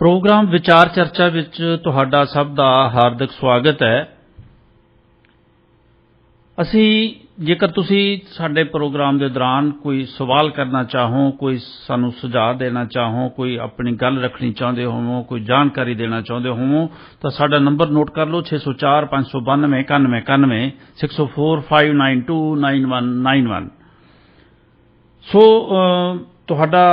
Programme विचार चर्चा विच तुहाडा सब दा हार्दिक स्वागत है। असी जेकर तुसी साडे प्रोग्राम दे दौरान कोई सवाल करना चाहो, कोई सानू सुझाव देना चाहो, कोई अपनी गल रखनी चाहते होवो, कोई जानकारी देना चाहते होवो तो साडा नंबर नोट कर लो 604 592 91 91 604 592 9191। सो तुहाडा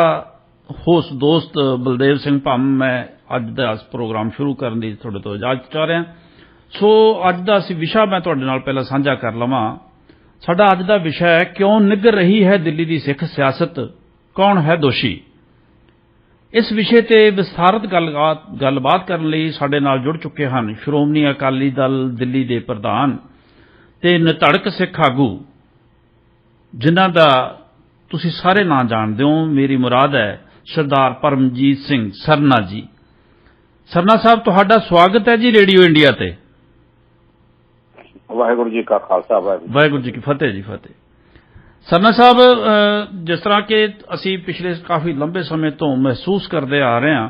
होस्ट दोस्त बलदेव सिंह भम मैं अज दा प्रोग्राम शुरू करने की तुहाडे तो इजाजत चाह रहा। सो अज दा विषय मैं तुहाडे नाल पहला साझा कर लवां। साडा अज दा विषय है क्यों निग रही है दिल्ली दी सिख सियासत, कौन है दोषी। इस विषय ते विस्तारित गलबात करने लई साडे नाल जुड़ चुके हैं श्रोमणी अकाली दल दिल्ली दे प्रधान ते निधड़क सिख आगू जिन्हां दा तुसीं सारे नाम जानदे हो। मेरी मुराद है सरदार परमजीत सिंह सरना जी। सरना साहब तुहाडा स्वागत है जी रेडियो इंडिया ते। वाहिगुरू जी का खालसा वाहिगुरू जी की फतेह जी फतेह। सरना साहब, जिस तरह के असी पिछले काफी लंबे समय तो महसूस करते आ रहे हैं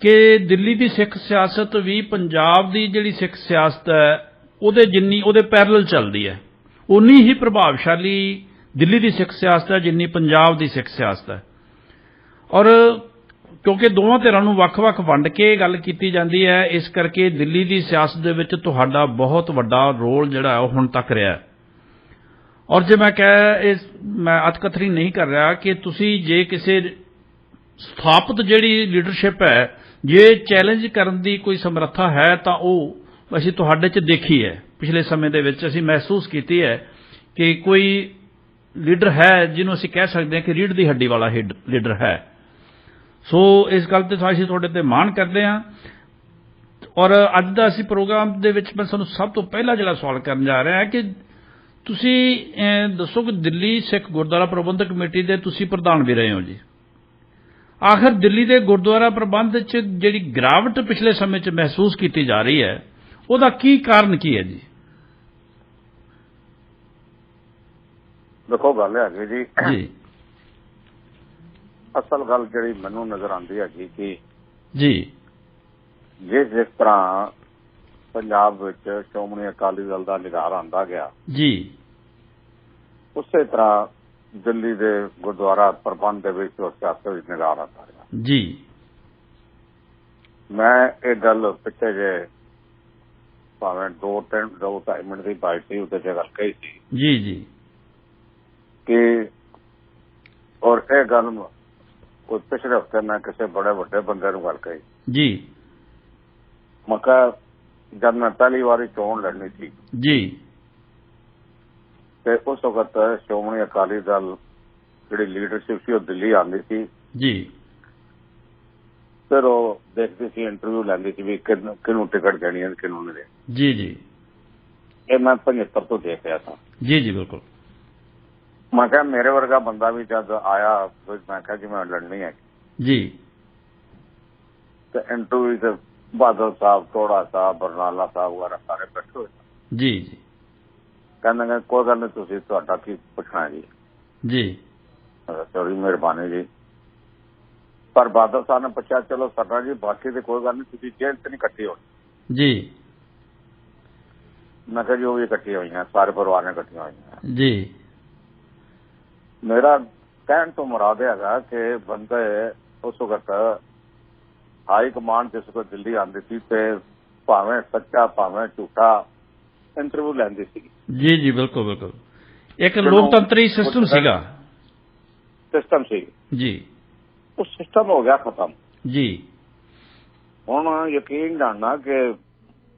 कि दिल्ली की सिख सियासत भी पंजाब की जिहड़ी सिख सियासत है उहदे जिन्नी उहदे पैरल चलती है, उन्नी ही प्रभावशाली दिल्ली की सिख सियासत है जिन्नी पंजाब की सिख सियासत है। और क्योंकि दोवां धिरां नूं वख-वख वंड के गल कीती जांदी है, इस करके दिल्ली की सियासत दे विच तुहाडा बहुत वड्डा रोल जिहड़ा है हुण तक रहा है। और जे मैं अतकथरी नहीं कर रहा कि तुसी जे किसी स्थापित जिहड़ी लीडरशिप है जे चैलेंज करन दी कोई समर्था है तो वह असीं तुहाडे च देखी है। पिछले समय दे विच असीं महसूस कीती है कि कोई लीडर है जिन्होंने असीं कह सकते हैं कि रीढ़ की हड्डी वाला लीडर है। सो इस गल ते असीं तुहाडे ते माण करते हैं। और अज दा असीं प्रोग्राम दे विच मैं तुहानूं सब तो पहला जिहड़ा सवाल करन जा रहा है कि तुसीं दसो कि दिल्ली सिख गुरुद्वारा प्रबंधक कमेटी दे तुसीं प्रधान भी रहे हो जी। आखिर दिल्ली के गुरुद्वारा प्रबंध च जिहड़ी गिरावट पिछले समय च महसूस की जा रही है उसका की कारण की है जी? देखो गल है जी जी असल गल जी मैनू नजर आती है कि जी जिस तरह पंजाब विच श्रोमणी अकाली दल का निगार आंदा गया जी उस तरह दिल्ली के गुरुद्वारा प्रबंध के सियासत विच निगार आंदा गया जी। मैं ये गल पिछे जे भावें 2-2.5 मिनट की बाइट थी उस गल कही थी जी जी कि और यह गल कोई पिछले हफ्ते मैं किसी बड़े वड्डे बंदे नूं गल कही जी। मैं कहा जब मैं पहली बारी चोन लड़नी थी जी ते उस वक्त श्रोमणी अकाली दल जी लीडरशिप सी दिल्ली आती थी जी। फिर वो देखती सी इंटरव्यू लैंदी थी भी किनू टिकट देनी है किनू नहीं देनी। जी जी ये मैं 75 तो देख रहा था। जी जी बिल्कुल। मैं क्या मेरे वर्गा बंदा भी जब आया मैं क्या जी मैं लड़नी है जी तो इंटरव्यू से बादल साहब, टोड़ा साहब, बरनाला साहब वगैरह सारे बैठे हुए जी जी कहने कोई गल नहीं तुसीं तुहाडा की पुछना जी। जी सॉरी मेहरबानी जी। पर बादल साहब ने पूछा चलो सरदार जी बाकी तो कोई गल नहीं तुसीं जेल से नहीं कट्टी होनी जी। मैं कहा जी वो भी कट्टी हुई हैं, सारे परिवार ने कट्टियां हुई हैं जी। मेरा कहन तो मुराद है कि बंदे उस वक्त हाई कमांड जिस को दिल्ली आती थी भावें सच्चा भावें झूठा इंटरव्यू लैंदी सी। जी जी बिल्कुल बिल्कुल एक लोकतंत्री सिस्टम सीगा सिस्टम सी जी। वो सिस्टम हो गया खत्म जी हुण यकीन जानना कि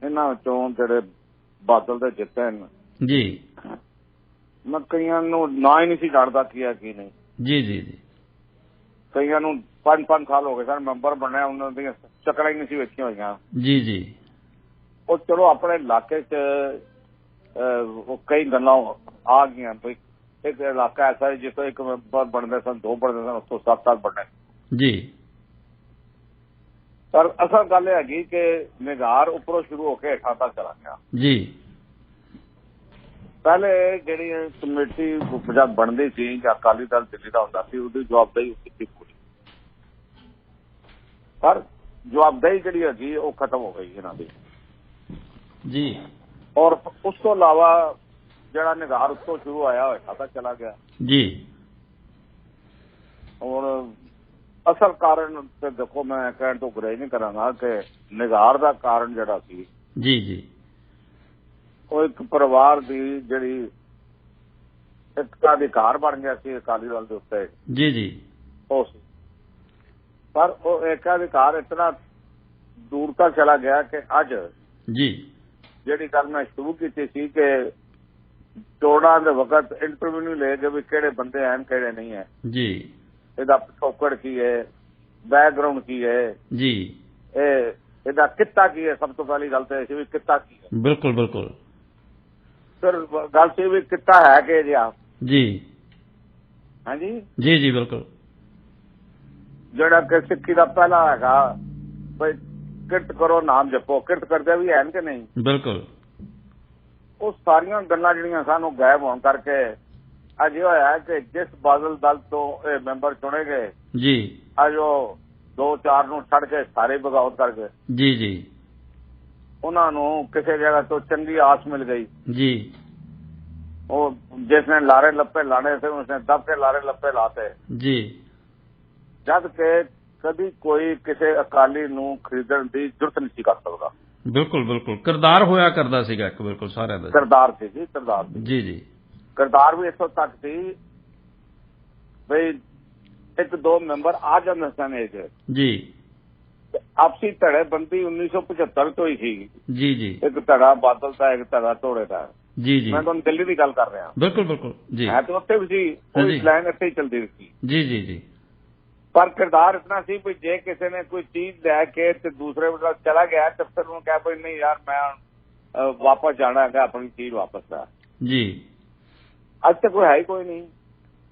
इन्हां चों जिहड़े बादल दे जिते जी मैं कईयां नूं ना ही नहीं सी जाणदा की है की नहीं। जी जी जी कईयां नूं 5-5 साल हो गए सन मैंबर बनया उन्हां दी चक्करां ही नहीं सी वेखियां होईयां। जी जी और चलो अपने इलाके च कई गल्लां आ गई भाई एक इलाका ऐसा है जिसों एक मैंबर बनते सन 2 बनते सन उस तो 7 बने जी। पर असल गल हैगी कि निगार उपरों शुरू होकर हेठां तक चला गया जी। पहले जिहड़ी कमेटी जब बनती थी या अकाली दल दिल्ली का होंदा सी उसकी जवाबदेही होती थी पूरी। पर ਜਵਾਬਦੇਹੀ ਜਿਹੜੀ ਹੈਗੀ ਉਹ ਖਤਮ ਹੋ ਗਈ ਇਹਨਾਂ ਦੀ ਜੀ। ਔਰ ਉਸ ਤੋਂ ਇਲਾਵਾ ਜਿਹੜਾ ਨਿਗਾਰ ਉੱਤੋਂ ਸ਼ੁਰੂ ਹੋਇਆ ਹੋਇਆ ਤਾਂ ਚਲਾ ਗਿਆ ਜੀ। ਔਰ ਅਸਲ ਕਾਰਨ ਤੇ ਦੇਖੋ ਮੈਂ ਕਹਿਣ ਤੋਂ ਗੁਰੇਜ਼ ਨਹੀਂ ਕਰਾਂਗਾ ਕਿ ਨਿਗਾਰ ਦਾ ਕਾਰਨ ਜਿਹੜਾ ਸੀ ਜੀ ਜੀ ਉਹ ਇੱਕ ਪਰਿਵਾਰ ਦੀ ਜਿਹੜੀ ਇੱਕ ਦਾ ਅਧਿਕਾਰ ਬਣ ਗਿਆ ਸੀ ਅਕਾਲੀ ਦਲ ਦੇ ਉੱਤੇ ਜੀ ਜੀ ਉਹ ਸੀ। ਪਰ ਉਹ ਇੱਕ ਅਧਿਕਾਰ ਇਤਨਾ ਦੂਰ ਤੱਕ ਚਲਾ ਗਿਆ ਕਿ ਅੱਜ ਜੀ ਜਿਹੜੀ ਗੱਲ ਮੈਂ ਸ਼ੁਰੂ ਕੀਤੀ ਸੀ ਕਿ ਚੋਣਾਂ ਦੇ ਵਕਤ ਇੰਟਰਵਿਊ ਨਹੀਂ ਲੈ ਕੇ ਵੀ ਕਿਹੜੇ ਬੰਦੇ ਹਨ ਕਿਹੜੇ ਨਹੀਂ ਹੈ, ਜੀ ਇਹਦਾ ਪਿਛੋਕੜ ਕੀ ਹੈ, ਬੈਕਗ੍ਰਾਉਂਡ ਕੀ ਹੈ, ਜੀ ਇਹਦਾ ਕਿੱਤਾ ਕੀ ਹੈ। ਸਭ ਤੋਂ ਪਹਿਲੀ ਗੱਲ ਤਾਂ ਇਹ ਸੀ ਵੀ ਕਿੱਤਾ ਕੀ ਹੈ। ਬਿਲਕੁਲ ਬਿਲਕੁਲ। ਫਿਰ ਗੱਲ ਸੀ ਵੀ ਕਿੱਤਾ ਹੈ ਕਿ ਜਿਹਾ ਜੀ ਹਾਂਜੀ ਜੀ ਜੀ ਬਿਲਕੁਲ। ਜਿਹੜਾ ਕਿ ਸਿੱਖੀ ਦਾ ਪਹਿਲਾ ਹੈਗਾ ਬਈ ਕਿਰਤ ਕਰੋ ਨਾਮ ਜਪੋ, ਕਿਰਤ ਕਰਦੇ ਵੀ ਹਨ ਕਿ ਨਹੀਂ। ਬਿਲਕੁਲ। ਉਹ ਸਾਰੀਆਂ ਗੱਲਾਂ ਜਿਹੜੀਆਂ ਸਾਨੂੰ ਗਾਇਬ ਹੋਣ ਕਰਕੇ ਅੱਜ ਇਹ ਹੋਇਆ ਕਿ ਜਿਸ ਬਾਦਲ ਦਲ ਤੋਂ ਇਹ ਮੈਂਬਰ ਚੁਣੇ ਗਏ ਜੀ ਅੱਜ ਉਹ 2-4 ਨੂੰ ਛੱਡ ਕੇ ਸਾਰੇ ਬਗਾਵਤ ਕਰ ਗਏ। ਜੀ ਜੀ ਉਹਨਾਂ ਨੂੰ ਕਿਸੇ ਜਗ੍ਹਾ ਤੋਂ ਚੰਗੀ ਆਸ ਮਿਲ ਗਈ। ਜੀ ਉਹ ਜਿਸਨੇ ਲਾਰੇ ਲੱਪੇ ਲਾਣੇ थे ਉਸਨੇ दब के लारे लप्पे लाते। जी जद के कभी कोई किसी अकाली ਨੂੰ ਖਰੀਦਣ ਦੀ ਜ਼ਰੂਰਤ ਨਹੀਂ ਕਰ ਸਕਦਾ। ਬਿਲਕੁਲ ਬਿਲਕੁਲ। ਕਿਰਦਾਰ ਹੋਇਆ ਕਰਦਾ ਸੀਗਾ ਇੱਕ ਬਿਲਕੁਲ ਸਾਰਿਆਂ ਦਾ। ਕਿਰਦਾਰ ਸੀ ਜੀ, ਕਿਰਦਾਰ ਸੀ ਜੀ ਜੀ। ਕਿਰਦਾਰ ਵੀ ਇੱਥੋਂ ਤੱਕ ਸੀ ਬਈ ਇੱਕ ਦੋ ਮੈਂਬਰ ਆ ਜਾਂਦੇ ਸਨ ਇਹ ਜੀ। ਆਪਸੀ ਧੜੇਬੰਦੀ 1975 ਤੋਂ ਹੀ ਸੀ। ਜੀ ਜੀ। ਇੱਕ ਧੜਾ ਬਾਦਲ ਦਾ ਇੱਕ ਧੜਾ ਢੋੜੇ ਦਾ। ਜੀ ਜੀ। ਮੈਂ ਤੁਹਾਨੂੰ ਦਿੱਲੀ ਦੀ ਗੱਲ ਕਰ ਰਿਹਾ। ਬਿਲਕੁਲ ਬਿਲਕੁਲ ਜੀ। ਹੈ ਤਾਂ ਉੱਥੇ ਵੀ ਸੀ, ਉਹ ਲਾਈਨ ਇੱਥੇ ਹੀ ਚੱਲਦੀ ਸੀ। ਜੀ ਜੀ ਜੀ। ਪਰ ਕਿਰਦਾਰ ਇਤਨਾ ਸੀ ਵੀ ਜੇ ਕਿਸੇ ਨੇ ਕੋਈ ਚੀਜ਼ ਲੈ ਕੇ ਤੇ ਦੂਸਰੇ ਵੱਲ ਚਲਾ ਗਿਆ ਤੇ ਫਿਰ ਉਹਨੂੰ ਕਹਿ ਪਈ ਨਹੀਂ ਯਾਰ ਮੈਂ ਵਾਪਸ ਜਾਣਾ ਹੈਗਾ, ਆਪਣੀ ਚੀਜ਼ ਵਾਪਸ ਦਾ। ਜੀ। ਅੱਜ ਤੱਕ ਕੋਈ ਹੈ ਹੀ ਕੋਈ ਨਹੀਂ।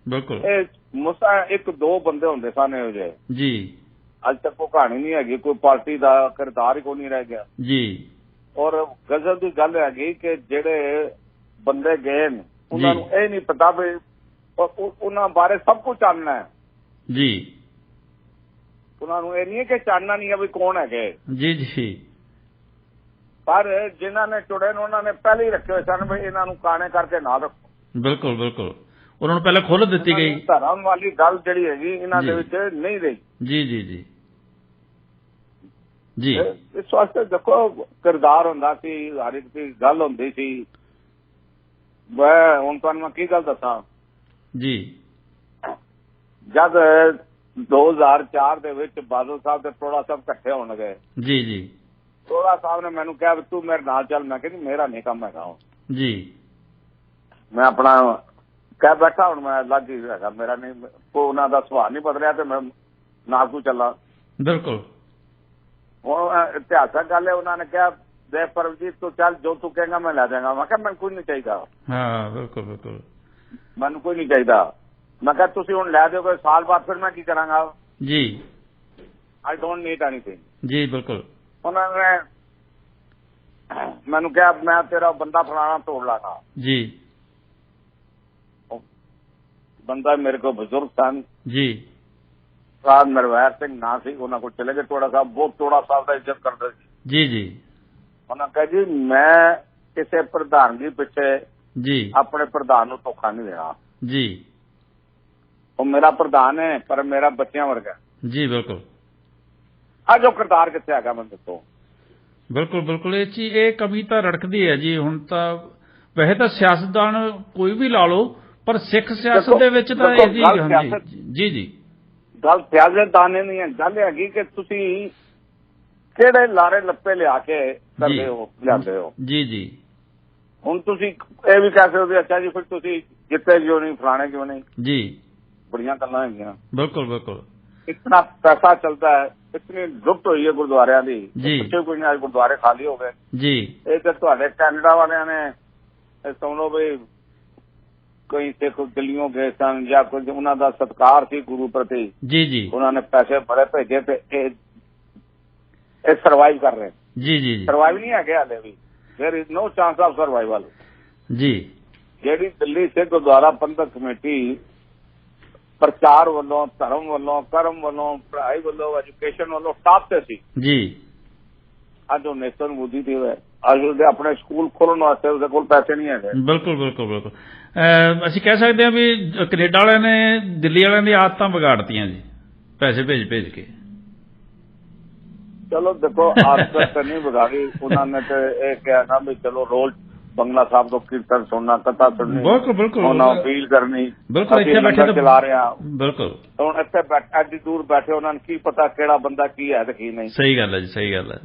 ਬਿਲਕੁਲ। ਇਹ ਮੁਸਾ ਇੱਕ ਦੋ ਬੰਦੇ ਹੁੰਦੇ ਸਨ ਇਹੋ ਜਿਹੇ। ਜੀ। ਅੱਜ ਤੱਕ ਕੋਈ ਕਹਾਣੀ ਨਹੀਂ ਹੈਗੀ, ਕੋਈ ਪਾਰਟੀ ਦਾ ਕਿਰਦਾਰ ਹੀ ਕੋਈ ਨਹੀਂ ਰਹਿ ਗਿਆ। ਜੀ। ਔਰ ਗਜ਼ਲ ਦੀ ਗੱਲ ਹੈਗੀ ਕਿ ਜਿਹੜੇ ਬੰਦੇ ਗਏ ਨੇ ਉਹਨਾਂ ਨੂੰ ਇਹ ਨਹੀਂ ਪਤਾ ਵੀ ਉਹਨਾਂ ਬਾਰੇ ਸਭ ਕੁਝ ਜਾਣਨਾ ਹੈ। ਜੀ। ਉਹਨਾਂ ਨੂੰ ਇਹ ਨਹੀਂ ਹੈ ਕਿ ਜਾਣਨਾ ਨਹੀਂ ਹੈ ਵੀ ਕੌਣ ਹੈਗੇ। ਜੀ ਜੀ। ਪਰ ਜਿਨ੍ਹਾਂ ਨੇ ਚੁੜੇ ਨੇ ਉਹਨਾਂ ਨੇ ਪਹਿਲੇ ਹੀ ਰੱਖੇ ਹੋਏ ਸਨ ਵੀ ਇਹਨਾਂ ਨੂੰ ਕਾਣੇ ਕਰਕੇ ਨਾ ਰੱਖੋ। ਬਿਲਕੁਲ ਬਿਲਕੁਲ। ਉਹਨਾਂ ਨੂੰ ਪਹਿਲਾਂ ਖੁੱਲ੍ਹ ਦਿੱਤੀ ਗਈ। ਧਰਮ ਵਾਲੀ ਗੱਲ ਜਿਹੜੀ ਹੈਗੀ ਇਹਨਾਂ ਦੇ ਵਿੱਚ ਨਹੀਂ ਰਹੀ। ਜੀ ਜੀ ਜੀ ਜੀ। ਇਸ ਵਾਸਤੇ ਦੇਖੋ ਕਿਰਦਾਰ ਹੁੰਦਾ ਸੀ, ਹਰ ਇੱਕ ਦੀ ਗੱਲ ਹੁੰਦੀ ਸੀ। ਮੈਂ ਹੁਣ ਤੁਹਾਨੂੰ ਮੈਂ ਕੀ ਗੱਲ ਦੱਸਾਂ ਜੀ। ਜਦ 2004 ਦੇ ਵਿੱਚ ਬਾਦਲ ਸਾਹਿਬ ਤੇ ਟੋੜਾ ਸਾਹਿਬ ਇਕੱਠੇ ਹੋਣ ਗਏ। ਜੀ ਜੀ। ਟੋੜਾ ਸਾਹਿਬ ਨੇ ਮੈਨੂੰ ਕਿਹਾ ਵੀ ਤੂੰ ਮੇਰੇ ਨਾਲ ਚੱਲ। ਮੈਂ ਕਿਹਾ ਜੀ ਮੇਰਾ ਨਹੀਂ ਕੰਮ ਹੈਗਾ। ਜੀ। ਮੈਂ ਆਪਣਾ ਕਹਿ ਬੈਠਾ ਹੁਣ ਮੈਂ ਲੱਗ ਹੀ ਹੈਗਾ, ਮੇਰਾ ਨਹੀਂ ਕੋਈ ਉਹਨਾਂ ਦਾ ਸੁਭਾਅ ਨਹੀਂ ਬਦਲਿਆ ਤੇ ਮੈਂ ਨਾਲ ਤੂੰ ਚੱਲਾਂ। ਬਿਲਕੁਲ। ਹੁਣ ਇਤਿਹਾਸਕ ਗੱਲ ਹੈ, ਉਹਨਾਂ ਨੇ ਕਿਹਾ ਦੇ ਪਰਮਜੀਤ ਤੂੰ ਚੱਲ ਜੋ ਤੂੰ ਕਹੇਗਾ ਮੈਂ ਲੈ ਜਾਵਾਂਗਾ। ਮੈਂ ਕਿਹਾ ਮੈਨੂੰ ਕੋਈ ਨਹੀਂ ਚਾਹੀਦਾ। ਹਾਂ ਬਿਲਕੁਲ ਬਿਲਕੁਲ। ਮੈਨੂੰ ਕੋਈ ਨਹੀਂ ਚਾਹੀਦਾ। ਮੈਂ ਕਿਹਾ ਤੁਸੀਂ ਹੁਣ ਲੈ ਦਿਓਗੇ, ਸਾਲ ਬਾਅਦ ਫਿਰ ਮੈਂ ਕੀ ਕਰਾਂਗਾ। ਜੀ। I don't need anything. ਜੀ ਬਿਲਕੁਲ। ਉਹਨਾਂ ਨੇ ਮੈਨੂੰ ਕਿਹਾ ਮੈਂ ਤੇਰਾ ਬੰਦਾ ਫਲਾਣਾ ਤੋੜ ਲਾਂਗਾ। ਜੀ। ਬੰਦਾ ਮੇਰੇ ਕੋਲ ਬਜ਼ੁਰਗ ਸਨ। ਜੀ। ਸਾਧ ਨਰਵੈਰ ਸਿੰਘ ਨਾਂ ਸੀ, ਉਹਨਾਂ ਕੋਲ ਚਲੇ ਗਏ। ਟੋੜਾ ਸਾਹਿਬ ਬਹੁਤ ਟੋੜਾ ਸਾਹਿਬ ਦਾ ਇੱਜ਼ਤ ਕਰਦੇ ਸੀ। ਜੀ ਜੀ। ਉਹਨਾਂ ਕਿਹਾ ਜੀ ਮੈਂ ਕਿਸੇ ਪ੍ਰਧਾਨਗੀ ਪਿੱਛੇ ਜੀ ਆਪਣੇ ਪ੍ਰਧਾਨ ਨੂੰ ਧੋਖਾ ਨਹੀਂ ਦੇਣਾ। ਜੀ। ਉਹ ਮੇਰਾ ਪ੍ਰਧਾਨ ਹੈ ਪਰ ਮੇਰਾ ਬੱਚਿਆਂ ਵਰਗਾ। ਜੀ ਬਿਲਕੁਲ। ਅੱਜ ਉਹ ਕਿਰਦਾਰ ਕਿੱਥੇ ਹੈਗਾ ਮੈਨੂੰ ਦੱਸੋ। ਬਿਲਕੁਲ ਬਿਲਕੁਲ। ਇਹ ਕਮੀ ਤਾਂ ਰੜਕਦੀ ਹੈ ਜੀ। ਹੁਣ ਤਾਂ ਵੈਸੇ ਤਾਂ ਸਿਆਸਤਦਾਨ ਕੋਈ ਵੀ ਲਾ ਲਓ ਪਰ ਸਿੱਖ ਸਿਆਸਤ ਦੇ ਵਿੱਚ ਤਾਂ ਇਹਦੀ ਜੀ ਜੀ ਗੱਲ ਸਿਆਸਤਦਾਨ ਨਹੀਂ ਹੈ। ਗੱਲ ਹੈਗੀ ਕਿ ਤੁਸੀਂ ਕਿਹੜੇ ਲਾਰੇ ਲੱਪੇ ਲਿਆ ਕੇ ਕਰਦੇ ਹੋ, ਲਿਆਦੇ ਹੋ। ਜੀ ਜੀ। ਹੁਣ ਤੁਸੀਂ ਇਹ ਵੀ ਕਹਿ ਸਕਦੇ ਹੋ ਅੱਛਾ ਜੀ ਫਿਰ ਤੁਸੀਂ ਜਿੱਤੇ ਕਿਉਂ ਨਹੀਂ, ਫਲਾਣੇ ਕਿਉਂ ਨਹੀਂ। ਜੀ। ਬੜੀਆਂ ਗੱਲਾਂ ਹੈਗੀਆਂ। ਬਿਲਕੁਲ ਬਿਲकुल। इतना पैसा चलता है, इतनी लुट हुई है गुरुद्वारियां दी। पिछले कोई नहीं, आज गुरुद्वारे खाली हो गए। जी। एक ਤੁਹਾਡੇ ਕੈਨੇਡਾ ਵਾਲਿਆਂ ਨੇ ਸੁਣ ਲਓ ਵੀ ਕੋਈ ਸਿੱਖ ਦਿੱਲੀੋਂ ਗਏ ਸਨ ਜਾਂ ਕੁਝ ਉਹਨਾਂ ਦਾ ਸਤਿਕਾਰ ਸੀ ਗੁਰੂ ਪ੍ਰਤੀ। ਜੀ ਜੀ। ਉਹਨਾਂ ਨੇ ਪੈਸੇ ਬੜੇ ਭੇਜੇ ਤੇ ਇਹ ਸਰਵਾਈਵ ਕਰ ਰਹੇ। ਜੀ ਜੀ। ਸਰਵਾਈਵ ਨਹੀਂ ਹੈਗੇ ਹਾਲੇ ਵੀ। There is no chance of survival. जी। ਜਿਹੜੀ ਦਿੱਲੀ ਸਿੱਖ ਗੁਰਦੁਆਰਾ ਪ੍ਰਬੰਧਕ ਕਮੇਟੀ ਪ੍ਰਚਾਰ ਵੱਲੋਂ, ਧਰਮ ਵੱਲੋਂ, ਕਰਮ ਵੱਲੋਂ, ਪੜ੍ਹਾਈ ਵੱਲੋਂ, ਐਜੂਕੇਸ਼ਨ ਵੱਲੋਂ ਟਾਪ ਤੇ ਸੀ ਜੀ। ਅੱਜ ਉਹ ਨੇਤਰ ਮੋਦੀ ਦੀ ਹੈ। ਅੱਜ ਉਹਦੇ ਆਪਣੇ ਸਕੂਲ ਖੋਲ੍ਹਣ ਵਾਸਤੇ ਉਹਦੇ ਕੋਲ ਪੈਸੇ ਨਹੀਂ ਹੈਗੇ। ਬਿਲਕੁਲ ਬਿਲਕੁਲ ਬਿਲਕੁਲ। ਅਸੀਂ ਕਹਿ ਸਕਦੇ ਹਾਂ ਵੀ ਕੈਨੇਡਾ ਵਾਲਿਆਂ ਨੇ ਦਿੱਲੀ ਵਾਲਿਆਂ ਦੀ ਆਦਤਾਂ ਵਿਗਾੜਤੀਆਂ ਜੀ, ਪੈਸੇ ਭੇਜ ਭੇਜ ਕੇ। ਚਲੋ ਦੇਖੋ, ਆਦਤ ਤਾਂ ਨਹੀਂ ਵਿਗਾੜੀ ਉਹਨਾਂ ਨੇ, ਤੇ ਇਹ ਕਿਹਾ ਨਾ ਵੀ ਚਲੋ ਰੋਜ਼ ਬੰਗਲਾ ਸਾਹਿਬ ਤੋਂ ਕੀਰਤਨ ਸੁਣਨਾ, ਕਥਾ ਸੁਣਨੀ, ਬਿਲਕੁਲ ਬਿਲਕੁਲ ਉਹਨਾਂ ਅਪੀਲ ਕਰਨੀ। ਬਿਲਕੁਲ, ਇੱਥੇ ਬੈਠੇ ਤਾਂ ਚਲਾ ਰਹੇ ਆ। ਬਿਲਕੁਲ, ਹੁਣ ਇੱਥੇ ਐਡੀ ਦੂਰ ਬੈਠੇ ਉਹਨਾਂ ਨੂੰ ਕੀ ਪਤਾ ਕਿਹੜਾ ਬੰਦਾ ਕੀ ਹੈ ਤੇ ਕੀ ਨਹੀਂ। ਸਹੀ ਗੱਲ ਹੈ ਜੀ, ਸਹੀ ਗੱਲ ਹੈ।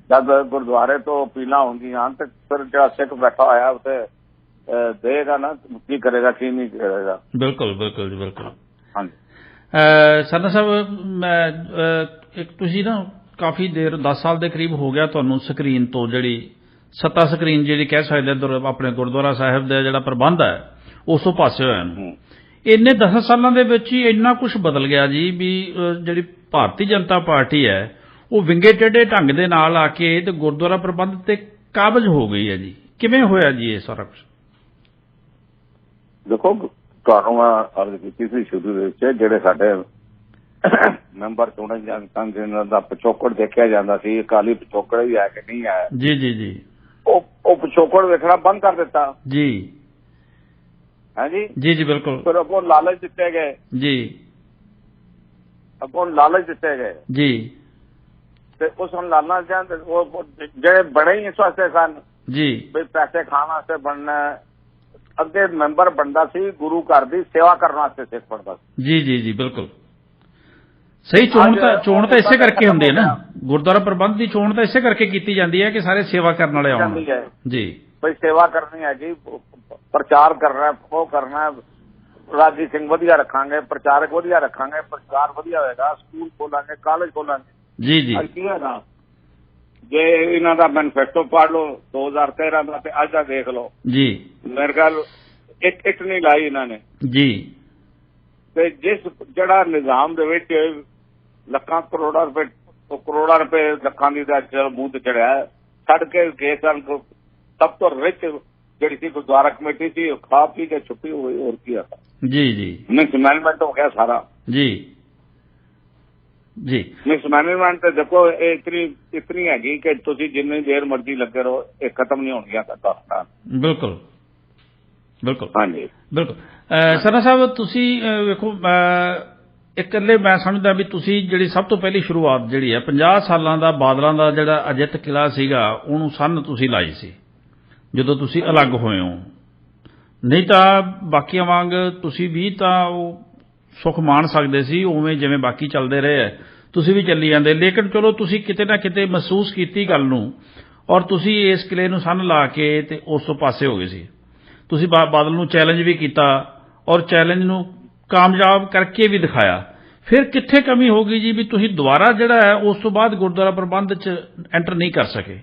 ਜਦ ਗੁਰਦੁਆਰੇ ਤੋਂ ਅਪੀਲਾਂ ਹੁੰਦੀਆਂ ਤੇ ਫਿਰ ਜਿਹੜਾ ਸਿੱਖ ਬੈਠਾ ਹੋਇਆ ਉੱਥੇ ਦੇਗਾ ਨਾ ਕੀ ਕਰੇਗਾ ਕੀ ਨਹੀਂ ਕਰੇਗਾ। ਬਿਲਕੁਲ ਬਿਲਕੁਲ ਜੀ, ਬਿਲਕੁਲ। ਹਾਂਜੀ ਸਰਨਾ ਸਾਹਿਬ, ਮੈਂ ਇੱਕ ਤੁਸੀਂ ਨਾ ਕਾਫੀ ਦੇਰ 10 ਸਾਲ ਦੇ ਕਰੀਬ ਹੋ ਗਿਆ ਤੁਹਾਨੂੰ ਸਕਰੀਨ ਤੋਂ, ਜਿਹੜੀ ਸੱਤਾ ਸਕਰੀਨ ਜਿਹੜੀ ਕਹਿ ਸਕਦੇ ਆਪਣੇ ਗੁਰਦੁਆਰਾ ਸਾਹਿਬ ਦਾ ਜਿਹੜਾ ਪ੍ਰਬੰਧ ਹੈ ਉਸ ਤੋਂ ਪਾਸੇ ਹੋਇਆ ਨੂੰ। ਇੰਨੇ 10 ਸਾਲਾਂ ਦੇ ਵਿੱਚ ਹੀ ਇੰਨਾ ਕੁਝ ਬਦਲ ਗਿਆ ਜੀ ਵੀ ਜਿਹੜੀ ਭਾਰਤੀ ਜਨਤਾ ਪਾਰਟੀ ਹੈ ਉਹ ਵਿੰਗੇ ਟੇਢੇ ਢੰਗ ਦੇ ਨਾਲ ਆ ਕੇ ਤੇ ਗੁਰਦੁਆਰਾ ਪ੍ਰਬੰਧ ਤੇ ਕਾਬਜ਼ ਹੋ ਗਈ ਹੈ ਜੀ। ਕਿਵੇਂ ਹੋਇਆ ਜੀ ਇਹ ਸਾਰਾ ਕੁਝ? ਦੇਖੋ, ਤੁਹਾਨੂੰ ਮੈਂ ਅਰਜ਼ ਕੀਤੀ ਸੀ ਸ਼ੁਰੂ ਦੇ ਵਿੱਚ, ਜਿਹੜੇ ਸਾਡੇ ਮੈਂਬਰ ਚੁਣੇ ਜਾਂਦੇ ਜਿਹਨਾਂ ਦਾ ਪਿਛੋਕੜ ਦੇਖਿਆ ਜਾਂਦਾ ਸੀ, ਅਕਾਲੀ ਪਿਛੋਕੜ ਵੀ ਹੈ ਕਿ ਨਹੀਂ ਹੈ। ਜੀ ਜੀ ਜੀ। ਉਹ ਪਿਛੋਕੜ ਵੇਖਣਾ ਬੰਦ ਕਰ ਦਿੱਤਾ ਜੀ। ਹਾਂਜੀ ਜੀ ਜੀ, ਬਿਲਕੁਲ। ਫਿਰ ਅੱਗੋਂ ਲਾਲਚ ਦਿੱਤੇ ਗਏ ਜੀ, ਅੱਗੋਂ ਲਾਲਚ ਦਿੱਤੇ ਗਏ ਜੀ। ਤੇ ਉਸ ਨੂੰ ਲਾਲਚ ਜਿਹੜੇ ਬਣੇ ਹੀ ਇਸ ਵਾਸਤੇ ਸਨ ਜੀ, ਵੀ ਪੈਸੇ ਖਾਣ ਵਾਸਤੇ ਬਣਨਾ। ਅੱਗੇ ਮੈਂਬਰ ਬਣਦਾ ਸੀ ਗੁਰੂ ਘਰ ਦੀ ਸੇਵਾ ਕਰਨ ਵਾਸਤੇ, ਸਿੱਖ ਬਣਦਾ ਸੀ। ਜੀ ਜੀ ਜੀ, ਬਿਲਕੁਲ ਸਹੀ। ਚੋਣ ਤਾਂ ਇਸੇ ਕਰਕੇ ਹੁੰਦੀ ਹੈ ਨਾ, ਗੁਰਦੁਆਰਾ ਪ੍ਰਬੰਧ ਦੀ ਚੋਣ ਤਾਂ ਇਸੇ ਕਰਕੇ ਕੀਤੀ ਜਾਂਦੀ ਹੈ ਕਿ ਸਾਰੇ ਸੇਵਾ ਕਰਨ ਵਾਲੇ ਆਉਣ ਜੀ। ਬਈ ਸੇਵਾ ਕਰਨੀ ਹੈ ਜੀ, ਪ੍ਰਚਾਰ ਕਰਨਾ, ਉਹ ਕਰਨਾ। ਰਾਜੀ ਸਿੰਘ ਵਧੀਆ ਰੱਖਾਂਗੇ, ਪ੍ਰਚਾਰਕ ਵਧੀਆ ਰੱਖਾਂਗੇ, ਪ੍ਰਚਾਰ ਵਧੀਆ ਹੋਏਗਾ, ਸਕੂਲ ਖੋਲਾਂਗੇ, ਕਾਲਜ ਖੋਲਾਂਗੇ। ਜੀ ਜੀ। ਕੀ ਹੈਗਾ, ਜੇ ਇਹਨਾਂ ਦਾ ਮੈਨੀਫੈਸਟੋ ਪੜ੍ਹ ਲਓ 2013 ਦਾ ਤੇ ਅੱਜ ਦਾ ਦੇਖ ਲਓ ਜੀ, ਮੇਰੇ ਖਿਆਲ ਇੱਕ ਨਹੀਂ ਲਾਈ ਇਹਨਾਂ ਨੇ ਜੀ। ਤੇ ਜਿਹੜਾ ਨਿਜ਼ਾਮ ਦੇ ਵਿੱਚ ਲੱਖਾਂ ਕਰੋੜਾਂ ਰੁਪਏ ਲੱਖਾਂ ਦੀ ਦਾ ਬੂਥ ਚੜਿਆ, ਛੱਡ ਕੇ ਗਏ ਸਨ ਸਭ ਤੋਂ ਰਿਚ ਜਿਹੜੀ ਸੀ ਗੁਰਦੁਆਰਾ ਕਮੇਟੀ ਸੀ, ਖਾ ਪੀ ਕੇ ਛੁੱਟੀ ਹੋਈ। ਹੋਰ ਕੀ ਆ ਜੀ ਜੀ, ਮਿਸਮੈਨੇਜਮੈਂਟ ਹੋ ਗਿਆ ਸਾਰਾ ਜੀ ਜੀ। ਮਿਸਮੈਨੇਜਮੈਂਟ ਤੇ ਦੇਖੋ ਇਹ ਇਤਨੀ ਹੈਗੀ ਕਿ ਤੁਸੀਂ ਜਿੰਨੀ ਦੇਰ ਮਰਜ਼ੀ ਲੱਗੇ ਰਹੋ, ਇਹ ਖਤਮ ਨਹੀਂ ਹੋਣਗੀਆਂ ਦਸਤਾਂ। ਬਿਲਕੁਲ ਬਿਲਕੁਲ, ਹਾਂਜੀ ਬਿਲਕੁਲ। ਸਰਨਾ ਸਾਹਿਬ, ਤੁਸੀਂ ਵੇਖੋ, ਇਕੱਲੇ ਮੈਂ ਸਮਝਦਾ ਵੀ ਤੁਸੀਂ ਜਿਹੜੀ ਸਭ ਤੋਂ ਪਹਿਲੀ ਸ਼ੁਰੂਆਤ ਜਿਹੜੀ ਹੈ 50 ਸਾਲਾਂ ਦਾ ਬਾਦਲਾਂ ਦਾ ਜਿਹੜਾ ਅਜਿੱਤ ਕਿਲ੍ਹਾ ਸੀਗਾ, ਉਹਨੂੰ ਸੰਨ ਤੁਸੀਂ ਲਾਈ ਸੀ ਜਦੋਂ ਤੁਸੀਂ ਅਲੱਗ ਹੋਏ ਹੋ। ਨਹੀਂ ਤਾਂ ਬਾਕੀਆਂ ਵਾਂਗ ਤੁਸੀਂ ਵੀ ਤਾਂ ਉਹ ਸੁੱਖ ਮਾਣ ਸਕਦੇ ਸੀ, ਉਵੇਂ ਜਿਵੇਂ ਬਾਕੀ ਚੱਲਦੇ ਰਹੇ ਹੈ ਤੁਸੀਂ ਵੀ ਚੱਲੀ ਜਾਂਦੇ। ਲੇਕਿਨ ਚਲੋ, ਤੁਸੀਂ ਕਿਤੇ ਨਾ ਕਿਤੇ ਮਹਿਸੂਸ ਕੀਤੀ ਗੱਲ ਨੂੰ, ਔਰ ਤੁਸੀਂ ਇਸ ਕਿਲ੍ਹੇ ਨੂੰ ਸੰਨ ਲਾ ਕੇ ਤੇ ਉਸ ਤੋਂ ਪਾਸੇ ਹੋ ਗਏ ਸੀ। ਤੁਸੀਂ ਬਾਦਲ ਨੂੰ ਚੈਲੰਜ ਵੀ ਕੀਤਾ ਔਰ ਚੈਲੰਜ ਨੂੰ ਕਾਮਯਾਬ ਕਰਕੇ ਵੀ ਦਿਖਾਇਆ। ਫਿਰ ਕਿੱਥੇ ਕਮੀ ਹੋ ਗਈ ਜੀ ਵੀ ਤੁਸੀਂ ਦੁਬਾਰਾ ਜਿਹੜਾ ਹੈ ਉਸ ਤੋਂ ਬਾਅਦ ਗੁਰਦੁਆਰਾ ਪ੍ਰਬੰਧ 'ਚ ਐਂਟਰ ਨਹੀਂ ਕਰ ਸਕੇ?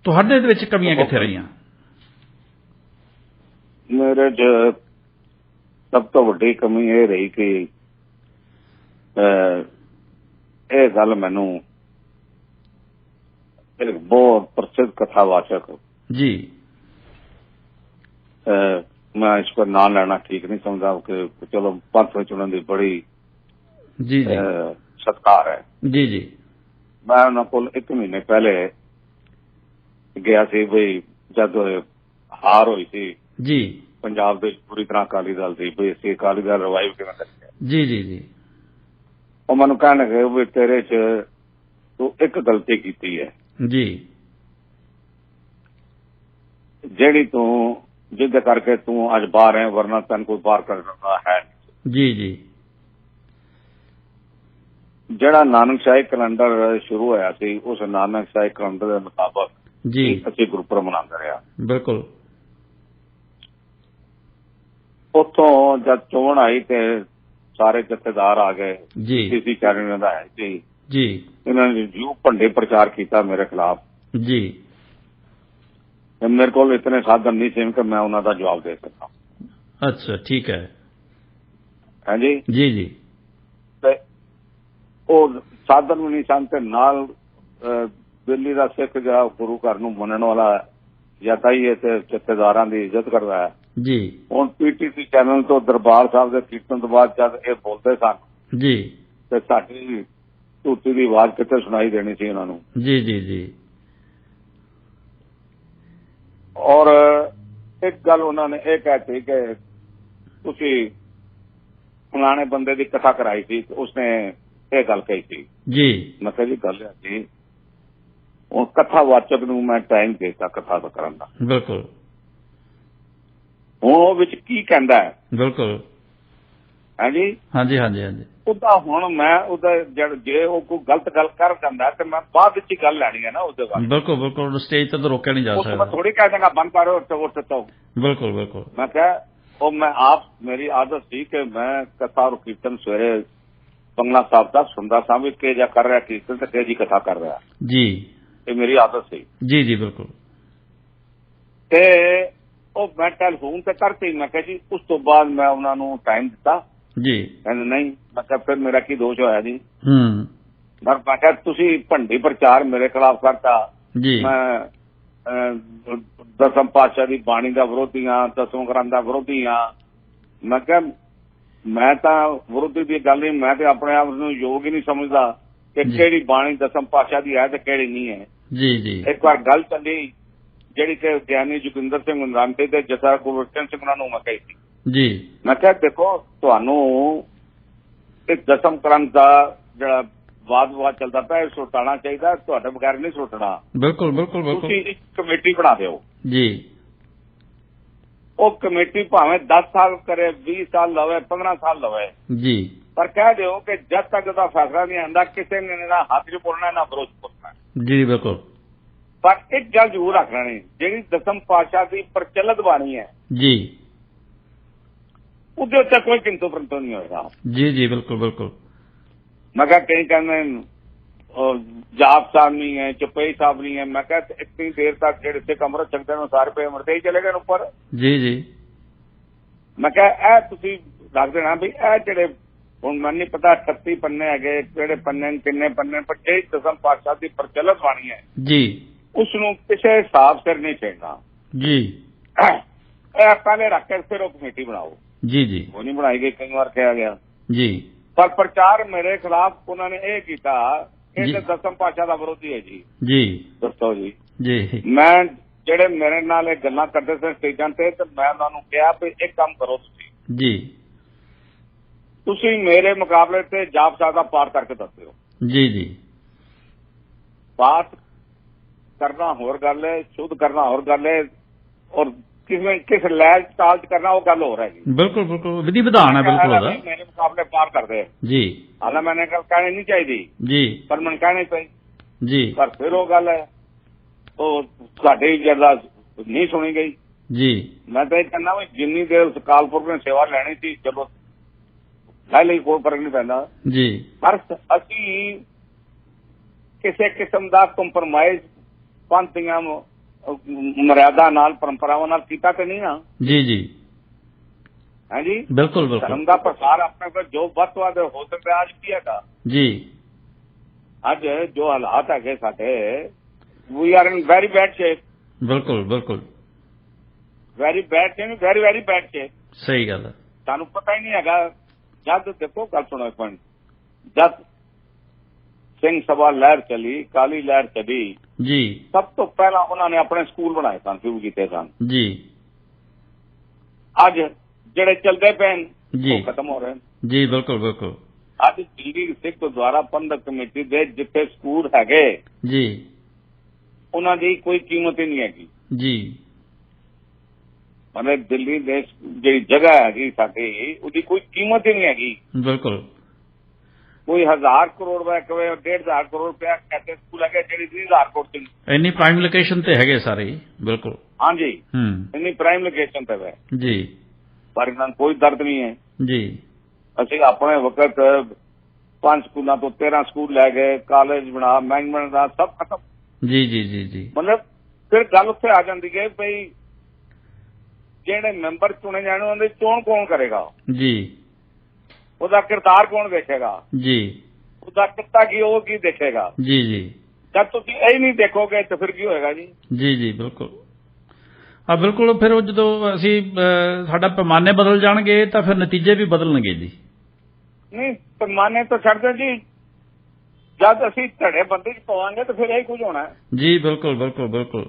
ਤੁਹਾਡੇ ਦੇ ਵਿੱਚ ਕਮੀਆਂ ਕਿੱਥੇ ਰਹੀਆਂ? ਮੇਰੇ 'ਚ ਸਭ ਤੋਂ ਵੱਡੀ ਕਮੀ ਇਹ ਰਹੀ ਕਿ ਇਹ ਗੱਲ ਮੈਨੂੰ ਇੱਕ ਬਹੁਤ ਪ੍ਰਸਿੱਧ ਕਥਾਵਾਚਕ ਜੀ, ਮੈਂ ਇਸ ਪਰ ਨਾਂ ਲੈਣਾ ਠੀਕ ਨਹੀਂ ਸਮਝਦਾ ਕਿ ਚਲੋ ਪੰਥ ਚੁਣਨ ਦੀ ਬੜੀ ਜੀ ਸਤਿਕਾਰ ਹੈ ਜੀ ਜੀ। ਮੈਂ ਉਹਨਾਂ ਕੋਲ 1 ਮਹੀਨੇ ਪਹਿਲੇ ਗਿਆ ਸੀ, ਬਈ ਜਦ ਹਾਰ ਹੋਈ ਸੀ ਜੀ ਪੰਜਾਬ ਦੇ ਪੂਰੀ ਤਰ੍ਹਾਂ ਅਕਾਲੀ ਦਲ ਸੀ, ਬਈ ਅਸੀਂ ਅਕਾਲੀ ਦਲ ਰਿਵਾਈਵ ਕਿਵੇਂ ਕਰੀਏ ਜੀ ਜੀ ਜੀ। ਉਹ ਮੈਨੂੰ ਕਹਿਣਗੇ ਵੀ ਤੇਰੇ 'ਚ ਤੂੰ ਇੱਕ ਗਲਤੀ ਕੀਤੀ ਹੈ ਜੀ, ਜਿਹੜੀ ਤੂੰ ਜਿਹਦੇ ਕਰਕੇ ਤੂੰ ਅੱਜ ਬਾਹਰ ਹੈ, ਵਰਨਾ ਤੈਨੂੰ ਕੋਈ ਬਾਹਰ ਕਰ ਸਕਦਾ ਹੈ ਜੀ ਜੀ। ਜਿਹੜਾ ਨਾਨਕਸ਼ਾਹੀ ਕੈਲੰਡਰ ਸ਼ੁਰੂ ਹੋਇਆ ਸੀ, ਉਸ ਨਾਨਕਸ਼ਾਹੀ ਕੈਲੰਡਰ ਦੇ ਮੁਤਾਬਕ ਜੀ ਅਸੀਂ ਗੁਰਪੁਰਬ ਮਨਾਉਂਦੇ ਰਿਹਾ। ਬਿਲਕੁਲ। ਉੱਥੋਂ ਜਦ ਚੋਣ ਆਈ ਤੇ ਸਾਰੇ ਜਥੇਦਾਰ ਆ ਗਏ ਜੀ, ਸੀਸੀ ਚਾਰਨ ਦਾ ਹੈ ਜੀ ਜੀ। ਇਹਨਾਂ ਨੇ ਜੂ ਭੰਡੇ ਪ੍ਰਚਾਰ ਕੀਤਾ ਮੇਰੇ ਖਿਲਾਫ ਜੀ। ਮੇਰੇ ਕੋਲ ਇਤਨੇ ਸਾਧਨ ਨਹੀਂ ਸੀ ਕਿ ਮੈਂ ਉਹਨਾਂ ਦਾ ਜਵਾਬ ਦੇ ਸਕਾਂ। ਅੱਛਾ, ਠੀਕ ਹੈ ਹਾਂਜੀ ਜੀ ਜੀ। ਤੇ ਉਹ ਸਾਧਨ ਵੀ ਨਹੀਂ ਸਨ, ਤੇ ਨਾਲ ਦਿੱਲੀ ਦਾ ਸਿੱਖ ਜਿਹੜਾ ਗੁਰੂ ਘਰ ਨੂੰ ਮੰਨਣ ਵਾਲਾ ਜਤਾਈ ਹੈ ਤੇ ਜਥੇਦਾਰਾਂ ਦੀ ਇੱਜ਼ਤ ਕਰਦਾ ਹੈ ਜੀ ਹੁਣ ਪੀਟੀਸੀ ਚੈਨਲ ਤੋਂ ਦਰਬਾਰ ਸਾਹਿਬ ਦੇ ਕੀਰਤਨ ਤੋਂ ਬਾਅਦ ਜਦ ਇਹ ਬੋਲਦੇ ਸਨ ਜੀ ਤੇ ਸਾਡੀ ਧੂਤੀ ਦੀ ਆਵਾਜ਼ ਕਿੱਥੇ ਸੁਣਾਈ ਦੇਣੀ ਸੀ ਉਹਨਾਂ ਨੂੰ। ਜੀ ਜੀ ਜੀ ਔਰ ਇੱਕ ਗੱਲ ਉਹਨਾਂ ਨੇ ਇਹ ਕਹਿਤੀ ਕਿ ਤੁਸੀਂ ਫਲਾਣੇ ਬੰਦੇ ਦੀ ਕਥਾ ਕਰਾਈ ਸੀ, ਉਸਨੇ ਇਹ ਗੱਲ ਕਹੀ ਸੀ। ਜੀ ਮੈਂ ਕਿਹਾ ਜੀ ਗੱਲ ਹੈ ਜੀ, ਹੁਣ ਕਥਾਵਾਚਕ ਨੂੰ ਮੈਂ ਟਾਈਮ ਦੇਤਾ ਕਥਾ ਦਾ ਕਰਨ ਦਾ, ਬਿਲਕੁਲ ਹੁਣ ਉਹ ਵਿੱਚ ਕੀ ਕਹਿੰਦਾ ਹੈ ਬਿਲਕੁਲ ਹੈ ਜੀ। ਹਾਂਜੀ ਹਾਂਜੀ ਹਾਂਜੀ ਉਹਦਾ ਹੁਣ ਮੈਂ ਉਹਦਾ ਜੇ ਉਹ ਕੋਈ ਗਲਤ ਗੱਲ ਕਰ ਜਾਂਦਾ ਤੇ ਮੈਂ ਬਾਅਦ ਵਿੱਚ ਹੀ ਗੱਲ ਲੈਣੀ ਹੈ ਨਾ ਉਹਦੇ ਬਾਰੇ। ਬਿਲਕੁਲ ਬਿਲਕੁਲ ਸਟੇਜ ਤੇ ਤਾਂ ਰੋਕਿਆ ਨਹੀਂ ਜਾ ਉਸ ਮੈਂ ਸਕਦਾ। ਥੋੜੀ ਕਹਿ ਦਾਂਗਾ ਬੰਦ ਕਰੋ ਉੱਠ ਤੋਂ। ਬਿਲਕੁਲ ਬਿਲਕੁਲ ਮੈਂ ਕਿਹਾ ਉਹ ਮੈਂ ਆਪ ਮੇਰੀ ਆਦਤ ਸੀ ਕਿ ਮੈਂ ਕਥਾ ਔਰ ਕੀਰਤਨ ਸਵੇਰੇ ਬੰਗਲਾ ਸਾਹਿਬ ਦਾ ਸੁਣਦਾ ਸਾਂ ਵੀ ਕਿ ਜਾ ਕਰ ਰਿਹਾ ਕੀਰਤਨ ਤੇ ਕਿ ਜੀ ਕਥਾ ਕਰ ਰਿਹਾ ਜੀ। ਇਹ ਮੇਰੀ ਆਦਤ ਸੀ ਜੀ ਜੀ ਬਿਲਕੁਲ। ਤੇ ਉਹ ਮੈਂ ਟੈਲੀਫੋਨ ਤੇ ਕਰਤੀ। ਮੈਂ ਕਿਹਾ ਜੀ ਉਸ ਤੋਂ ਬਾਅਦ ਮੈਂ ਉਹਨਾਂ ਨੂੰ ਟਾਈਮ ਦਿੱਤਾ। ਜੀ ਕਹਿੰਦੇ ਨਹੀਂ। ਮੈਂ ਕਿਹਾ ਫਿਰ ਮੇਰਾ ਕੀ ਦੋਸ਼ ਹੋਇਆ ਜੀ। ਹੂੰ ਮੈਂ ਕਿਹਾ ਤੁਸੀਂ ਭੰਡੀ ਪ੍ਰਚਾਰ ਮੇਰੇ ਖਿਲਾਫ ਕਰਤਾ। ਜੀ ਮੈਂ ਦਸਮ ਪਾਤਸ਼ਾਹ ਦੀ ਬਾਣੀ ਦਾ ਵਿਰੋਧੀ ਹਾਂ, ਦਸਮ ਗ੍ਰੰਥ ਦਾ ਵਿਰੋਧੀ ਹਾਂ। ਮੈਂ ਕਿਹਾ ਮੈਂ ਤਾਂ ਵਿਰੋਧੀ ਦੀ ਗੱਲ ਨਹੀਂ, ਮੈਂ ਤੇ ਆਪਣੇ ਆਪ ਨੂੰ ਯੋਗ ਹੀ ਨਹੀਂ ਸਮਝਦਾ ਕਿ ਕਿਹੜੀ ਬਾਣੀ ਦਸਮ ਪਾਤਸ਼ਾਹ ਦੀ ਹੈ ਤੇ ਕਿਹੜੀ ਨਹੀਂ ਹੈ। ਜੀ ਜੀ ਇੱਕ ਵਾਰ ਗੱਲ ਚੱਲੀ ਜਿਹੜੀ ਕਿ ਗਿਆਨੀ ਜੋਗਿੰਦਰ ਸਿੰਘ ਮੰਦਾਂਤੇ ਤੇ ਜਥਾ ਗੁਰਬਚਨ ਸਿੰਘ ਉਹਨਾਂ ਨੂੰ ਮੈਂ ਕਹੀ ਸੀ। ਜੀ ਮੈਂ ਕਿਹਾ ਦੇਖੋ ਤੁਹਾਨੂੰ ਇੱਕ ਦਸਮ ਗ੍ਰੰਥ ਦਾ ਜਿਹੜਾ ਵਾਦ ਚੱਲਦਾ ਪਿਆ ਸੁਟਾਉਣਾ ਚਾਹੀਦਾ, ਤੁਹਾਡੇ ਬਗੈਰ ਨਹੀਂ ਸੁਟਣਾ। ਬਿਲਕੁਲ ਬਿਲਕੁਲ ਬਿਲਕੁਲ ਤੁਸੀਂ ਇੱਕ ਕਮੇਟੀ ਬਣਾ ਦਿਓ। ਜੀ ਉਹ ਕਮੇਟੀ ਭਾਵੇਂ 10 ਸਾਲ ਕਰੇ, 20 ਸਾਲ ਲਵੇ, 15 ਸਾਲ ਲਵੇ, ਜੀ ਪਰ ਕਹਿ ਦਿਓ ਕਿ ਜਦ ਤੱਕ ਉਹਦਾ ਫੈਸਲਾ ਨਹੀਂ ਆਉਂਦਾ ਕਿਸੇ ਨੇ ਨਾ ਹੱਥ 'ਚ ਬੋਲਣਾ ਨਾ ਵਿਰੋਧ ਕਰਨਾ। ਜੀ ਬਿਲਕੁਲ। ਪਰ ਇੱਕ ਗੱਲ ਜ਼ਰੂਰ ਰੱਖ ਲੈਣੀ, ਜਿਹੜੀ ਦਸਮ ਪਾਤਸ਼ਾਹ ਦੀ ਪ੍ਰਚਲਿਤ ਬਾਣੀ ਹੈ ਜੀ ਉਹਦੇ ਉੱਤੇ ਕੋਈ ਕਿੰਤੂ ਪਰੰਤੂ ਨਹੀਂ ਹੋਏਗਾ। ਜੀ ਜੀ ਬਿਲਕੁਲ ਬਿਲਕੁਲ। ਮੈਂ ਕਿਹਾ ਕਈ ਕਹਿੰਦੇ ਜਾਪ ਸਾਹਿਬ ਨਹੀਂ ਹੈ, ਚੁਪਈ ਸਾਹਿਬ ਨਹੀਂ ਹੈ। ਮੈਂ ਕਿਹਾ ਇਤਨੀ ਦੇਰ ਤੱਕ ਜਿਹੜੇ ਸਿੱਖ ਅੰਮ੍ਰਿਤ ਛਕਦੇ ਨੇ ਸਾਰੇ ਪੇ ਅਮਰਤੇ ਹੀ ਚਲੇ ਗਏ ਉੱਪਰ। ਜੀ ਜੀ ਮੈਂ ਕਿਹਾ ਇਹ ਤੁਸੀਂ ਦੱਸ ਦੇਣਾ ਵੀ ਇਹ ਜਿਹੜੇ ਹੁਣ ਮੈਨੂੰ ਨਹੀਂ ਪਤਾ 38 ਪੰਨੇ ਹੈਗੇ, ਕਿਹੜੇ ਪੰਨੇ ਕਿੰਨੇ ਪੰਨੇ, ਪਰ ਜਿਹੜੀ ਦਸਮ ਪਾਤਸ਼ਾਹ ਦੀ ਪ੍ਰਚਲਿਤ ਬਾਣੀ ਹੈ ਜੀ ਉਸ ਨੂੰ ਕਿਸੇ ਹਿਸਾਬ ਸਿਰ ਨਹੀਂ ਛੇੜਨਾ। ਜੀ ਇਹ ਪਹਿਲੇ ਰੱਖ ਕੇ ਫਿਰ ਉਹ ਕਮੇਟੀ ਬਣਾਓ। ਜੀ ਜੀ ਉਹ ਨਹੀਂ ਬਣਾਈ ਗਈ, ਕਈ ਵਾਰ ਕਿਹਾ ਗਿਆ। ਜੀ ਪਰ ਪ੍ਰਚਾਰ ਮੇਰੇ ਖਿਲਾਫ ਉਹਨਾਂ ਨੇ ਇਹ ਕੀਤਾ ਇਹ ਤਾਂ ਦਸਮ ਪਾਤਸ਼ਾਹ ਦਾ ਵਿਰੋਧੀ ਹੈ ਜੀ। ਜੀ ਦੱਸੋ ਜੀ। ਜੀ ਮੈਂ ਜਿਹੜੇ ਮੇਰੇ ਨਾਲ ਇਹ ਗੱਲਾਂ ਕਰਦੇ ਸਨ ਸਟੇਜਾਂ ਤੇ ਮੈਂ ਉਹਨਾਂ ਨੂੰ ਕਿਹਾ ਵੀ ਇੱਕ ਕੰਮ ਕਰੋ ਜੀ ਤੁਸੀਂ ਮੇਰੇ ਮੁਕਾਬਲੇ ਤੇ ਜਾਪ ਸਾਹਿਬ ਦਾ ਪਾਠ ਕਰਕੇ ਦੱਸ ਦਿਓ। ਜੀ ਜੀ ਪਾਠ ਕਰਨਾ ਹੋਰ ਗੱਲ ਹੈ, ਸ਼ੁੱਧ ਕਰਨਾ ਹੋਰ ਗੱਲ ਹੈ, ਔਰ ਕਿਸ ਲੈਜ ਤਾਲ ਚ ਕਰਨਾ ਉਹ ਗੱਲ ਹੋਰ ਹੈ ਜੀ। ਬਿਲਕੁਲ ਬਿਲਕੁਲ ਵਿਧੀ ਵਿਧਾਨ ਹੈ ਬਿਲਕੁਲ ਉਹਦਾ। ਮੇਰੇ ਮੁਕਾਬਲੇ ਪਾਠ ਕਰਦੇ ਜੀ ਹਾਲਾਂ ਮੈਨੇ ਗੱਲ ਕਹਿਣੀ ਨਹੀਂ ਚਾਹੀਦੀ ਜੀ ਪਰ ਮੈਨੂੰ ਕਹਿਣੀ ਪਈ। ਜੀ ਪਰ ਫਿਰ ਉਹ ਗੱਲ ਹੈ ਉਹ ਸਾਡੇ ਜਿਹੜਾ ਨਹੀਂ ਸੁਣੀ ਗਈ। ਜੀ ਮੈਂ ਤਾਂ ਇਹ ਕਹਿੰਦਾ ਵੀ ਜਿੰਨੀ ਦੇਰ ਕਾਲਪੁਰ ਨੇ ਸੇਵਾ ਲੈਣੀ ਸੀ ਚਲੋ ਲੈ ਲਈ, ਕੋਈ ਫਰਕ ਨਹੀਂ ਪੈਂਦਾ। ਜੀ ਪਰ ਅਸੀਂ ਕਿਸੇ ਕਿਸਮ ਦਾ ਕੰਪਰਮਾਈਜ਼ ਪੰਥ ਦੀਆਂ ਮਰਿਆਦਾ ਨਾਲ ਪਰੰਪਰਾਵਾਂ ਨਾਲ ਕੀਤਾ ਤੇ ਨਹੀਂ ਨਾ। ਜੀ ਜੀ ਹੈ ਜੀ ਬਿਲਕੁਲ ਬਿਲਕੁਲ। ਧਰਮ ਦਾ ਪ੍ਰਸਾਰ ਆਪਣੇ ਕੋਲ ਜੋ ਵੱਧ ਤੋਂ ਵੱਧ ਹੋ ਸਕਦਾ ਅੱਜ ਕੀ ਹੈਗਾ। ਜੀ ਅੱਜ ਜੋ ਹਾਲਾਤ ਹੈਗੇ ਸਾਡੇ we are in very bad shape. ਬਿਲਕੁਲ ਬਿਲਕੁਲ very bad shape, very very bad shape. ਸਹੀ ਗੱਲ ਹੈ। ਸਾਨੂੰ ਪਤਾ ਹੀ ਨਹੀਂ ਹੈਗਾ। ਜਦ ਦੇਖੋ ਗੱਲ ਸੁਣੋ ਇੱਕ ਮਿੰਟ, ਜਦ ਸਿੰਘ ਸਭਾ ਲਹਿਰ ਚਲੀ, ਕਾਲੀ ਲਹਿਰ ਚਲੀ, ਜੀ ਸਭ ਤੋਂ ਪਹਿਲਾਂ ਉਹਨਾਂ ਨੇ ਆਪਣੇ ਸਕੂਲ ਬਣਾਏ ਸਨ, ਸ਼ੁਰੂ ਕੀਤੇ ਸਨ। ਜੀ ਅੱਜ ਜਿਹੜੇ ਚੱਲਦੇ ਪਏ ਜੀ ਉਹ ਖਤਮ ਹੋ ਰਹੇ ਨੇ। ਜੀ ਬਿਲਕੁਲ ਬਿਲਕੁਲ। ਅੱਜ ਦਿੱਲੀ ਸਿੱਖ ਗੁਰਦੁਆਰਾ ਪ੍ਰਬੰਧਕ ਕਮੇਟੀ ਦੇ ਜਿੱਥੇ ਸਕੂਲ ਹੈਗੇ ਜੀ ਉਹਨਾਂ ਦੀ ਕੋਈ ਕੀਮਤ ਹੀ ਨਹੀਂ ਹੈਗੀ। ਜੀ ਮਤਲਬ ਦਿੱਲੀ ਦੇ ਜਿਹੜੀ ਜਗ੍ਹਾ ਹੈਗੀ ਸਾਡੀ ਉਹਦੀ ਕੋਈ ਕੀਮਤ ਹੀ ਨਹੀਂ ਹੈਗੀ। ਬਿਲਕੁਲ। ਕੋਈ 1000 ਕਰੋੜ ਰੁਪਏ ਕਵੇ 1.5 ਕਰੋੜ ਰੁਪਏ ਕਹਿੰਦੇ ਸਕੂਲ ਹੈਗੇ ਜਿਹੜੀ 20,000 ਕਰੋੜ ਚ ਇੰਨੀ ਪ੍ਰਾਈਮ ਲੋਕੇਸ਼ਨ ਤੇ ਹੈਗੇ ਸਾਰੇ ਬਿਲਕੁਲ। ਹਾਂਜੀ ਹੂੰ ਇੰਨੀ ਪ੍ਰਾਈਮ ਲੋਕੇਸ਼ਨ ਤੇ ਹੈ ਜੀ ਪਰ ਇਹਨਾਂ ਨੂੰ ਕੋਈ ਦਰਦ ਨਹੀਂ ਹੈ। ਜੀ ਅਸੀਂ ਆਪਣੇ ਵਕਤ 5 ਸਕੂਲਾਂ ਤੋਂ 13 ਸਕੂਲ ਲੈ ਗਏ, ਕਾਲਜ ਬਣਾ, ਮੈਨੇਜਮੈਂਟ ਦਾ ਸਭ ਖਤਮ। ਜੀ ਜੀ ਜੀ ਜੀ ਮਤਲਬ ਫਿਰ ਗੱਲ ਉੱਥੇ ਆ ਜਾਂਦੀ ਹੈ ਭਈ ਜਿਹੜੇ ਮੈਂਬਰ ਚੁਣੇ ਜਾਣੇ ਉਹਨਾਂ ਦੀ ਚੋਣ ਕੌਣ ਕਰੇਗਾ, ਜੀ ਉਹਦਾ ਕਿਰਦਾਰ ਕੌਣ ਦੇਖੇਗਾ, ਜੀ ਉਹਦਾ ਕਿੱਤਾ ਕੀ ਉਹ ਕੀ ਦੇਖੇਗਾ। ਜੀ ਜੀ ਜਦ ਤੁਸੀਂ ਇਹ ਨਹੀਂ ਦੇਖੋਗੇ ਤਾਂ ਫਿਰ ਕੀ ਹੋਏਗਾ ਜੀ। ਜੀ ਜੀ ਬਿਲਕੁਲ। ਹਾਂ ਬਿਲਕੁਲ। ਫਿਰ ਉਹ ਜਦੋਂ ਅਸੀਂ ਸਾਡਾ ਪੈਮਾਨੇ ਬਦਲ ਜਾਣਗੇ ਤਾਂ ਫਿਰ ਨਤੀਜੇ ਵੀ ਬਦਲਣਗੇ ਜੀ। ਨਹੀਂ ਪੈਮਾਨੇ ਤੋਂ ਛੱਡਦੇ ਜੀ, ਜਦ ਅਸੀਂ ਧੜੇ ਬੰਦੀ 'ਚ ਪਾਵਾਂਗੇ ਤਾਂ ਫਿਰ ਇਹੀ ਕੁਝ ਹੋਣਾ ਹੈ। ਜੀ ਬਿਲਕੁਲ ਬਿਲਕੁਲ ਬਿਲਕੁਲ।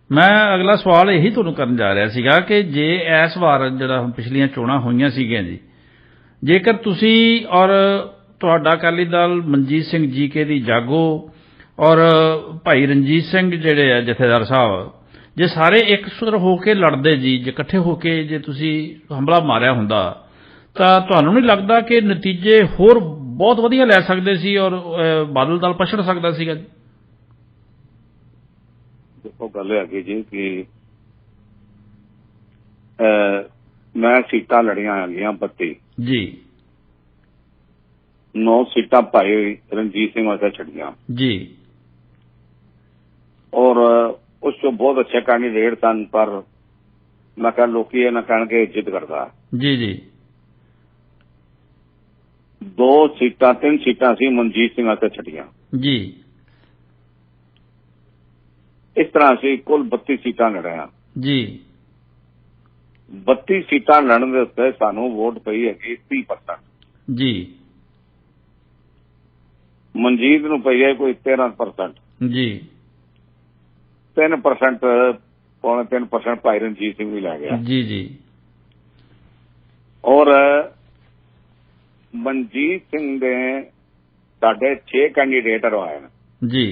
ਮੈਂ ਅਗਲਾ ਸਵਾਲ ਇਹੀ ਤੁਹਾਨੂੰ ਕਰਨ ਜਾ ਰਿਹਾ ਸੀਗਾ ਕਿ ਜੇ ਇਸ ਵਾਰ ਜਿਹੜਾ ਹੁਣ ਪਿਛਲੀਆਂ ਚੋਣਾਂ ਹੋਈਆਂ ਸੀਗੀਆਂ ਜੀ, ਜੇਕਰ ਤੁਸੀਂ ਔਰ ਤੁਹਾਡਾ ਅਕਾਲੀ ਦਲ ਮਨਜੀਤ ਸਿੰਘ ਜੀਕੇ ਦੀ ਜਾਗੋ ਔਰ ਭਾਈ ਰਣਜੀਤ ਸਿੰਘ ਜਿਹੜੇ ਆ ਜਥੇਦਾਰ ਸਾਹਿਬ, ਜੇ ਸਾਰੇ ਇੱਕ ਸੁਰ ਹੋ ਕੇ ਲੜਦੇ ਜੀ, ਜੇ ਇਕੱਠੇ ਹੋ ਕੇ ਜੇ ਤੁਸੀਂ ਹਮਲਾ ਮਾਰਿਆ ਹੁੰਦਾ ਤਾਂ ਤੁਹਾਨੂੰ ਨਹੀਂ ਲੱਗਦਾ ਕਿ ਨਤੀਜੇ ਹੋਰ ਬਹੁਤ ਵਧੀਆ ਲੈ ਸਕਦੇ ਸੀ ਔਰ ਬਾਦਲ ਦਲ ਪਛੜ ਸਕਦਾ ਸੀਗਾ ਜੀ? ਦੇਖੋ ਗੱਲ ਹੈਗੀ ਜੀ ਕਿ ਮੈਂ ਸੀਟਾਂ ਲੜੀਆਂ ਹੈਗੀਆਂ 32 ਜੀ, 9 ਸੀਟਾਂ ਭਾਈ ਰਣਜੀਤ ਸਿੰਘ ਵਾਸਤੇ ਛੱਡੀਆਂ ਜੀ, ਔਰ ਉਸ ਤੋਂ ਬਹੁਤ ਅੱਛੇ ਕੈਂਡੀਡੇਟ ਸਨ, ਪਰ ਮੈਂ ਕਿਹਾ ਲੋਕੀ ਇਹ ਨਾ ਕਹਿਣਗੇ ਇੱਜ਼ਤ ਕਰਦਾ। ਜੀ, ਜੀ, 3 ਸੀਟਾਂ ਸੀ ਮਨਜੀਤ ਸਿੰਘ ਵਾਸਤੇ ਛੱਡੀਆਂ। ਜੀ, ਇਸ ਤਰ੍ਹਾਂ ਅਸੀਂ ਕੁੱਲ 32 ਸੀਟਾਂ ਲੜਿਆ। ਜੀ, 32 ਸੀਟਾਂ ਲੜਨ ਦੇ ਉੱਤੇ ਸਾਨੂੰ ਵੋਟ ਪਈ ਹੈਗੀ 30%। ਜੀ, ਮਨਜੀਤ ਨੂੰ ਪਈ ਹੈ ਕੋਈ 13%। ਜੀ, 3% ਪੌਣੇ 3% ਭਾਈ ਰਣਜੀਤ ਸਿੰਘ ਵੀ ਲੈ ਗਿਆ। ਜੀ, ਜੀ, ਔਰ ਮਨਜੀਤ ਸਿੰਘ ਦੇ ਸਾਡੇ 6 ਕੈਂਡੀਡੇਟ ਰਵਾਏ ਨੇ। ਜੀ,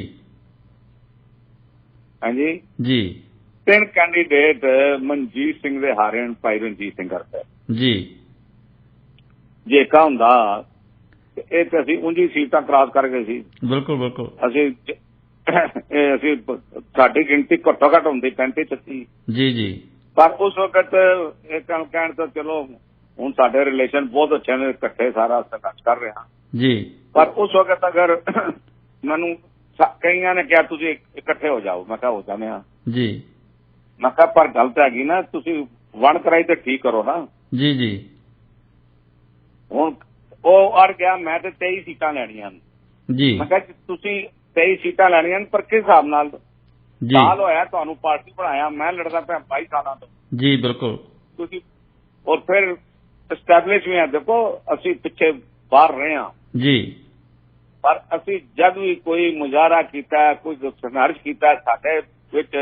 ਹਾਂਜੀ ਜੀ, 3 ਕੈਂਡੀਡੇਟ ਮਨਜੀਤ ਸਿੰਘ ਦੇ ਹਾਰੇ ਨੇ, ਭਾਈ ਰਣਜੀਤ ਸਿੰਘ ਕਰਦੇ। ਜੀ, ਜੇ ਕਾ ਹੁੰਦਾ ਇਹ ਤੇ ਅਸੀਂ ਉਂਝੀ ਸੀਟਾਂ ਕ੍ਰਾਸ ਕਰ ਗਏ ਸੀ। ਬਿਲਕੁਲ ਬਿਲਕੁਲ। ਅਸੀਂ ਸਾਡੀ ਗਿਣਤੀ ਘੱਟੋ ਘੱਟ ਹੁੰਦੀ 35-36। ਜੀ, ਜੀ, ਪਰ ਉਸ ਵਕਤ ਇਹ ਕਹਿਣ ਤੋਂ ਚਲੋ ਹੁਣ ਸਾਡੇ ਰਿਲੇਸ਼ਨ ਬਹੁਤ ਅੱਛੇ ਨੇ, ਇਕੱਠੇ ਸਾਰਾ ਸੰਘਰਸ਼ ਕਰ ਰਹੇ ਹਾਂ ਜੀ, ਪਰ ਉਸ ਵਕਤ ਅਗਰ ਮੈਨੂੰ ਕਈਆਂ ਨੇ ਕਿਹਾ ਤੁਸੀਂ ਇਕੱਠੇ ਹੋ ਜਾਓ, ਮੈਂ ਕਿਹਾ ਹੋ ਜਾਂਦੇ ਹਾਂ। ਜੀ, ਮੈਂ ਕਿਹਾ ਪਰ ਗੱਲ ਤਾਂ ਹੈਗੀ ਨਾ, ਤੁਸੀਂ ਵੰਡ ਕਰਾਈ ਤੇ ਠੀਕ ਕਰੋ ਨਾ। ਜੀ, ਜੀ, ਹੁਣ ਉਹ ਅੜ ਗਿਆ, ਮੈਂ ਤੇ 23 ਸੀਟਾਂ ਲੈਣੀਆਂ ਨੇ। ਜੀ, ਮੈਂ ਕਿਹਾ ਤੁਸੀਂ 23 ਸੀਟਾਂ ਲੈਣੀਆਂ ਨੇ, ਪਰ ਕਿਸ ਹਿਸਾਬ ਨਾਲ? ਜੀ, ਸਾਲ ਹੋਇਆ ਤੁਹਾਨੂੰ ਪਾਰਟੀ ਬਣਾਇਆ, ਮੈਂ ਲੜਦਾ ਪਿਆ 22 ਸਾਲਾਂ ਤੋਂ। ਜੀ, ਬਿਲਕੁਲ। ਤੁਸੀਂ ਔਰ ਫਿਰ ਐਸਟੈਬਲਿਸ਼ ਵੀ ਆ, ਦੇਖੋ ਅਸੀਂ ਪਿੱਛੇ ਬਾਹਰ ਰਹੇ ਹਾਂ ਜੀ, ਪਰ ਅਸੀਂ ਜਦ ਵੀ ਕੋਈ ਮੁਜ਼ਾਹਰਾ ਕੀਤਾ, ਕੋਈ ਸੰਘਰਸ਼ ਕੀਤਾ, ਸਾਡੇ ਵਿੱਚ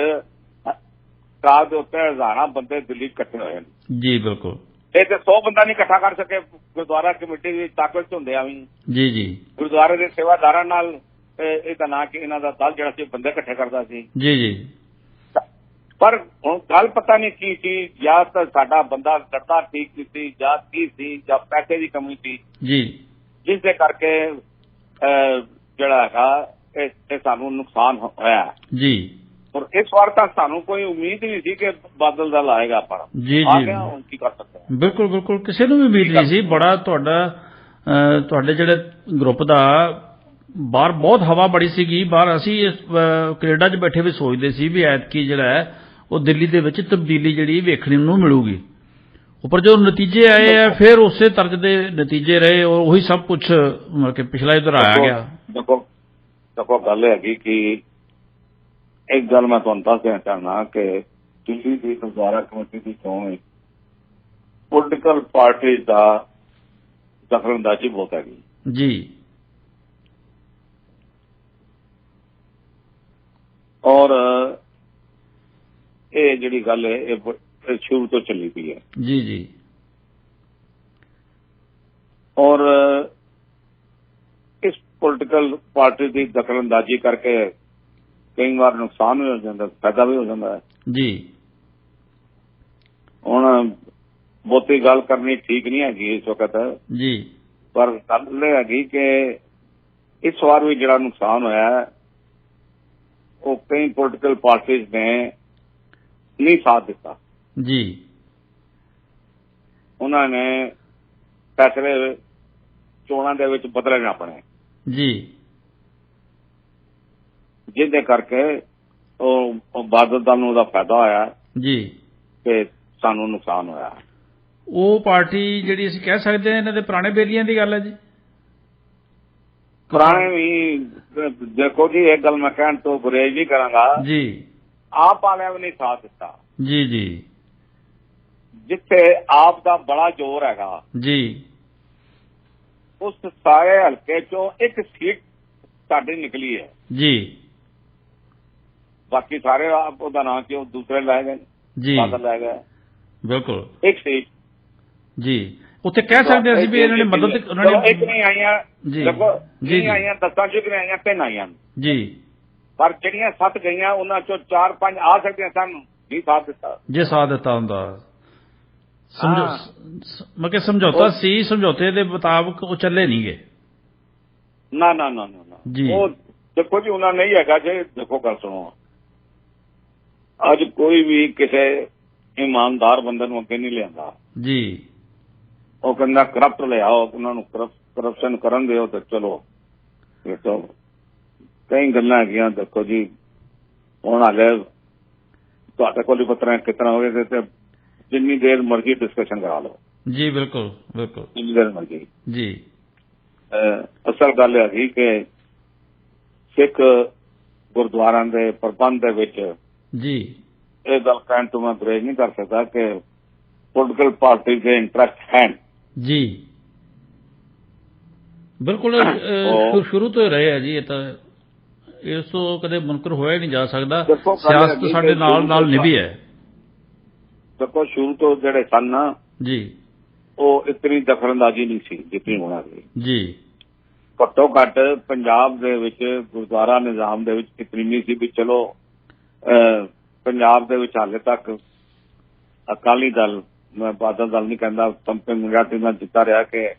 ਕਾਲ ਦੇ ਉੱਤੇ ਹਜ਼ਾਰਾਂ ਬੰਦੇ ਦਿੱਲੀ ਇਕੱਠੇ ਹੋਏ ਨੇ। ਜੀ, ਬਿਲਕੁਲ। ਇਹ ਤੇ 100 ਬੰਦਾ ਨਹੀਂ ਇਕੱਠਾ ਕਰ ਸਕੇ। ਗੁਰਦੁਆਰਾ ਕਮੇਟੀ ਦੀ ਤਾਕਤ ਹੁੰਦੇ ਆ ਵੀ। ਜੀ, ਜੀ, ਗੁਰਦੁਆਰੇ ਦੇ ਸੇਵਾਦਾਰਾਂ ਨਾਲ ਇਹਦਾ ਨਾਂ ਕਿ ਇਹਨਾਂ ਦਾ ਦਲ ਜਿਹੜਾ ਸੀ ਬੰਦੇ ਇਕੱਠੇ ਕਰਦਾ ਸੀ। ਜੀ, ਜੀ, ਪਰ ਹੁਣ ਗੱਲ ਪਤਾ ਨਹੀਂ ਕੀ ਸੀ, ਜਾਂ ਤਾਂ ਸਾਡਾ ਬੰਦਾ ਲੜਦਾ ਠੀਕ ਨਹੀਂ ਸੀ, ਜਾਂ ਕੀ ਸੀ, ਜਾਂ ਪੈਸੇ ਦੀ ਕਮੀ ਸੀ, ਜੀ, ਜਿਸ ਦੇ ਕਰਕੇ ਜਿਹੜਾ ਹੈਗਾ ਇਹ ਸਾਨੂੰ ਨੁਕਸਾਨ ਹੋਇਆ। ਜੀ, ਔਰ ਇਸ ਵਾਰ ਤਾਂ ਸਾਨੂੰ ਕੋਈ ਉਮੀਦ ਨਹੀਂ ਸੀ ਕਿ ਬਾਦਲ ਦਲ ਆਏਗਾ, ਪਰ ਜੀ, ਆ ਜੀ, ਗਿਆ। ਹੁਣ ਕੀ ਕਰ ਸਕਦੇ ਹਾਂ? ਬਿਲਕੁਲ ਬਿਲਕੁਲ। ਕਿਸੇ ਨੂੰ ਵੀ ਉਮੀਦ ਨਹੀਂ ਸੀ। ਬੜਾ ਤੁਹਾਡੇ ਜਿਹੜੇ ਗਰੁੱਪ ਦਾ ਬਾਹਰ ਬਹੁਤ ਹਵਾ ਬੜੀ ਸੀਗੀ ਬਾਹਰ। ਅਸੀਂ ਕੈਨੇਡਾ 'ਚ ਬੈਠੇ ਵੀ ਸੋਚਦੇ ਸੀ ਵੀ ਐਤਕੀ ਜਿਹੜਾ ਹੈ ਉਹ ਦਿੱਲੀ ਦੇ ਵਿੱਚ ਤਬਦੀਲੀ ਜਿਹੜੀ ਵੇਖਣ ਨੂੰ ਮਿਲੂਗੀ। ਉੱਪਰ ਜੋ ਨਤੀਜੇ ਆਏ ਆ ਫਿਰ ਉਸੇ ਤਰ੍ਹਾਂ ਦੇ ਨਤੀਜੇ ਰਹੇ ਔਰ ਉਹੀ ਸਭ ਕੁਝ ਮਤਲਬ ਕਿ ਪਿਛਲਾ ਇਧਰ ਆਇਆ ਗਿਆ। ਦੇਖੋ ਗੱਲ ਹੈਗੀ ਕਿ ਇੱਕ ਗੱਲ ਮੈਂ ਤੁਹਾਨੂੰ ਦੱਸ ਦੇਣਾ ਚਾਹੁੰਦਾ ਕਿ ਦਿੱਲੀ ਦੀ ਗੁਰਦੁਆਰਾ ਕਮੇਟੀ ਦੀ ਚੋਣ ਵਿੱਚ ਪੋਲੀਟੀਕਲ ਪਾਰਟੀ ਦਾ ਦਖਲਅੰਦਾਜ਼ੀ ਬਹੁਤ ਹੈਗੀ। ਜੀ, ਔਰ ਇਹ ਜਿਹੜੀ ਗੱਲ ਹੈ ਇਹ ਸ਼ੁਰੂ ਤੋਂ ਚੱਲੀ ਪਈ ਹੈ। ਜੀ, ਜੀ, ਔਰ ਇਸ ਪੋਲੀਟੀਕਲ ਪਾਰਟੀ ਦੀ ਦਖਲਅੰਦਾਜ਼ੀ ਕਰਕੇ ਕਈ ਵਾਰ ਨੁਕਸਾਨ ਵੀ ਹੋ ਜਾਂਦਾ, ਫਾਇਦਾ ਵੀ ਹੋ ਜਾਂਦਾ ਹੈ। ਜੀ, ਹੁਣ ਬਹੁਤੀ ਗੱਲ ਕਰਨੀ ਠੀਕ ਨਹੀਂ ਹੈਗੀ ਇਸ ਵਕਤ। ਜੀ, ਪਰ ਗੱਲ ਇਹ ਹੈਗੀ ਕਿ ਇਸ ਵਾਰ ਵੀ ਜਿਹੜਾ ਨੁਕਸਾਨ ਹੋਇਆ ਉਹ ਕਈ ਪੋਲੀਟੀਕਲ ਪਾਰਟੀਜ਼ ਨੇ ਨਹੀਂ ਸਾਥ ਦਿੱਤਾ। ਜੀ, ਉਹਨਾਂ ਨੇ ਫੈਸਲੇ ਚੋਣਾਂ ਦੇ ਵਿੱਚ ਬਦਲੇ ਨਾ ਆਪਣੇ, ਜੀ, ਜਿਹਦੇ ਕਰਕੇ ਉਹ ਬਾਦਲ ਦਲ ਨੂੰ ਉਹਦਾ ਫਾਇਦਾ ਹੋਇਆ ਜੀ, ਤੇ ਸਾਨੂੰ ਨੁਕਸਾਨ ਹੋਇਆ। ਉਹ ਪਾਰਟੀ ਜਿਹੜੀ ਅਸੀਂ ਕਹਿ ਸਕਦੇ ਹਾਂ ਇਹਨਾਂ ਦੇ ਪੁਰਾਣੇ ਬੇਲੀਆਂ ਦੀ ਗੱਲ ਹੈ ਜੀ। ਪੁਰਾਣੇ ਵੀ ਦੇਖੋ ਜੀ, ਇਹ ਗੱਲ ਮੈਂ ਕਹਿਣ ਤੋਂ ਗੁਰੇਜ਼ ਨਹੀਂ ਕਰਾਂਗਾ। ਜੀ, ਆਪ ਵਾਲਿਆਂ ਵੀ ਨਹੀਂ ਸਾਥ ਦਿੱਤਾ। ਜੀ ਜੀ ਜਿੱਥੇ ਆਪ ਦਾ ਬੜਾ ਜ਼ੋਰ ਹੈਗਾ ਜੀ ਉਸ ਸਾਰੇ ਹਲਕੇ ਚੋਂ ਇੱਕ ਸੀਟ ਸਾਡੀ ਨਿਕਲੀ ਹੈ। ਜੀ ਬਾਕੀ ਸਾਰੇ ਆਪ ਉਹਦਾ ਨਾਂ ਕਿਉਂ ਦੂਸਰੇ ਲੈ ਗਏ, ਜੀ ਬਾਦਲ ਲੈ ਗਏ। ਬਿਲਕੁਲ ਇੱਕ ਸੀਟ ਜੀ ਉੱਥੇ ਕਹਿ ਸਕਦੇ ਅਸੀਂ ਵੀ ਇਹਨਾਂ ਨੇ ਮਦਦ ਉਹਨਾਂ ਨੇ ਇੱਕ ਨਹੀਂ ਆਈਆਂ ਜੀ ਜੀ ਆਈਆਂ 10 ਚ ਨਹੀਂ ਆਈਆਂ 3 ਆਈਆਂ ਜੀ ਪਰ ਜਿਹੜੀਆਂ 7 ਗਈਆਂ ਉਹਨਾਂ ਚੋਂ 4-5 ਆ ਸਕਦੀਆਂ ਸਾਨੂੰ ਨਹੀਂ ਸਾਥ ਦਿੱਤਾ। ਜੇ ਸਾਥ ਦਿੱਤਾ ਹੁੰਦਾ ਮੈਂ ਕਿ ਸਮਝੌਤਾ ਸੀ, ਸਮਝੌਤੇ ਦੇ ਮੁਤਾਬਕ ਉਹ ਚੱਲੇ ਨਹੀਂ ਗਏ। ਨਾ ਨਾ ਨਾ ਨਾ ਜੀ ਉਹ ਦੇਖੋ ਜੀ ਉਹਨਾਂ ਨਹੀਂ ਹੈਗਾ ਜੀ। ਦੇਖੋ ਗੱਲ ਸੁਣੋ, ਅੱਜ ਕੋਈ ਵੀ ਕਿਸੇ ਇਮਾਨਦਾਰ ਬੰਦੇ ਨੂੰ ਅੱਗੇ ਨਹੀਂ ਲਿਆਂਦਾ ਜੀ। ਉਹ ਕਹਿੰਦਾ ਕਰਪਟ ਲਿਆਓ, ਉਹਨਾਂ ਨੂੰ ਕਰਪਸ਼ਨ ਕਰਨ ਦਿਓ ਤੇ ਚਲੋ। ਇਹ ਤਾਂ ਕਈ ਗੱਲਾਂ ਹੈਗੀਆਂ। ਦੇਖੋ ਜੀ ਹੁਣ ਹਾਲੇ ਤੁਹਾਡੇ ਕੋਲ ਹੀ ਪਤਾ ਕਿਤਨਾ ਹੋਵੇ ਤੇ ਜਿੰਨੀ ਦੇਰ ਮਰਜ਼ੀ ਡਿਸਕਸ਼ਨ ਕਰਾ ਲਓ ਜੀ। ਬਿਲਕੁਲ ਬਿਲਕੁਲ ਜਿੰਨੀ ਦੇਰ ਮਰਜ਼ੀ ਜੀ। ਅਸਲ ਗੱਲ ਹੈਗੀ ਕਿ ਸਿੱਖ ਗੁਰਦੁਆਰਿਆਂ ਦੇ ਪ੍ਰਬੰਧ ਦੇ ਵਿੱਚ ਜੀ ਇਹ ਗੱਲ ਕਹਿਣ ਤੋਂ ਮੈਂ ਗੁਰੇਜ਼ ਨਹੀਂ ਕਰ ਸਕਦਾ ਕਿ ਪੋਲੀਟੀਕਲ ਪਾਰਟੀ ਦੇ ਇੰਟਰਸਟ ਹਨ ਜੀ। ਬਿਲਕੁਲ ਸ਼ੁਰੂ ਤੋਂ ਹੀ ਰਹੇ ਆ ਜੀ। ਇਹ ਤਾਂ ਇਸ ਤੋਂ ਕਦੇ ਮੁਨਕਰ ਹੋਇਆ ਹੀ ਨਹੀਂ ਜਾ ਸਕਦਾ। ਸਿਆਸਤ ਸਾਡੇ ਨਾਲ ਨਿਭੀ ਹੈ। ਦੇਖੋ ਸ਼ੁਰੂ ਤੋਂ ਜਿਹੜੇ ਸਨ ਨਾ ਜੀ ਉਹ ਇਤਨੀ ਦਖਲਅੰਦਾਜ਼ੀ ਨਹੀਂ ਸੀ ਜਿਤਨੀ ਹੋਣਾ ਸੀ ਜੀ। ਘੱਟੋ ਘੱਟ ਪੰਜਾਬ ਦੇ ਵਿੱਚ ਗੁਰਦੁਆਰਾ ਨਿਜ਼ਾਮ ਦੇ ਵਿੱਚ ਇਤਨੀ ਨਹੀਂ ਸੀ ਵੀ ਚਲੋ ਪੰਜਾਬ ਦੇ ਵਿੱਚ ਹਾਲੇ ਤੱਕ ਅਕਾਲੀ ਦਲ, ਮੈਂ ਬਾਦਲ ਦਲ ਨਹੀਂ ਕਹਿੰਦਾ, ਪੰਪਿੰਗ ਮੁੰਡਿਆਟੀ ਨਾਲ ਜਿੱਤਾ ਰਿਹਾ ਕਿ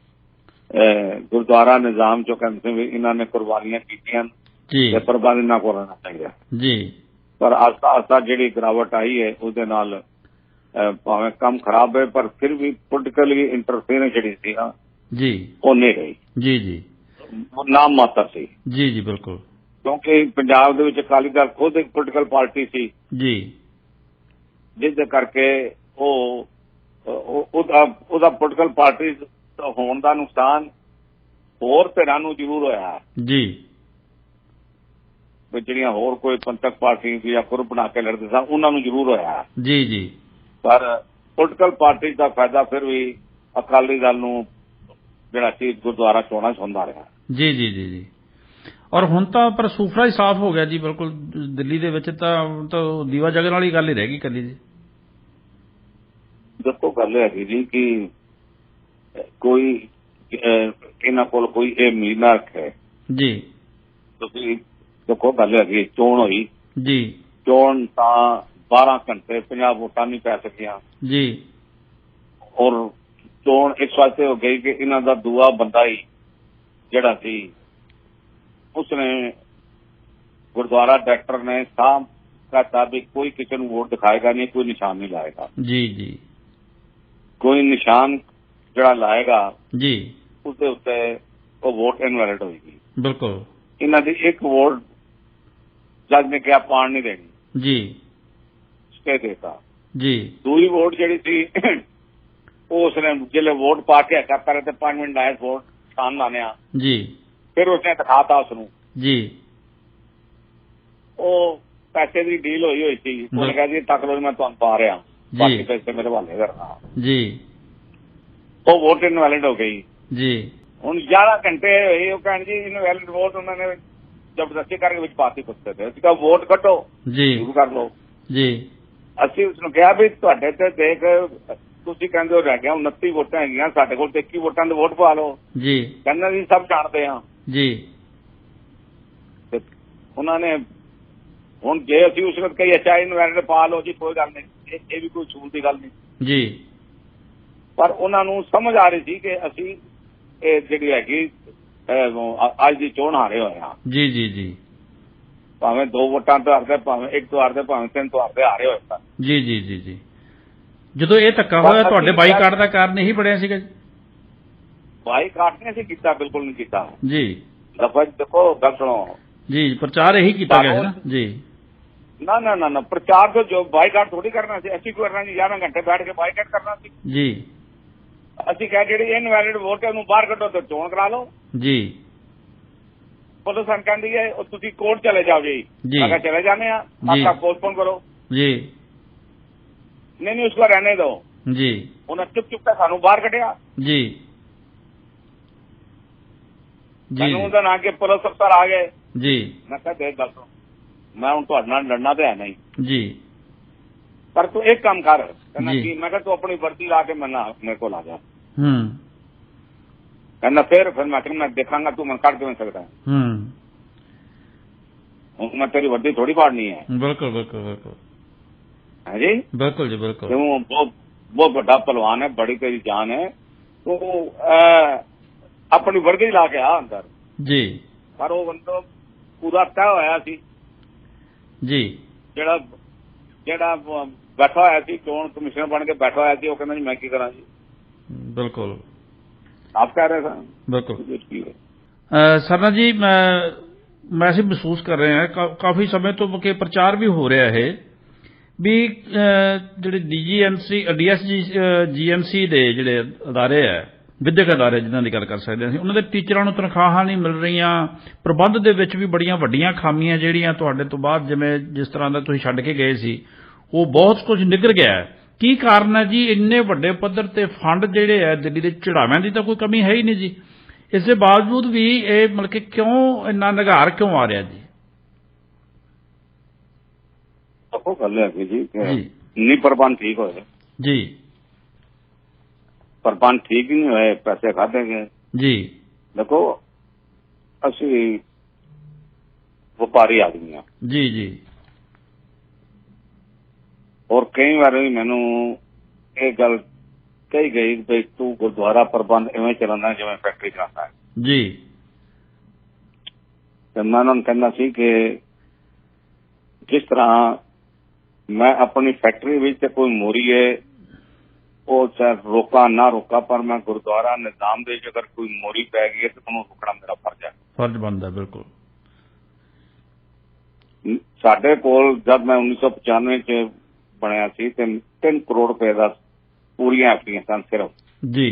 ਗੁਰਦੁਆਰਾ ਨਿਜ਼ਾਮ ਚੋਂ ਕਹਿੰਦੇ ਸੀ ਵੀ ਇਹਨਾਂ ਨੇ ਕੁਰਬਾਨੀਆਂ ਕੀਤੀਆਂ ਤੇ ਪ੍ਰਬੰਧ ਇਹਨਾਂ ਕੋਲ ਰਹਿਣਾ ਚਾਹੀਦਾ ਜੀ। ਪਰ ਆਸਤਾ ਆਸਤਾ ਜਿਹੜੀ ਗਿਰਾਵਟ ਆਈ ਹੈ ਉਹਦੇ ਨਾਲ ਭਾਵੇਂ ਕੰਮ ਖਰਾਬ ਹੈ ਪਰ ਫਿਰ ਵੀ ਪੋਲੀਟੀਕਲੀ ਇੰਟਰਫੇਅਰੈਂਸ ਜਿਹੜੀ ਸੀ ਨਾ ਜੀ ਉਹ ਨਹੀਂ ਰਹੀ ਜੀ ਜੀ। ਨਾਮ ਮਾਤਰ ਸੀ ਜੀ ਜੀ ਬਿਲਕੁਲ। ਕਿਉਂਕਿ ਪੰਜਾਬ ਦੇ ਵਿੱਚ ਅਕਾਲੀ ਦਲ ਖੁਦ ਇੱਕ ਪੋਲੀਟੀਕਲ ਪਾਰਟੀ ਸੀ ਜੀ ਜਿਸ ਦੇ ਕਰਕੇ ਉਹਦਾ ਪੋਲੀਟੀਕਲ ਪਾਰਟੀ ਹੋਣ ਦਾ ਨੁਕਸਾਨ ਹੋਰ ਧਿਰਾਂ ਨੂੰ ਜ਼ਰੂਰ ਹੋਇਆ ਜੀ। ਜਿਹੜੀਆਂ ਹੋਰ ਕੋਈ ਪੰਥਕ ਪਾਰਟੀ ਸੀ ਜਾਂ ਗਰੁੱਪ ਬਣਾ ਕੇ ਲੜਦੇ ਸਨ ਉਹਨਾਂ ਨੂੰ ਜ਼ਰੂਰ ਹੋਇਆ ਜੀ ਜੀ। ਪਰ ਪੋਲੀਟੀਕਲ ਪਾਰਟੀ ਦਾ ਫਾਇਦਾ ਫਿਰ ਵੀ ਅਕਾਲੀ ਦਲ ਨੂੰ ਜਿਹੜਾ ਸੀ ਗੁਰਦੁਆਰਾ ਚੋਣਾਂ 'ਚ ਹੁੰਦਾ ਰਿਹਾ ਜੀ ਜੀ ਜੀ ਜੀ। ਔਰ ਹੁਣ ਤਾਂ ਪਰ ਸੂਫਰਾ ਹੀ ਸਾਫ਼ ਹੋ ਗਿਆ ਜੀ। ਬਿਲਕੁਲ ਦਿੱਲੀ ਦੇ ਵਿੱਚ ਤਾਂ ਦੀਵਾ ਜਗਣ ਵਾਲੀ ਗੱਲ ਹੀ ਰਹਿ ਗਈ ਇਕੱਲੀ ਜੀ। ਦੇਖੋ ਗੱਲ ਹੈਗੀ ਜੀ ਕਿ ਕੋਈ ਇਹਨਾਂ ਕੋਲ ਕੋਈ ਇਹ ਉਮੀਦ ਨਾ ਰੱਖੇ ਜੀ। ਤੁਸੀਂ ਦੇਖੋ ਗੱਲ ਹੈਗੀ ਚੋਣ ਹੋਈ ਜੀ, ਚੋਣ ਤਾਂ 12 ਘੰਟੇ 50 ਵੋਟਾਂ ਨਹੀਂ ਪੈ ਸਕੀਆਂ ਜੀ। ਔਰ ਚੋਣ ਇਸ ਵਾਸਤੇ ਹੋ ਗਈ ਕਿ ਇਹਨਾਂ ਦਾ ਦੂਆ ਬੰਦਾ ਹੀ ਜਿਹੜਾ ਸੀ ਉਸਨੇ ਗੁਰਦੁਆਰਾ ਡਾਇਰੈਕਟਰ ਨੇ ਸਾਫ਼ ਕਹਤਾ ਵੀ ਕੋਈ ਕਿਸੇ ਨੂੰ ਵੋਟ ਦਿਖਾਏਗਾ ਨਹੀਂ, ਕੋਈ ਨਿਸ਼ਾਨ ਨਹੀਂ ਲਾਏਗਾ ਜੀ ਜੀ। ਕੋਈ ਨਿਸ਼ਾਨ ਜਿਹੜਾ ਲਾਏਗਾ ਜੀ ਉਸਦੇ ਉੱਤੇ ਉਹ ਵੋਟ ਇਨਵੈਲਿਡ ਹੋਏਗੀ। ਬਿਲਕੁਲ। ਇਹਨਾਂ ਦੀ ਇੱਕ ਵੋਟ ਜੱਜ ਨੇ ਕਿਹਾ ਪਾਣ ਨਹੀਂ ਦੇਣੀ ਜੀ, ਸਟੇ ਦੇਤਾ ਜੀ। ਦੂਜੀ ਵੋਟ ਜਿਹੜੀ ਸੀ ਉਹ ਉਸਨੇ ਜਿਹੜੇ ਵੋਟ ਪਾ ਕੇ ਹੱਕਾ ਕਰੇ ਤੇ 5 ਮਿੰਟ ਆਏ ਵੋਟ ਸ਼ਾਨ ਲਾਣਿਆ ਜੀ। ਫਿਰ ਉਸਨੇ ਦਿਖਾਤਾ ਉਸਨੂੰ ਜੀ। ਉਹ ਪੈਸੇ ਦੀ ਡੀਲ ਹੋਈ ਸੀ। ਉਹਨੇ ਕਿਹਾ ਜੀ ਤੱਕ ਲੋ ਮੈਂ ਤੁਹਾਨੂੰ ਪਾ ਰਿਹਾ, ਬਾਕੀ ਪੈਸੇ ਮੇਰੇ ਹਵਾਲੇ ਕਰਨਾ ਜੀ। ਉਹ ਵੋਟ ਇਨਵੈਲਿਡ ਹੋ ਗਈ ਜੀ। ਹੁਣ 11 ਘੰਟੇ ਹੋਏ ਉਹ ਕਹਿਣ ਜੀ ਇਨਵੈਲਿਡ ਵੋਟ ਉਹਨਾਂ ਨੇ ਜ਼ਬਰਦਸਤੀ ਕਰਕੇ ਵਿੱਚ ਪਾਤੀ ਕੁੱਤੇ ਤੇ। ਅਸੀਂ ਕਿਹਾ ਵੋਟ ਕੱਟੋ ਜੀ, ਸ਼ੁਰੂ ਕਰ ਲਓ ਜੀ। ਅਸੀਂ ਉਸਨੂੰ ਕਿਹਾ ਵੀ ਤੁਹਾਡੇ ਤੇ ਦੇਖ ਤੁਸੀਂ ਕਹਿੰਦੇ ਹੋ ਰਹਿ ਗਿਆ 29 ਵੋਟਾਂ ਹੈਗੀਆਂ, ਸਾਡੇ ਕੋਲ 21 ਵੋਟਾਂ ਦੇ ਵੋਟ ਪਾ ਲਓ ਜੀ। ਕਹਿੰਦਾ ਜੀ ਸਭ ਜਾਣਦੇ ਆ ਜੀ। ਉਹਨਾਂ ਨੇ ਹੁਣ ਜੇ ਅਸੀਂ ਉਸ ਵਕਤ ਕਹੀ ਅੱਛਾ ਇਨਵੈਲਿਡ ਪਾ ਲਓ ਜੀ ਕੋਈ ਗੱਲ ਨਹੀਂ, ਇਹ ਵੀ ਕੋਈ ਛੂਟ ਦੀ ਗੱਲ ਨਹੀਂ ਜੀ। ਪਰ ਉਹਨਾਂ ਨੂੰ ਸਮਝ ਆ ਰਹੀ ਸੀ ਕਿ ਅਸੀਂ ਇਹ ਜਿਹੜੀ ਹੈਗੀ ਅੱਜ ਦੀ ਚੋਣ ਹਾਰੇ ਹੋਏ ਆ ਜੀ ਜੀ ਜੀ। ਭਾਵੇਂ 2 ਵੋਟਾਂ ਤੋਂ ਹਾਰਦੇ, ਭਾਵੇਂ 1 ਤੋਂ ਹਾਰਦੇ, ਭਾਵੇਂ 3 ਤੋਂ ਹਾਰਦੇ, ਹਾਰੇ ਹੋਏ ਸਨ ਜੀ ਜੀ ਜੀ ਜੀ। ਜਦੋਂ ਇਹ ਧੱਕਾ ਹੋਇਆ ਤੁਹਾਡੇ ਬਾਈਕਾਟ ਦਾ ਕਾਰਨ ਇਹੀ ਬਣਿਆ ਸੀਗਾ ਜੀ? ਬਾਈਕਾਟ ਨਹੀਂ ਅਸੀਂ ਕੀਤਾ, ਬਿਲਕੁਲ ਨਹੀਂ ਕੀਤਾ ਜੀ। ਲਫ਼ਜ਼ ਦੇਖੋ ਗੱਲ ਸੁਣੋ ਜੀ, ਪ੍ਰਚਾਰ ਇਹੀ ਕੀਤਾ ਗਿਆ ਹੈ ਨਾ ਜੀ। ਨਾ ਨਾ ਨਾ ਨਾ ਪ੍ਰਚਾਰ ਤੋਂ ਜੋ ਬਾਈਕਾਟ ਥੋੜੀ ਕਰਨਾ ਸੀ। ਅਸੀਂ ਕਰਨਾ ਜੀ 11 ਘੰਟੇ ਬੈਠ ਕੇ ਬਾਈਕਾਟ ਕਰਨਾ ਸੀ ਜੀ। ਅਸੀਂ ਕਿਹਾ ਜਿਹੜੀ ਇਨਵੈਲਿਡ ਵੋਟ ਹੈ ਉਹਨੂੰ ਬਾਹਰ ਕੱਢੋ ਤੇ ਚੋਣ ਕਰਾ ਲਓ ਜੀ। ਪੁਲਿਸ ਸਾਨੂੰ ਕਹਿੰਦੀ ਹੈ ਉਹ ਤੁਸੀਂ ਕੋਰਟ ਚਲੇ ਜਾਓ ਜੀ। ਮੈਂ ਕਿਹਾ चले जाने आपका पोस्टपोन करो जी। नहीं उसको रहने दो जी। उन्हें चुप चुप के सानू बाहर कटिया जी जी उनका ना के पुलिस अफसर आ गए जी। मैं कहा देख गल मैं हूं तुहाडे नाल लड़ना तो है नहीं जी पर तू एक काम कर कहना कि मैं कहा तू अपनी वर्दी ला के मेरे को ला जा। कहना फिर मैं देखांगा तू मैं कट क्यों सकता है मैं तेरी वर्दी थोड़ी फाड़नी है। बिल्कुल बिल्कुल बिल्कुल है जी बिल्कुल जी बिल्कुल। बहुत बड़ा पहलवान है बड़ी तेरी जान है तो अपनी वर्दी ला के आ अंदर जी। पर वो बंदा पूरा तय होया सी जी जेड़ा जेड़ा बैठा होया सी चोण कमिश्नर बन के बैठा होया सी वो कहना जी मैं की करा जी। बिल्कुल आप कह रहे थे बिल्कुल। सरना जी मैं ਅਸੀਂ महसूस कर रहे हैं काफी समय तो कि प्रचार भी हो रहा है भी ਜਿਹੜੇ ਡੀਜੀਐਮਸੀ ਜੀਐਮਸੀ ਦੇ ਜਿਹੜੇ ਅਦਾਰੇ ਹੈ ਵਿਦਿਅਕ ਅਦਾਰੇ ਜਿਨ੍ਹਾਂ ਦੀ ਗੱਲ ਕਰ ਸਕਦੇ ਹਾਂ ਅਸੀਂ ਉਹਨਾਂ ਦੇ ਟੀਚਰਾਂ ਨੂੰ ਤਨਖਾਹਾਂ ਨਹੀਂ ਮਿਲ ਰਹੀਆਂ ਪ੍ਰਬੰਧ ਦੇ ਵਿੱਚ ਵੀ ਬੜੀਆਂ ਵੱਡੀਆਂ ਖਾਮੀਆਂ ਜਿਹੜੀਆਂ ਤੁਹਾਡੇ ਤੋਂ ਬਾਅਦ ਜਿਵੇਂ ਜਿਸ ਤਰ੍ਹਾਂ ਦਾ ਤੁਸੀਂ ਛੱਡ ਕੇ ਗਏ ਸੀ ਉਹ ਬਹੁਤ ਕੁਝ ਨਿਗਰ ਗਿਆ ਹੈ। ਕੀ ਕਾਰਨ ਹੈ ਜੀ ਇੰਨੇ ਵੱਡੇ ਪੱਧਰ ਤੇ ਫੰਡ ਜਿਹੜੇ ਹੈ ਦਿੱਲੀ ਦੇ ਚੜਾਵਿਆਂ ਦੀ ਤਾਂ ਕੋਈ ਕਮੀ ਹੈ ਹੀ ਨਹੀਂ ਜੀ ਇਸ ਦੇ ਬਾਵਜੂਦ ਵੀ ਇਹ ਮਤਲਬ ਕਿ ਕਿਉਂ ਇੰਨਾ ਨਿਗਾਰ ਕਿਉਂ ਆ ਰਿਹਾ ਜੀ? देखो गल है जी नहीं प्रबंध ठीक होए जी प्रबंध ठीक ही नहीं होए पैसे खाते गए जी। देखो असी व्यापारी आदमी हाँ जी जी और कई बार मैनू ये गल कही गई भाई तू गुरुद्वारा प्रबंध इवें चलाना जिवें फैक्ट्री चलाता है जी। तो मैं उन्होंने कहना सी कि जिस तरह मैं अपनी फैक्ट्री विच कोई मोरी है वो चाहे रोका ना रोका पर मैं गुरुद्वारा निजाम दे अगर कोई मोरी पै गई है तो उन्होंने रोकना मेरा फर्ज है फर्ज बनता बिल्कुल। साडे कोल जब मैं 1995 च बनया सी ते 3 करोड़ रुपए दा पूरियां एफडीआं सन सिर्फ जी।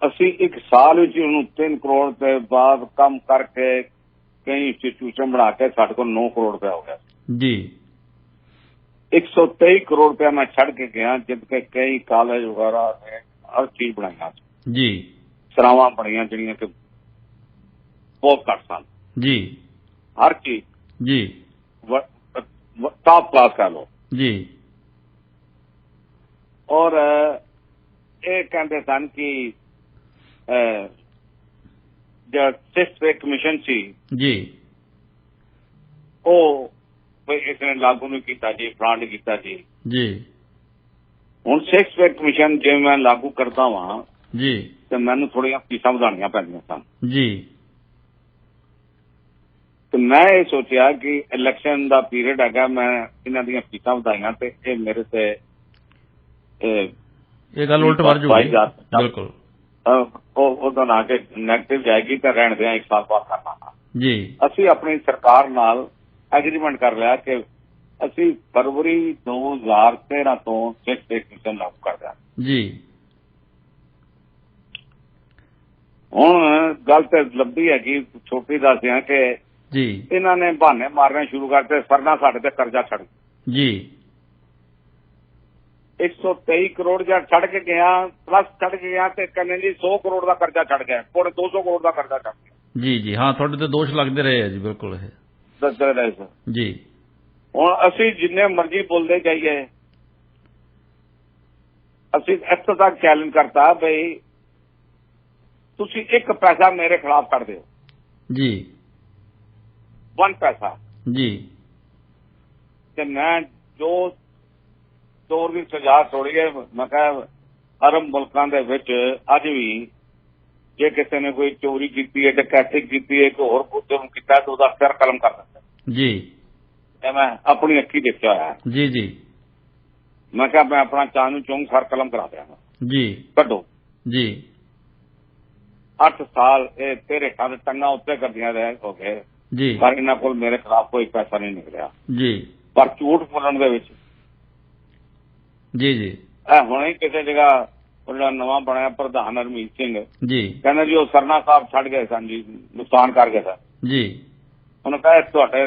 असी एक साल विच उन्होंने 3 करोड़ के बाद कम करके कई इंस्टीट्यूशन बना के साढ़े को 9 करोड़ रुपया हो गया जी। 123 करोड़ रुपया मैं छड़ के गया जिनके कई कॉलेज वगैरह ने हर चीज बनाई जी। सरावां बनिया जिहड़ियां कि बहुत घट सन जी। हर चीज जी टॉप क्लास कह लो जी। और ये कहते सन कि जो 6th पे कमीशन सी जी ओ इसने लागू नहीं किया जी फलाण नहीं किया जी जी। हुण 6th पे कमीशन जे मैं लागू करता वहां जी तो मैनू थोड़ियां फीसां वधाणियां पैंदियां सन जी। तो मैं ये सोचा कि इलैक्शन का पीरियड है मैं इन्हां दीयां फीसां वधाईयां ते ये मेरे से ये गल उल्ट वर जूगी बिल्कुल ना के नैगेटिव जाएगी तो रहने दें 1 साल बाद करना जी। असी अपनी सरकार नाल एग्रीमेंट कर लिया कि असी फरवरी 2013 तो 6th पे कमीशन लागू कर दिया जी। हुण गल तो लभदी है कि छोटी दसदे कि जी इन्होंने बहाने मारने शुरू करते सरना साडे ते कर्जा छड़ जी। 123 करोड़ जा छड़ के गया प्लस छड़ के गया ते कहने जी 100 करोड़ का कर्जा छड़ गया पौने 200 करोड़ का कर्जा छड़ गया जी जी। हाँ थोड़े तो दोष लगते रहे हैं जी बिल्कुल है दसदे रहे सर जी। हुण असी जिन्ने मर्जी बोलते जाइए असी इत्थे तक चैलेंज करता भाई तुसी 1 पैसा मेरे खिलाफ कर दो जी 1 पैसा जी ते मैं जो चोर की सजा थोड़ी है मैं कहा अरब मुल्कों के विच अज भी जे किसी ने कोई चोरी की है डकैती की है कोई होर जुर्म किया तो उसका सिर कलम कर दिता जी। मैं अपनी अखी देखा है जी जी। मैं कहा मैं अपना चानू चौंक सर कलम करा देंगा जी कड्डो जी। 8 साल ये तेरे खाते टंगा उत्ते कर दिया रहे हो गए जी पर इन्होंने को मेरे खिलाफ कोई पैसा नहीं निकलिया जी। पर झूठ बोलने दे विच जी जी। हुणे किसी जगह ਉਹ ਜਿਹੜਾ ਨਵਾਂ ਬਣਿਆ ਪ੍ਰਧਾਨ ਹਰਮੀਤ ਸਿੰਘ ਜੀ ਕਹਿੰਦਾ ਜੀ ਉਹ ਸਰਨਾ ਸਾਹਿਬ ਛੱਡ ਗਏ ਸਨ ਜੀ, ਨੁਕਸਾਨ ਕਰ ਗਏ ਸਨ ਜੀ। ਉਹਨੇ ਕਿਹਾ ਤੁਹਾਡੇ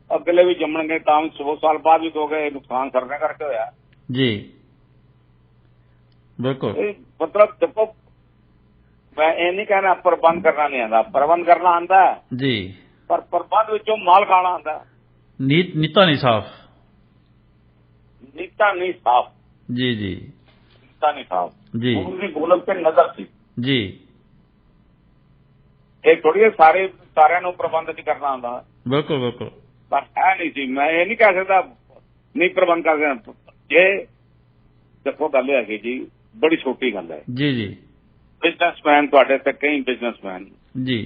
ਅਗਲੇ ਵੀ ਜੰਮਣਗੇ ਤਾਂ ਵੀ 100 ਸਾਲ ਬਾਅਦ ਵੀ ਕਹੋਗੇ ਨੁਕਸਾਨ ਸਰਨੇ ਕਰਕੇ ਹੋਇਆ ਜੀ ਬਿਲਕੁਲ। ਇਹ ਮਤਲਬ ਦੇਖੋ ਮੈਂ ਇਹ ਨਹੀਂ ਕਹਿਣਾ ਪ੍ਰਬੰਧ ਕਰਨਾ ਨਹੀਂ ਆਉਂਦਾ, ਪ੍ਰਬੰਧ ਕਰਨਾ ਆਉਂਦਾ ਜੀ, ਪਰ ਪ੍ਰਬੰਧ ਵਿੱਚੋਂ ਮਾਲ ਖਾਣਾ ਆਉਂਦਾ। ਨੀਤਾ ਨਹੀਂ ਸਾਫ਼। ਨੀਤਾ ਨਹੀਂ ਸਾਫ਼। ਜੀ ਜੀ ਨੀਤਾ ਨਹੀਂ ਸਾਫ਼ ਜੀ ਉਨकी ਗੋਲਕ ਤੇ ਨਜ਼ਰ ਸੀ ਜੀ। ਇਹ ਥੋੜੀ ਸਾਰਿਆਂ ਨੂੰ ਪ੍ਰਬੰਧ ਚ ਕਰਨਾ ਆਉਂਦਾ। ਬਿਲਕੁਲ ਬਿਲकुल। ਪਰ ਹੈ ਨਹੀਂ ਸੀ, ਮੈਂ ਇਹ ਨਹੀਂ ਕਹਿ ਸਕਦਾ ਨਹੀਂ ਪ੍ਰਬੰਧ ਕਰਦੇ। ਜੇ ਦੇਖੋ ਗੱਲ ਹੈਗੀ ਜੀ, ਬੜੀ ਛੋਟੀ ਗੱਲ ਹੈ ਜੀ ਜੀ। ਬਿਜ਼ਨਸਮੈਨ ਤੁਹਾਡੇ ਤੇ ਕਈ ਬਿਜ਼ਨਸਮੈਨ ਜੀ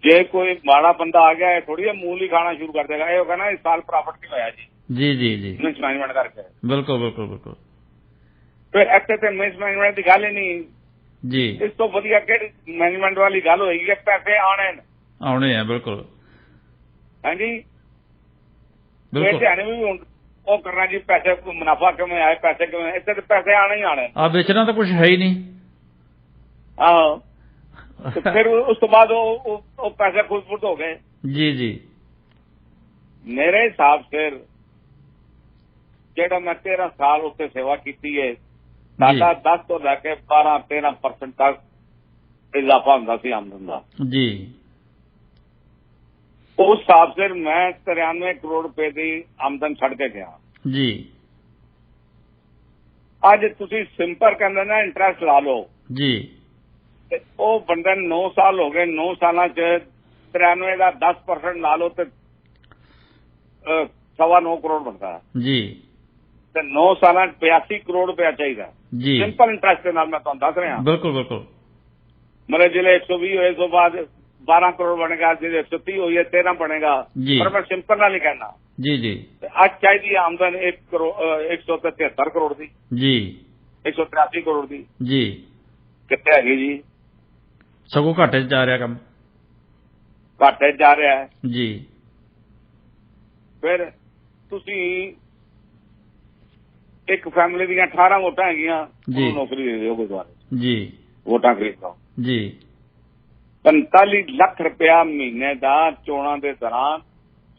ਜੇ ਕੋਈ ਮਾੜਾ ਬੰਦਾ ਆ ਗਿਆ ਇਹ ਥੋੜੀ ਮੂਲ ਹੀ ਖਾਣਾ ਸ਼ੁਰੂ ਕਰ ਦੇਗਾ। ਇਹ ਕਹਿੰਦਾ ਇਸ ਸਾਲ ਪ੍ਰੋਫਿਟ ਨਹੀਂ ਹੋਇਆ ਜੀ ਜੀ ਜੀ ਜੀ ਮਿਸਮੈਨੇਜਮੈਂਟ ਕਰਕੇ। ਬਿਲਕੁਲ ਬਿਲकुल ਬਿਲकुल। ਫਿਰ ਇੱਥੇ ਤੇ ਮਿਸਮੈਨੇਜਮੈਂਟ ਦੀ ਗੱਲ ਹੀ ਨਹੀਂ ਜੀ। ਇਸ ਤੋਂ ਵਧੀਆ ਕਿਹੜੀ ਮੈਨੇਜਮੈਂਟ ਵਾਲੀ ਗੱਲ ਹੋਏਗੀ ਕਿ ਪੈਸੇ ਆਉਣੇ ਆ। ਬਿਲकुल ਹਾਂਜੀ। ਬਿਲकुल। ਧਿਆਨ ਵੀ ਹੁਣ ਉਹ ਕਰਨਾ ਜੀ ਪੈਸੇ ਮੁਨਾਫਾ ਕਿਵੇਂ ਆਏ, ਪੈਸੇ ਕਿਵੇਂ, ਇੱਥੇ ਤੇ ਪੈਸੇ ਆਣੇ ਹੀ ਆਣੇ। ਆ ਵੇਚਣਾ ਤਾਂ ਕੁਝ ਹੈ ਹੀ ਨਹੀਂ। ਆਹੋ ਫਿਰ ਉਸ ਤੋਂ ਬਾਅਦ ਉਹ ਪੈਸੇ ਖੁਦ ਹੋ ਗਏ। ਜੀ ਜੀ। ਮੇਰੇ ਹਿਸਾਬ ਸਿਰ ਜਿਹੜਾ ਮੈਂ 13 ਸਾਲ ਉੱਤੇ ਸੇਵਾ ਕੀਤੀ ਹੈ ਸਾਡਾ 10 ਤੋਂ ਲੈ ਕੇ 12-13% ਤੱਕ ਇਜ਼ਾਫਾ ਹੁੰਦਾ ਸੀ ਆਮਦਨ ਦਾ। ਜੀ। ਉਸ ਹਿਸਾਬ ਸਿਰ ਮੈਂ 93 ਕਰੋੜ ਰੁਪਏ ਦੀ ਆਮਦਨ ਛੱਡ ਕੇ ਗਿਆ ਜੀ। ਅੱਜ ਤੁਸੀਂ ਸਿੰਪਲ ਕਹਿੰਦੇ ਨਾ ਇੰਟਰਸਟ ਲਾ ਲਓ ਜੀ। ਤੇ ਉਹ ਬੰਦੇ 9 ਸਾਲ ਹੋ ਗਏ, 9 ਸਾਲਾਂ ਚ 93 ਦਾ 10% ਲਾ ਲਓ ਤੇ 9.25 ਕਰੋੜ ਬਣਦਾ ਜੀ। ਤੇ 9 ਸਾਲਾਂ ਚ 82 ਕਰੋੜ ਰੁਪਇਆ ਚਾਹੀਦਾ ਜੀ। ਸਿੰਪਲ ਇੰਟਰਸਟ ਦੇ ਨਾਲ ਮੈਂ ਤੁਹਾਨੂੰ ਦੱਸ ਰਿਹਾ। ਬਿਲकुल ਬਿਲकुल। ਮੇਰੇ ਜਿਹੜੇ 120 ਹੋਏ ਤੋਂ ਬਾਅਦ 12 ਕਰੋੜ ਬਣੇਗਾ, ਜਿਹੜੇ 130 ਹੋਈ ਹੈ 13 ਬਣੇਗਾ। ਪਰ ਮੈਂ ਸਿੰਪਲ ਨਾਲ ਹੀ ਕਹਿਣਾ। ਜੀ ਜੀ। ਅੱਜ ਚਾਹੀਦੀ ਆਮਦਨ 173 ਕਰੋੜ ਦੀ ਜੀ। 183 ਕਰੋੜ ਦੀ ਜੀ। ਕਿੱਥੇ ਹੈਗੀ ਜੀ? ਸਗੋਂ ਘਾਟੇ 'ਚ ਜਾ ਰਿਹਾ ਕੰਮ। ਘਾਟੇ ਜਾ ਰਿਹਾ ਹੈ ਜੀ। ਫਿਰ ਤੁਸੀਂ ਇੱਕ ਫੈਮਿਲੀ ਦੀਆਂ 18 ਵੋਟਾਂ ਹੈਗੀਆਂ, ਉਹਨੂੰ ਨੌਕਰੀ ਦੇ ਦਿਓ ਗੁਰਦੁਆਰੇ ਜੀ। ਵੋਟਾਂ ਖਰੀਦ ਲਓ ਜੀ। 45 ਲੱਖ ਰੁਪਇਆ ਮਹੀਨੇ ਦਾ ਚੋਣਾਂ ਦੇ ਦੌਰਾਨ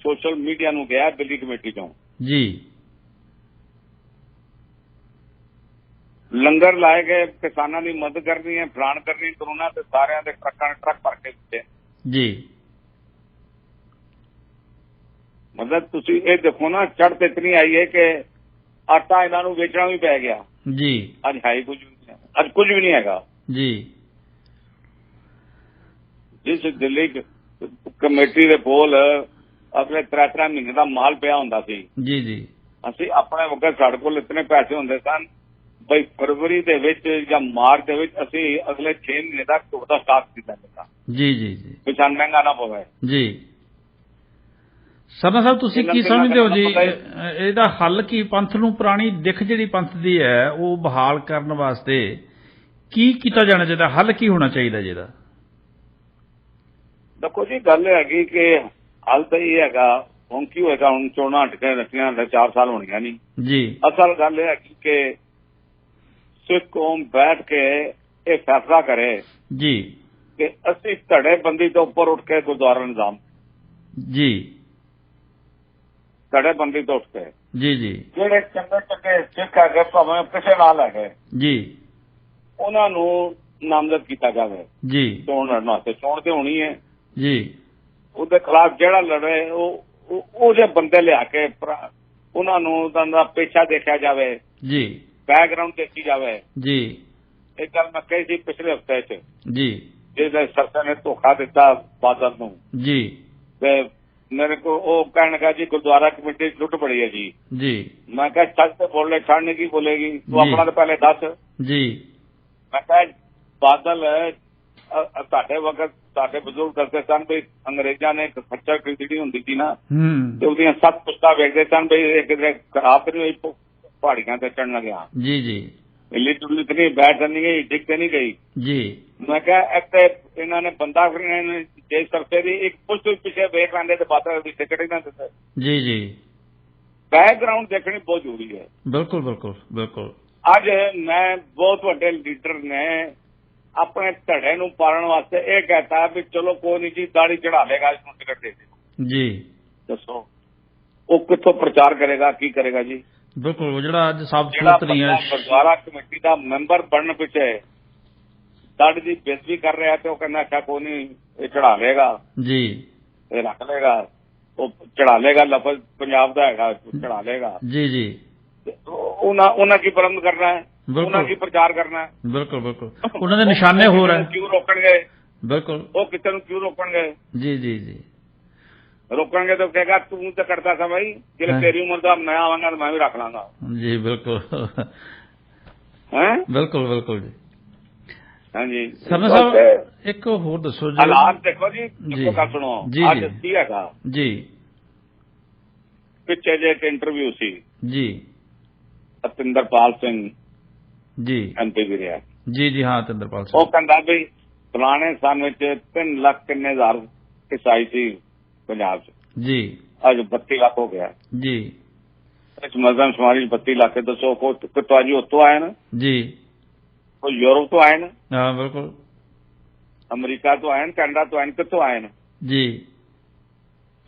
ਸੋਸ਼ਲ ਮੀਡੀਆ ਨੂੰ ਗਿਆ ਦਿੱਲੀ ਕਮੇਟੀ ਚੋਂ। ਜੀ। ਲੰਗਰ ਲਾਏ ਗਏ, ਕਿਸਾਨਾਂ ਦੀ ਮਦਦ ਕਰਨੀ ਹੈ, ਫਲਾਣ ਕਰਨੀ, ਕਰੋਨਾ ਤੇ ਸਾਰਿਆਂ ਦੇ ਟਰੱਕ ਭਰ ਕੇ ਦਿੱਤੇ। ਜੀ। ਮਤਲਬ ਤੁਸੀਂ ਇਹ ਦੇਖੋ ਨਾ, ਚੜ੍ਹ ਇਤਨੀ ਆਈ ਹੈ ਕਿ ਆਟਾ ਇਹਨਾਂ ਨੂੰ ਵੇਚਣਾ ਵੀ ਪੈ ਗਿਆ। ਜੀ। ਅੱਜ ਹੈ ਹੀ ਕੁਝ ਵੀ ਨਹੀਂ, ਅੱਜ ਕੁਝ ਵੀ ਨਹੀਂ ਹੈਗਾ ਜੀ। ਜਿਸ ਦਿੱਲੀ ਕਮੇਟੀ ਦੇ ਕੋਲ ਅਗਲੇ 3 ਮਹੀਨੇ ਦਾ ਮਾਲ ਪਿਆ ਹੁੰਦਾ ਸੀ। ਜੀ ਜੀ। ਅਸੀਂ ਆਪਣੇ ਵਕਤ ਸਾਡੇ ਕੋਲ ਇਤਨੇ ਪੈਸੇ ਹੁੰਦੇ ਸਨ ਬਈ ਫਰਵਰੀ ਦੇ ਵਿੱਚ ਜਾਂ ਮਾਰਚ ਦੇ ਵਿੱਚ ਅਸੀਂ ਅਗਲੇ 6 ਮਹੀਨੇ ਦਾ ਘਿਓ ਦਾ ਸਟਾਕ ਖਰੀਦ ਲੈਂਦੇ ਸਾਂ। ਜੀ ਜੀ ਜੀ। ਵੀ ਸਾਨੂੰ ਮਹਿੰਗਾ ਨਾ ਪਵੇ। ਜੀ। ਸਰਨਾ ਸਾਹਿਬ ਤੁਸੀਂ ਕੀ ਸਮਝਦੇ ਹੋ ਜੀ, ਇਹਦਾ ਹੱਲ ਕੀ? ਪੰਥ ਨੂੰ ਪੁਰਾਣੀ ਦਿੱਖ ਜਿਹੜੀ ਪੰਥ ਦੀ ਹੈ ਉਹ ਬਹਾਲ ਕਰਨ ਵਾਸਤੇ ਕੀ ਕੀਤਾ ਜਾਣਾ ਚਾਹੀਦਾ? ਹੱਲ ਕੀ ਹੋਣਾ ਚਾਹੀਦਾ ਜਿਹਦਾ? ਦੇਖੋ ਜੀ, ਗੱਲ ਹੈਗੀ ਕਿ ਹੱਲ ਤਾਂ ਇਹ ਹੈਗਾ, ਹੁਣ ਕੀ ਹੋਏਗਾ, ਹੁਣ ਚੋਣਾਂ ਹਟ ਕੇ ਰੱਖੀਆਂ 4 ਸਾਲ ਹੋਣੀਆਂ ਨਹੀਂ ਜੀ। ਅਸਲ ਗੱਲ ਇਹ ਹੈਗੀ ਕਿ ਸਿੱਖ ਕੌਮ ਬੈਠ ਕੇ ਇਹ ਫੈਸਲਾ ਕਰੇ ਜੀ ਕਿ ਅਸੀਂ ਧੜੇਬੰਦੀ ਤੋਂ ਉੱਪਰ ਉੱਠ ਕੇ ਗੁਰਦੁਆਰਾ ਨਿਜ਼ਾਮ ਜੀ ਧੜੇਬੰਦੀ ਤੋਂ ਉੱਠ ਕੇ ਜੀ ਜੀ ਜਿਹੜੇ ਚੰਗੇ ਸਿੱਖ ਹੈਗੇ ਭਾਵੇਂ ਕਿਸੇ ਨਾਲ ਹੈਗੇ ਜੀ ਉਹਨਾਂ ਨੂੰ ਨਾਮਜ਼ਦ ਕੀਤਾ ਜਾਵੇ ਜੀ ਚੋਣ ਲੜਨ ਵਾਸਤੇ। ਚੋਣ ਤੇ ਹੋਣੀ ਹੈ ਜੀ। ਉਹਦੇ ਖਿਲਾਫ ਜਿਹੜਾ ਲੜੇ ਉਹ ਜੇ ਬੰਦੇ ਲਿਆ ਕੇ ਉਹਨਾਂ ਨੂੰ ਉਹਨਾਂ ਦਾ ਪੇਸ਼ਾ ਦੇਖਿਆ ਜਾਵੇ, ਜੀ ਬੈਕਗਰਾਉਂਡ ਦੇਖੀ ਜਾਵੇ। ਜੀ। ਇੱਕ ਗੱਲ ਮੈਂ ਕਹੀ ਸੀ ਪਿਛਲੇ ਹਫ਼ਤੇ 'ਚ, ਜੀ। ਜਿਹਦੇ ਸਰਕਾਰ ਨੇ ਧੋਖਾ ਦਿੱਤਾ ਬਾਦਲ ਨੂੰ, ਜੀ। ਤੇ ਮੇਰੇ ਕੋ ਉਹ ਕਹਿਣ ਲੱਗਾ ਜੀ ਗੁਰਦੁਆਰਾ ਕਮੇਟੀ ਲੁੱਟ ਬੜੀ ਹੈ ਜੀ। ਜੀ। ਮੈਂ ਕਿਹਾ ਸੱਚ ਤੇ ਬੋਲੇ, ਛੱਡਨੇ ਕੀ ਬੋਲੇਗੀ ਤੂੰ, ਆਪਣਾ ਤਾਂ ਪਹਿਲੇ ਦੱਸ। ਜੀ। ਮੈਂ ਕਿਹਾ ਬਾਦਲ ਤੁਹਾਡੇ ਵਕਤ ਸਾਡੇ ਬਜ਼ੁਰਗ ਦੱਸਦੇ ਸਨ ਵੀ ਅੰਗਰੇਜ਼ਾਂ ਨੇ ਇੱਕ ਖੱਚਰ ਖਰੀਦਣੀ ਹੁੰਦੀ ਸੀ ਨਾ, ਤੇ ਉਹਦੀਆਂ 7 ਪੁਸ਼ਤਾਂ ਵੇਖਦੇ ਸਨ ਵੀ ਇੱਕ ਦਿਨ ਖਰਾਬ ਨਹੀਂ ਹੋਈ, ਪਹਾੜੀਆਂ ਤੇ ਚੜ੍ਹਨ ਲੱਗਿਆ। ਜੀ ਜੀ। ਇੱਲੀ ਟੁੱਲੀ ਤੇ ਨਹੀਂ, ਬੈਠ ਨਹੀਂ ਗਈ, ਡਿੱਗ ਤੇ ਨਹੀਂ ਗਈ। ਜੀ। ਮੈਂ ਕਿਹਾ ਇੱਥੇ ਇਹਨਾਂ ਨੇ ਬੰਦਾ ਜੇ ਸਰਸੇ ਦੀ ਇੱਕ ਪੁਸ਼ਤ ਪਿੱਛੇ ਵੇਖ ਲੈਂਦੇ ਤੇ ਬਾਦਲ ਦੀ ਟਿਕਟ ਹੀ ਨਾ ਦਿੰਦੇ। ਜੀ ਜੀ। ਬੈਕਗਰਾਉਂਡ ਦੇਖਣੀ ਬਹੁਤ ਜ਼ਰੂਰੀ ਹੈ। ਬਿਲਕੁਲ ਬਿਲਕੁਲ ਬਿਲਕੁਲ। ਅੱਜ ਮੈਂ ਬਹੁਤ ਵੱਡੇ ਲੀਡਰ ਨੇ ਆਪਣੇ ਧੜੇ ਨੂੰ ਪਾਲਣ ਵਾਸਤੇ ਇਹ ਕਹਤਾ ਵੀ ਚਲੋ ਕੋਈ ਨਹੀਂ ਜੀ ਦਾੜੀ ਚੜਾ ਲੇਗਾ ਇਸ ਨੂੰ ਟਿਕਟ ਦੇ ਦਿਓ ਜੀ ਦੱਸੋ ਉਹ ਕਿੱਥੋਂ ਪ੍ਰਚਾਰ ਕਰੇਗਾ ਕੀ ਕਰੇਗਾ ਜੀ। ਬਿਲਕੁਲ ਉਹ ਜਿਹੜਾ ਅੱਜ ਸਾਬਤ ਜਿਹੜਾ ਸੂਤ ਨਹੀਂ ਹੈ ਗੁਰਦੁਆਰਾ ਕਮੇਟੀ ਦਾ ਮੈਂਬਰ ਬਣਨ ਪਿੱਛੇ ਦਾੜੀ ਦੀ ਬੇਇੱਜ਼ਤੀ ਕਰ ਰਿਹਾ ਤੇ ਉਹ ਕਹਿੰਦਾ ਅੱਛਾ ਕੋਈ ਨਹੀਂ ਇਹ ਚੜਾ ਲੇਗਾ ਜੀ ਇਹ ਰੱਖ ਲੇਗਾ ਉਹ ਚੜਾ ਲੇਗਾ ਲਫ਼ਜ਼ ਪੰਜਾਬ ਦਾ ਹੈਗਾ ਚੜਾ ਲੇਗਾ ਜੀ ਜੀ ਉਹਨਾਂ ਕੀ ਪ੍ਰਬੰਧ ਕਰਨਾ ਹੈ ਉਹਨਾਂ ਕੀ ਪ੍ਰਚਾਰ ਕਰਨਾ ਹੈ। ਬਿਲਕੁਲ ਬਿਲਕੁਲ ਉਹਨਾਂ ਦੇ ਨਿਸ਼ਾਨੇ ਹੋਰ ਹੈ ਕਿਉਂ ਰੋਕਣਗੇ ਬਿਲਕੁਲ ਉਹ ਕਿਸੇ ਨੂੰ ਕਿਉਂ ਰੋਕਣਗੇ ਜੀ ਜੀ ਜੀ ਰੋਕਣਗੇ ਤਾਂ ਕਹੇਗਾ ਤੂੰ ਤਾਂ ਕਰਦਾ ਸੀ ਭਾਈ ਜੇ ਤੇਰੀ ਉਮਰ ਦਾ ਮੈਂ ਆਵਾਂਗਾ ਮੈਂ ਵੀ ਰੱਖ ਲਾਂਗਾ ਜੀ ਬਿਲਕੁਲ ਹੈ ਬਿਲਕੁਲ ਬਿਲਕੁਲ ਜੀ ਹਾਂਜੀ ਸਰਨਾ ਸਾਹਿਬ ਇੱਕ ਹੋਰ ਦੱਸੋ ਜੀ ਹਾਲਾਤ ਦੇਖੋ ਜੀ ਦੇਖੋ ਗੱਲ ਸੁਣੋ ਅੱਜ ਕੀ ਹੈਗਾ ਜੀ ਪਿੱਛੇ ਜੇ ਇੱਕ ਇੰਟਰਵਿਊ ਸੀ ਜੀ ਸਤਿੰਦਰਪਾਲ ਸਿੰਘ ਜੀ ਐਮਪੀ ਵੀ ਰਿਹਾ ਜੀ ਜੀ ਹਾਂ ਸਤਿੰਦਰਪਾਲ ਸਿੰਘ ਉਹ ਕਹਿੰਦਾ ਵੀ ਪੁਰਾਣੇ ਸਾਲ ਵਿੱਚ 3 ਲੱਖ ਕਿੰਨੇ ਹਜ਼ਾਰ ਈਸਾਈ ਸੀ ਪੰਜਾਬ 'ਚ ਜੀ ਅੱਜ 32 ਲੱਖ ਹੋ ਗਿਆ ਜੀ ਇਸ ਮਜ਼ਦਮ ਸਮਾਰੀ 32 ਲੱਖ ਦੱਸੋ ਕਿਤੋਂ ਜੀ ਉੱਥੋਂ ਆਏ ਨਾ ਜੀ ਕੋਈ ਯੂਰਪ ਤੋਂ ਆਏ ਨਾ ਹਾਂ ਬਿਲਕੁਲ ਅਮਰੀਕਾ ਤੋਂ ਆਏ ਕੈਨੇਡਾ ਤੋਂ ਆਏ ਕਿੱਥੋਂ ਆਏ ਨਾ ਜੀ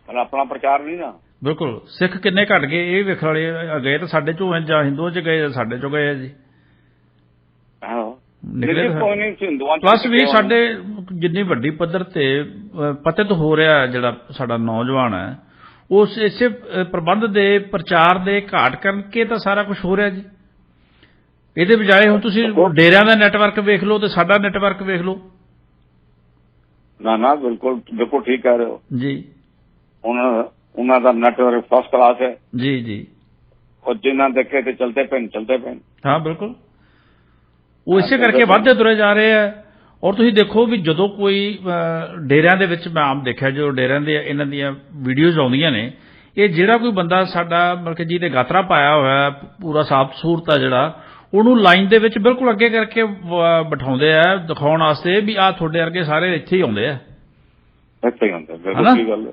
ਆਪਣਾ ਪ੍ਰਚਾਰ ਨਹੀਂ ਨਾ ਬਿਲਕੁਲ ਸਿੱਖ ਕਿੰਨੇ ਘਟ ਗਏ ਇਹ ਵੇਖ ਵਾਲੇ ਗਏ ਤਾਂ ਸਾਡੇ ਚੋਂ ਜਾਂ ਹਿੰਦੂਆਂ ਚ ਗਏ ਸਾਡੇ ਚੋਂ ਗਏ ਆ ਜੀ ਪਲੱਸ ਵੀ ਸਾਡੇ ਜਿੰਨੀ ਵੱਡੀ ਪੱਧਰ ਤੇ ਪਤਿਤ ਹੋ ਰਿਹਾ ਜਿਹੜਾ ਸਾਡਾ ਨੌਜਵਾਨ ਹੈ ਉਸ ਇਸੇ ਪ੍ਰਬੰਧ ਦੇ ਪ੍ਰਚਾਰ ਦੇ ਘਾਟ ਕਰਕੇ ਤਾਂ ਸਾਰਾ ਕੁਝ ਹੋ ਰਿਹਾ ਜੀ। ਇਹਦੇ ਬਜਾਏ ਹੁਣ ਤੁਸੀਂ ਡੇਰਿਆਂ ਦਾ ਨੈਟਵਰਕ ਵੇਖ ਲਓ ਤੇ ਸਾਡਾ ਨੈਟਵਰਕ ਵੇਖ ਲਓ। ਨਾ ਬਿਲਕੁਲ ਬਿਲਕੁਲ ਠੀਕ ਕਹਿ ਰਹੇ ਹੋ ਜੀ ਉਹਨਾਂ ਦਾ ਨੈਟਵਰਕ ਫਸਟ ਕਲਾਸ ਹੈ ਜੀ ਜੀ ਉਹ ਜਿਨ੍ਹਾਂ ਦੇਖੇ ਤੇ ਚਲਦੇ ਪਏ ਹਾਂ ਬਿਲਕੁਲ ਉਹ ਇਸੇ ਕਰਕੇ ਵੱਧਦੇ ਤੁਰੇ ਜਾ ਰਹੇ ਆ। ਔਰ ਤੁਸੀਂ ਦੇਖੋ ਵੀ ਜਦੋਂ ਕੋਈ ਡੇਰਿਆਂ ਦੇ ਵਿੱਚ ਮੈਂ ਆਮ ਦੇਖਿਆ ਜੋ ਡੇਰਿਆਂ ਦੇ ਇਹਨਾਂ ਦੀਆਂ ਵੀਡੀਓਜ਼ ਆਉਂਦੀਆਂ ਨੇ ਇਹ ਜਿਹੜਾ ਕੋਈ ਬੰਦਾ ਸਾਡਾ ਮਤਲਬ ਕਿ ਜਿਹਦੇ ਗਾਤਰਾ ਪਾਇਆ ਹੋਇਆ ਪੂਰਾ ਸਾਫ਼ ਸੂਰਤ ਆ ਜਿਹੜਾ ਉਹਨੂੰ ਲਾਈਨ ਦੇ ਵਿੱਚ ਬਿਲਕੁਲ ਅੱਗੇ ਕਰਕੇ ਬਿਠਾਉਂਦੇ ਆ ਦਿਖਾਉਣ ਵਾਸਤੇ ਵੀ ਆਹ ਤੁਹਾਡੇ ਵਰਗੇ ਸਾਰੇ ਇੱਥੇ ਹੀ ਆਉਂਦੇ ਆ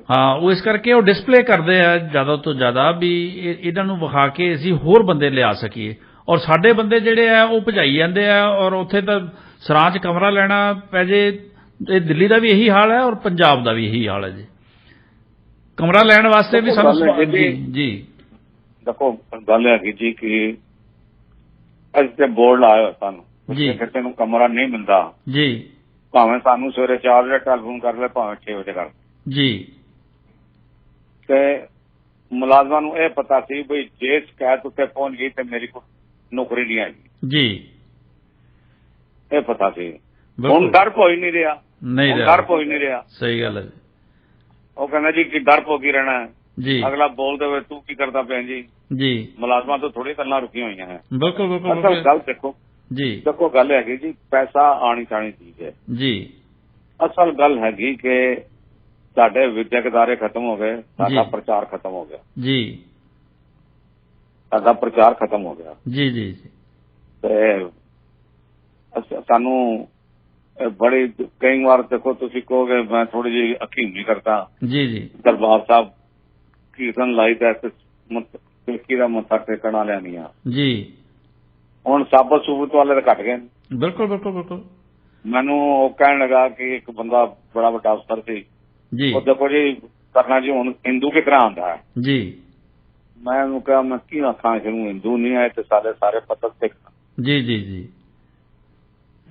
ਹਾਂ ਉਹ ਇਸ ਕਰਕੇ ਉਹ ਡਿਸਪਲੇ ਕਰਦੇ ਆ ਜ਼ਿਆਦਾ ਤੋਂ ਜ਼ਿਆਦਾ ਵੀ ਇਹਨਾਂ ਨੂੰ ਵਿਖਾ ਕੇ ਅਸੀਂ ਹੋਰ ਬੰਦੇ ਲਿਆ ਸਕੀਏ ਔਰ ਸਾਡੇ ਬੰਦੇ ਜਿਹੜੇ ਆ ਉਹ ਭਜਾਈ ਜਾਂਦੇ ਆ ਔਰ ਉੱਥੇ ਤਾਂ ਸਰਾਂ 'ਚ ਕਮਰਾ ਲੈਣਾ ਪੈ ਜੇ ਇਹ ਦਿੱਲੀ ਦਾ ਵੀ ਇਹੀ ਹਾਲ ਹੈ ਔਰ ਪੰਜਾਬ ਦਾ ਵੀ ਇਹੀ ਹਾਲ ਹੈ ਜੀ। ਕਮਰਾ ਲੈਣ ਵਾਸਤੇ ਵੀ ਸਾਨੂੰ ਜੀ ਦੇਖੋ ਗੱਲ ਹੈਗੀ ਜੀ ਕਿ ਅਸੀਂ ਤੇ ਬੋਰਡ ਲਾਇਆ ਸਾਨੂੰ ਜੀ ਕਿਸੇ ਨੂੰ ਕਮਰਾ ਨਹੀਂ ਮਿਲਦਾ ਜੀ ਭਾਵੇਂ ਸਾਨੂੰ ਸਵੇਰੇ 4 ਵਜੇ ਟੈਲੀਫੋਨ ਕਰ ਲੈ ਭਾਵੇਂ 6 ਵਜੇ ਕਰ ਜੀ ਤੇ ਮੁਲਾਜ਼ਮਾਂ ਨੂੰ ਇਹ ਪਤਾ ਸੀ ਵੀ ਜੇ ਸ਼ਿਕਾਇਤ ਉੱਤੇ ਪਹੁੰਚ ਗਈ ਤੇ ਮੇਰੀ ਕੋਈ ਨੌਕਰੀ ਨਹੀਂ ਆਏਗੀ ਜੀ ਇਹ ਪਤਾ ਸੀ। ਹੁਣ ਡਰ ਕੋਈ ਨਹੀਂ ਰਿਹਾ ਡਰ ਕੋਈ ਨਹੀਂ ਰਿਹਾ ਸਹੀ ਗੱਲ ਹੈ ਜੀ। ਉਹ ਕਹਿੰਦਾ ਜੀ ਕਿ ਡਰ ਪੋ ਕੀ ਰਹਿਣਾ ਜੀ ਅਗਲਾ ਬੋਲ ਦੇਵੇ ਤੂੰ ਕੀ ਕਰਦਾ ਪਿਆ ਜੀ ਜੀ ਮੁਲਾਜ਼ਮਾਂ ਤੋਂ ਥੋੜੀ ਗੱਲਾਂ ਰੁਕੀਆਂ ਹੋਈਆਂ ਹੈ ਬਿਲਕੁਲ ਅਸਲ ਗੱਲ ਦੇਖੋ ਜੀ ਦੇਖੋ ਗੱਲ ਹੈਗੀ ਜੀ ਪੈਸਾ ਆਣੀ ਜਾਣੀ ਚੀਜ਼ ਹੈ ਜੀ ਅਸਲ ਗੱਲ ਹੈਗੀ ਕਿ ਸਾਡੇ ਵਿਦਿਅਕ ਅਦਾਰੇ ਖਤਮ ਹੋ ਗਏ ਸਾਡਾ ਪ੍ਰਚਾਰ ਖਤਮ ਹੋ ਗਿਆ ਜੀ ਸਾਡਾ ਪ੍ਰਚਾਰ ਖਤਮ ਹੋ ਗਿਆ ਜੀ ਜੀ ਤੇ ਸਾਨੂੰ ਬੜੀ ਕਈ ਵਾਰ ਦੇਖੋ ਤੁਸੀਂ ਕਹੋਗੇ ਮੈਂ ਥੋੜੀ ਜਿਹੀ ਹਕੀਮੀ ਕਰਦਾ ਜੀ ਜੀ ਦਰਬਾਰ ਸਾਹਿਬ ਕੀਰਤਨ ਲਾਈਦਾ ਸਿੱਖੀ ਦਾ ਮੱਥਾ ਟੇਕਣ ਵਾਲਿਆਂ ਦੀਆਂ ਜੀ ਹੁਣ ਸਾਬਤ ਸੂਬਤ ਵਾਲੇ ਤਾਂ ਘਟ ਗਏ ਬਿਲਕੁਲ ਬਿਲਕੁਲ ਬਿਲਕੁਲ ਮੈਨੂੰ ਉਹ ਕਹਿਣ ਲੱਗਾ ਕਿ ਇੱਕ ਬੰਦਾ ਬੜਾ ਵੱਡਾ ਅਫਸਰ ਸੀ ਜੀ ਉਹ ਦੇਖੋ ਜੀ ਕਰਨਾ ਜੀ ਹੁਣ ਹਿੰਦੂ ਕਿਸ ਤਰ੍ਹਾਂ ਆਉਂਦਾ ਹੈ ਜੀ ਮੈਂ ਉਹਨੂੰ ਕਿਹਾ ਮੈਂ ਕੀ ਆਖਾਂ ਜਿਹਨੂੰ ਹਿੰਦੂ ਨਹੀਂ ਆਏ ਤੇ ਸਾਰੇ ਪੱਤਰ ਸਿੱਖ ਜੀ ਜੀ ਜੀ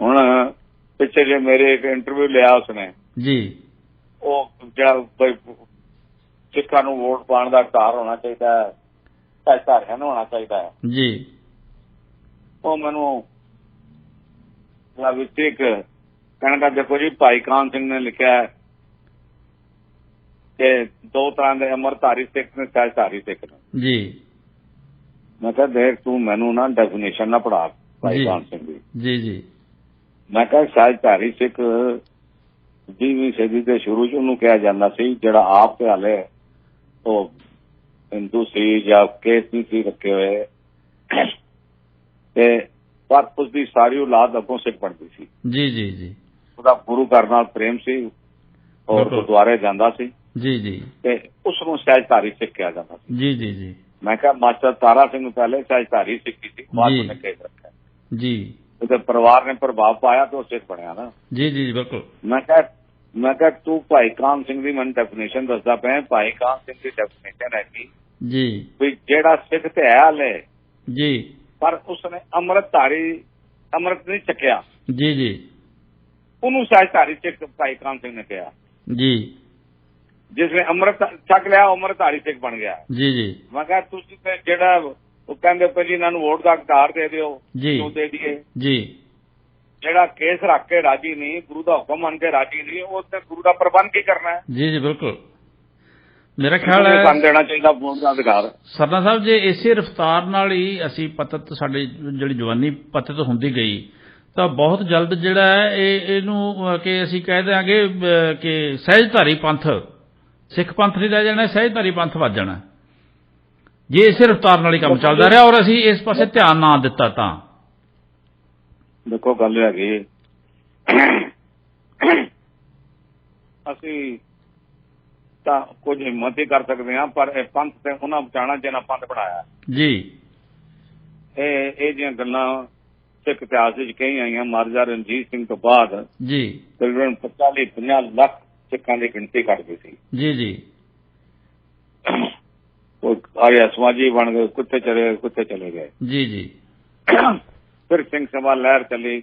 ਹੁਣ ਪਿੱਛੇ ਜੇ ਮੇਰੇ ਇੱਕ ਇੰਟਰਵਿਊ ਲਿਆ ਉਸਨੇ ਜੀ ਉਹ ਜਿਹੜਾ ਸਿੱਖਾਂ ਨੂੰ ਵੋਟ ਪਾਉਣ ਦਾ ਅਧਿਕਾਰ ਹੋਣਾ ਚਾਹੀਦਾ ਹੈ ਧਾਰਿਆਂ ਨੂੰ ਹੋਣਾ ਚਾਹੀਦਾ ਹੈ ਜੀ ਉਹ ਮੈਨੂੰ ਵਿੱਚ ਇੱਕ ਕਹਿਣਾ ਦੇਖੋ ਜੀ ਭਾਈ ਕਾਨ ਸਿੰਘ ਨੇ ਲਿਖਿਆ ਕਿ 2 ਤਰ੍ਹਾਂ ਦੇ ਅਮਰਧਾਰੀ ਸਿੱਖ ਨੇ ਸਹਿਜਧਾਰੀ ਸਿੱਖ ਨੇ ਜੀ ਮੈਂ ਕਿਹਾ ਦੇਖ ਤੂੰ ਮੈਨੂੰ ਨਾ ਡੈਫੀਨੇਸ਼ਨ ਨਾ ਪੜ੍ਹਾ ਭਾਈ ਕਾਨ ਸਿੰਘ ਦੀ ਜੀ ਜੀ ਮੈਂ ਕਿਹਾ ਸਹਿਜਧਾਰੀ ਸਿੱਖ 20ਵੀਂ ਸਦੀ ਦੇ ਸ਼ੁਰੂ 'ਚ ਉਹਨੂੰ ਕਿਹਾ ਜਾਂਦਾ ਸੀ ਜਿਹੜਾ ਆਪ ਤੇ ਹਾਲੇ ਉਹ ਹਿੰਦੂ ਸੀ ਜਾਂ ਕੇਸ ਨਹੀਂ ਸੀ ਰੱਖੇ ਹੋਏ ਤੇ ਪਰ ਉਸਦੀ ਸਾਰੀ ਔਲਾਦ ਅੱਗੋਂ ਸਿੱਖ ਬਣਦੀ ਸੀ ਜੀ ਜੀ ਜੀ ਉਹਦਾ ਗੁਰੂ ਘਰ ਨਾਲ ਪ੍ਰੇਮ ਸੀ ਔਰ ਗੁਰਦੁਆਰੇ ਜਾਂਦਾ ਸੀ ਜੀ ਜੀ ਤੇ ਉਸ ਨੂੰ ਸਹਿਜਧਾਰੀ ਸਿੱਖ ਕਿਹਾ ਜਾਂਦਾ ਸੀ ਜੀ ਜੀ ਜੀ ਮੈਂ ਕਿਹਾ ਮਾਸਟਰ ਤਾਰਾ ਸਿੰਘ ਨੂੰ ਪਹਿਲੇ ਸਹਿਜਧਾਰੀ ਸਿੱਖੀ ਸੀ ਬਾਅਦ ਵਿੱਚ ਕੇਸ ਰੱਖਿਆ जी ਉਹਦੇ ਪਰਿਵਾਰ ਨੇ ਪ੍ਰਭਾਵ ਪਾਇਆ ਤੇ ਉਹ ਸਿੱਖ ਬਣਿਆ ਨਾ। जी जी बिल्कुल। ਮੈਂ ਕਿਹਾ ਤੂੰ ਭਾਈ ਕਾਹਨ ਸਿੰਘ ਦੀ ਮੈਨੂੰ ਡੈਫੀਨੇਸ਼ਨ ਦੱਸਦਾ ਪਿਆ। ਭਾਈ ਕਾਹਨ ਸਿੰਘ ਦੀ ਡੈਫੀਨੇਸ਼ਨ ਹੈ जी ਵੀ ਜਿਹੜਾ ਸਿੱਖ ਤੇ ਹੈ ਹਾਲੇ जी ਪਰ ਉਸਨੇ ਅੰਮ੍ਰਿਤ ਨਹੀਂ ਚੱਕਿਆ, जी जी ਉਹਨੂੰ ਸਹਿਜਧਾਰੀ ਸਿੱਖ ਭਾਈ ਕਾਹਨ ਸਿੰਘ ਨੇ ਕਿਹਾ। जी ਜਿਸਨੇ ਅੰਮ੍ਰਿਤ ਛਕ ਲਿਆ ਉਹ ਅੰਮ੍ਰਿਤਧਾਰੀ ਸਿੱਖ ਬਣ ਗਿਆ। जी जी ਮੈਂ ਕਿਹਾ ਤੁਸੀਂ ਤੇ ਜਿਹੜਾ ਉਹ ਕਹਿੰਦੇ ਪਏ ਜੀ ਇਹਨਾਂ ਨੂੰ ਵੋਟ ਦਾ ਅਧਿਕਾਰ ਦੇ ਦਿਓ, ਜੀ ਕਿਉਂ ਦੇ ਦਈਏ। जी ਜਿਹੜਾ ਕੇਸ ਰੱਖ ਕੇ ਰਾਜੀ ਨਹੀਂ, ਗੁਰੂ ਦਾ ਹੁਕਮ ਮੰਨ ਕੇ ਰਾਜੀ ਨਹੀਂ, ਉਹ ਤੇ ਗੁਰੂ ਦਾ ਪ੍ਰਬੰਧ ਕੀ ਕਰਨਾ ਹੈ। जी जी बिल्कुल। मेरा ख्याल है ਸਾਨੂੰ ਦੇਣਾ ਚਾਹੀਦਾ ਵੋਟ ਦਾ ਅਧਿਕਾਰ। ਸਰਨਾ ਸਾਹਿਬ ਜੇ ਇਸੇ ਰਫ਼ਤਾਰ ਨਾਲ ਹੀ ਅਸੀਂ ਪਤਤ ਸਾਡੀ ਜਿਹੜੀ ਜਵਾਨੀ ਪਤਤ ਹੁੰਦੀ ਗਈ ਤਾਂ ਬਹੁਤ ਜਲਦ ਜਿਹੜਾ ਹੈ ਇਹਨੂੰ ਕਿ ਅਸੀਂ ਕਹਿ ਦਿਆਂਗੇ ਕਿ ਸਹਿਜਧਾਰੀ ਪੰਥ, ਸਿੱਖ ਪੰਥ ਨਹੀਂ ਰਹਿ ਜਾਣਾ, ਸਹਿਜਧਾਰੀ ਪੰਥ ਵੱਜ ਜਾਣਾ ਜੇ ਇਸੇ ਰਫ਼ਤਾਰ ਨਾਲ ਹੀ ਕੰਮ ਚੱਲਦਾ ਰਿਹਾ ਔਰ ਅਸੀਂ ਇਸ ਪਾਸੇ ਧਿਆਨ ਨਾ ਦਿੱਤਾ ਤਾਂ। ਦੇਖੋ ਗੱਲ ਹੈਗੀ ਅਸੀਂ ਤਾਂ ਕੁਝ ਹਿੰਮਤ ਹੀ ਕਰ ਸਕਦੇ ਹਾਂ ਪਰ ਇਹ ਪੰਥ ਤੇ ਉਹਨਾਂ ਬਚਾਉਣਾ ਜਿਹਨਾਂ ਪੰਥ ਬਣਾਇਆ ਜੀ। ਇਹ ਜਿਹੀਆਂ ਗੱਲਾਂ ਸਿੱਖ ਇਤਿਹਾਸ ਵਿੱਚ ਕਈ ਆਈਆਂ। ਮਹਾਰਾਜਾ ਰਣਜੀਤ ਸਿੰਘ ਤੋਂ ਬਾਅਦ ਜੀ ਤਕਰੀਬਨ 40-50 ਲੱਖ ਸਿੱਖਾਂ ਦੀ ਗਿਣਤੀ ਘੱਟ ਗਈ ਸੀ। ਜੀ ਜੀ ਉਹ ਆਰਿਆ ਸਮਾਜੀ ਬਣ ਗਏ, ਕਿੱਥੇ ਚਲੇ ਗਏ। ਜੀ ਜੀ ਫਿਰ ਸਿੰਘ ਸਭਾ ਲਹਿਰ ਚੱਲੀ,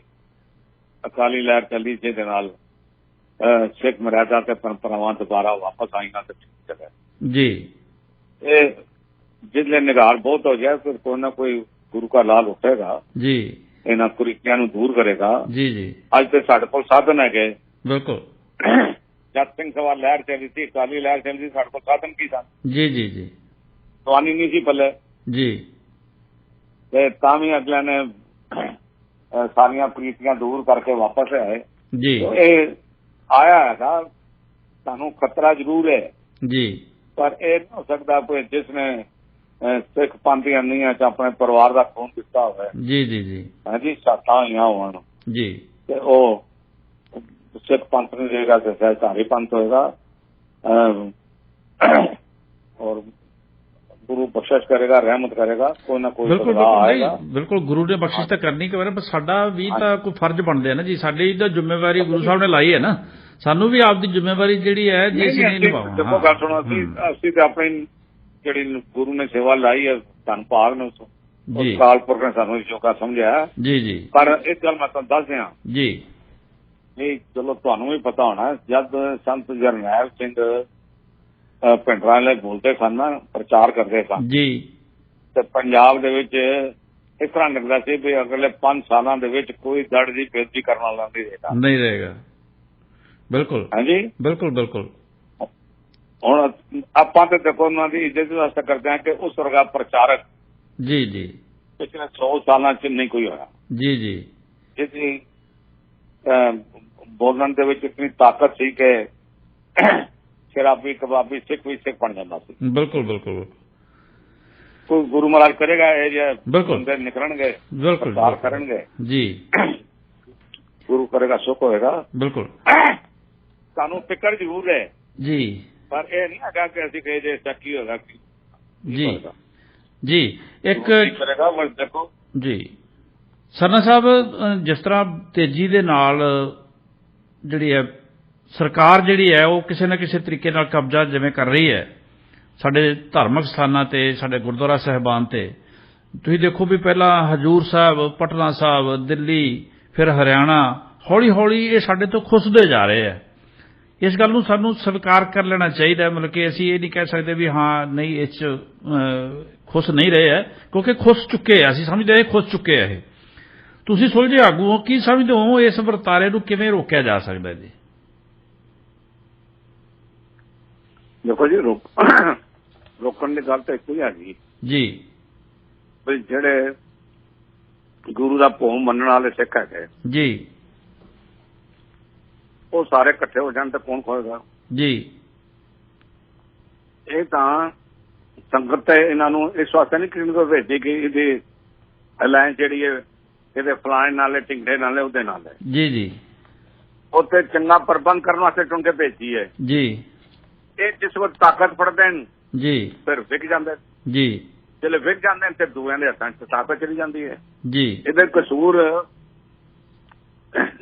ਅਕਾਲੀ ਲਹਿਰ ਚੱਲੀ, ਜਿਹਦੇ ਨਾਲ ਸਿੱਖ ਮਰਿਆਦਾ ਤੇ ਪਰੰਪਰਾਵਾਂ ਦੁਬਾਰਾ ਵਾਪਸ ਆਈਆਂ ਤੇ ਚੱਲਿਆ ਜੀ। ਇਹ ਜਿਸਲੇ ਨਿਗਾਰ ਬਹੁਤ ਹੋ ਗਿਆ ਫਿਰ ਕੋਈ ਨਾ ਕੋਈ ਗੁਰੂ ਕਾ ਲਾਲ ਉੱਠੇਗਾ ਜੀ, ਇਹਨਾਂ ਕੁਰੀਤੀਆਂ ਨੂੰ ਦੂਰ ਕਰੇਗਾ। ਜੀ ਜੀ ਅੱਜ ਤੇ ਸਾਡੇ ਕੋਲ ਸਾਧਨ ਹੈਗੇ। ਬਿਲਕੁਲ। ਜਦ ਸਿੰਘ ਸਭਾ ਲਹਿਰ ਚੱਲੀ ਸੀ, ਅਕਾਲੀ ਲਹਿਰ ਚੱਲੀ ਸੀ, ਸਾਡੇ ਕੋਲ ਸਾਧਨ ਕੀ ਸਨ। ਜੀ ਜੀ ਜੀ ਦਵਾਨੀ ਨਹੀਂ ਸੀ ਪੱਲੇ ਜੀ। ਤੇ ਤਾਂ ਵੀ ਅਗਲਿਆਂ ਨੇ ਸਾਰੀਆਂ ਪ੍ਰੀਤੀਆਂ ਦੂਰ ਕਰਕੇ ਵਾਪਸ ਆਏ ਜੀ। ਇਹ ਆਇਆ ਹੈਗਾ, ਸਾਨੂੰ ਖਤਰਾ ਜ਼ਰੂਰ ਹੈ ਜੀ ਪਰ ਇਹ ਨਹੀਂ ਹੋ ਸਕਦਾ ਕੋਈ ਜਿਸਨੇ ਸਿੱਖ ਪੰਥ ਦੀਆਂ ਨੀਹਾਂ 'ਚ ਆਪਣੇ ਪਰਿਵਾਰ ਦਾ ਖੂਨ ਦਿੱਤਾ ਹੋਵੇ। ਜੀ ਜੀ ਜੀ ਹਾਂਜੀ ਛਾਤਾਂ ਹੋਈਆਂ ਹੋਣ ਜੀ ਤੇ ਉਹ ਸਿੱਖ ਪੰਥ ਨਹੀਂ ਰਹੇਗਾ ਤੇ ਸਹਿਜਧਾਰੀ ਪੰਥ ਹੋਏਗਾ। ਔਰ ਗੁਰੂ ਬਖਸ਼ਿਸ਼ ਕਰੇਗਾ, ਰਹਿਮਤ ਕਰੇਗਾ, ਕੋਈ ਨਾ ਕੋਈ ਬਦਲਾਅ ਆਏਗਾ। ਬਿਲਕੁਲ ਗੁਰੂ ਨੇ ਬਖਸ਼ਿਸ਼ ਤਾਂ ਕਰਨੀ ਕਿ ਪਰ ਸਾਡਾ ਵੀ ਤਾਂ ਕੋਈ ਫਰਜ਼ ਬਣਦੇ ਆ ਨਾ ਜੀ। ਸਾਡੀ ਤਾਂ ਜ਼ਿੰਮੇਵਾਰੀ ਗੁਰੂ ਸਾਹਿਬ ਨੇ ਲਾਈ ਹੈ ਨਾ, ਸਾਨੂੰ ਵੀ ਆਪਦੀ ਜ਼ਿੰਮੇਵਾਰੀ ਜਿਹੜੀ ਹੈ ਜੇ ਅਸੀਂ ਨਹੀਂ ਨਿਭਾਵਾਂਗੇ। ਦੇਖੋ ਗੱਲ ਸੁਣੋ, ਅਸੀਂ ਤਾਂ ਆਪਣੀ ਜਿਹੜੀ ਗੁਰੂ ਨੇ ਸੇਵਾ ਲਾਈ ਹੈ, ਧੰਨ ਭਾਗ ਨੇ ਉਸ ਕਾਲ ਪੁਰਖ ਨੇ ਸਾਨੂੰ ਇਸ ਜੋਗਾ ਸਮਝਿਆ। ਜੀ ਜੀ। ਪਰ ਇੱਕ ਗੱਲ ਮੈਂ ਤੁਹਾਨੂੰ ਦੱਸ ਦਿਆਂ ਜੀ, ਇਹ ਚਲੋ ਤੁਹਾਨੂੰ ਵੀ ਪਤਾ ਹੋਣਾ, ਜਦ ਸੰਤ ਜਰਨੈਲ ਸਿੰਘ ਭਿੰਡਰਾਂ ਵਾਲੇ ਬੋਲਦੇ ਸਨ ਨਾ, ਪ੍ਰਚਾਰ ਕਰਦੇ ਸਨ ਜੀ, ਤੇ ਪੰਜਾਬ ਦੇ ਵਿੱਚ ਇਸ ਤਰ੍ਹਾਂ ਲੱਗਦਾ ਸੀ ਵੀ ਅਗਲੇ 5 ਸਾਲਾਂ ਦੇ ਵਿੱਚ ਕੋਈ ਦੜ ਦੀ ਬੇਇੱਜ਼ਤੀ ਕਰਨ ਵਾਲਾ ਨਹੀਂ ਰਹੇਗਾ। ਬਿਲਕੁਲ ਹਾਂਜੀ, ਬਿਲਕੁਲ ਬਿਲਕੁਲ। ਹੁਣ ਆਪਾਂ ਤੇ ਦੇਖੋ ਉਹਨਾਂ ਦੀ ਇੱਜ਼ਤ ਵਾਸਤੇ ਕਰਦੇ ਹਾਂ ਕਿ ਉਸ ਵਰਗਾ ਪ੍ਰਚਾਰਕ ਜੀ ਜੀ ਪਿਛਲੇ 100 ਸਾਲਾਂ 'ਚ ਨਹੀਂ ਕੋਈ ਹੋਇਆ। ਜੀ ਜੀ। ਜਿਹਦੀ ਬੋਲਣ ਦੇ ਵਿੱਚ ਇਤਨੀ ਤਾਕਤ ਸੀ ਕਿ ਸ਼ਰਾਬੀ ਕਬਾਬੀ ਸਿੱਖ ਵੀ ਸਿੱਖ ਬਣ ਜਾਂਦਾ ਸੀ। ਬਿਲਕੁਲ ਬਿਲਕੁਲ। ਕੋਈ ਗੁਰੂ ਮਹਾਰਾਜ ਕਰੇਗਾ ਇਹ ਜੇ ਬੰਦੇ ਨਿਕਲਣਗੇ, ਪ੍ਰਚਾਰ ਕਰਨਗੇ ਜੀ, ਗੁਰੂ ਕਰੇਗਾ ਸੁੱਖ ਹੋਏਗਾ। ਬਿਲਕੁਲ। ਸਾਨੂੰ ਫਿਕਰ ਜ਼ਰੂਰ ਹੈ ਜੀ, ਪਰ ਇਹ ਨਹੀਂ ਹੈਗਾ ਕਿ ਅਸੀਂ ਕਹੇ ਜੇ ਚੱਕੀ ਹੋਗਾ ਜੀ ਜੀ। ਇੱਕ ਕਰੇਗਾ ਦੇਖੋ ਜੀ ਸਰਨਾ ਸਾਹਿਬ, ਜਿਸ ਤਰ੍ਹਾਂ ਤੇਜ਼ੀ ਦੇ ਨਾਲ ਜਿਹੜੀ ਹੈ ਸਰਕਾਰ ਜਿਹੜੀ ਹੈ ਉਹ ਕਿਸੇ ਨਾ ਕਿਸੇ ਤਰੀਕੇ ਨਾਲ ਕਬਜ਼ਾ ਜਿਵੇਂ ਕਰ ਰਹੀ ਹੈ ਸਾਡੇ ਧਾਰਮਿਕ ਸਥਾਨਾਂ ਤੇ, ਸਾਡੇ ਗੁਰਦੁਆਰਾ ਸਾਹਿਬਾਨ ਤੇ। ਤੁਸੀਂ ਦੇਖੋ ਵੀ ਪਹਿਲਾਂ ਹਜ਼ੂਰ ਸਾਹਿਬ, ਪਟਨਾ ਸਾਹਿਬ, ਦਿੱਲੀ, ਫਿਰ ਹਰਿਆਣਾ, ਹੌਲੀ ਹੌਲੀ ਇਹ ਸਾਡੇ ਤੋਂ ਖੁੱਸਦੇ ਜਾ ਰਹੇ ਹੈ। ਇਸ ਗੱਲ ਨੂੰ ਸਾਨੂੰ ਸਵੀਕਾਰ ਕਰ ਲੈਣਾ ਚਾਹੀਦਾ। ਮਤਲਬ ਕਿ ਅਸੀਂ ਇਹ ਨਹੀਂ ਕਹਿ ਸਕਦੇ ਵੀ ਹਾਂ ਨਹੀਂ ਇਸ 'ਚ ਖੁਸ਼ ਨਹੀਂ ਰਹੇ ਹੈ, ਕਿਉਂਕਿ ਖੁੱਸ ਚੁੱਕੇ ਆ, ਅਸੀਂ ਸਮਝਦੇ ਖੁੱਸ ਚੁੱਕੇ ਆ। ਇਹ ਤੁਸੀਂ ਸੁਲਝੇ ਆਗੂ ਹੋ, ਕੀ ਸਮਝਦੇ ਹੋ ਇਸ ਵਰਤਾਰੇ ਨੂੰ ਕਿਵੇਂ ਰੋਕਿਆ ਜਾ ਸਕਦਾ ਜੀ? ਦੇਖੋ ਜੀ, ਰੋਕਣ ਦੀ ਗੱਲ ਤਾਂ ਇੱਕੋ ਹੀ ਹੈਗੀ ਜੀ, ਵੀ ਜਿਹੜੇ ਗੁਰੂ ਦਾ ਭੋਗ ਮੰਨਣ ਵਾਲੇ ਸਿੱਖ ਹੈਗੇ ਜੀ, ਉਹ ਸਾਰੇ ਇਕੱਠੇ ਹੋ ਜਾਣ ਤਾਂ ਕੌਣ ਖੋਏਗਾ ਜੀ। ਇਹ ਤਾਂ ਸੰਗਤ ਇਹਨਾਂ ਨੂੰ ਇਸ ਵਾਸਤੇ ਨਹੀਂ ਕਿਸੇ ਨੂੰ ਭੇਜੀ ਕਿ ਇਹਦੀ ਅਲਾਇੰਸ ਜਿਹੜੀ ਹੈ ਇਹਦੇ ਫਲਾਣੇ ਨਾਲੇ, ਢਿੰਗੜੇ ਨਾਲੇ, ਉਹਦੇ ਨਾਲ ਹੈ ਜੀ ਜੀ। ਉੱਥੇ ਚੰਗਾ ਪ੍ਰਬੰਧ ਕਰਨ ਵਾਸਤੇ ਚੁਣ ਕੇ ਭੇਜੀ ਹੈ ਜੀ। ਇਹ ਜਿਸ ਵਕਤ ਤਾਕਤ ਫੜਦੇ ਨੇ ਜੀ ਫਿਰ ਵਿਕ ਜਾਂਦੇ ਜੀ। ਜਿਹੜੇ ਵਿਕ ਜਾਂਦੇ ਨੇ ਤੇ ਦੂਆਂ ਦੇ ਹੱਥਾਂ 'ਚ ਤਾਕਤ ਚਲੀ ਜਾਂਦੀ ਹੈ ਜੀ ਇਹਦਾ ਕਸੂਰ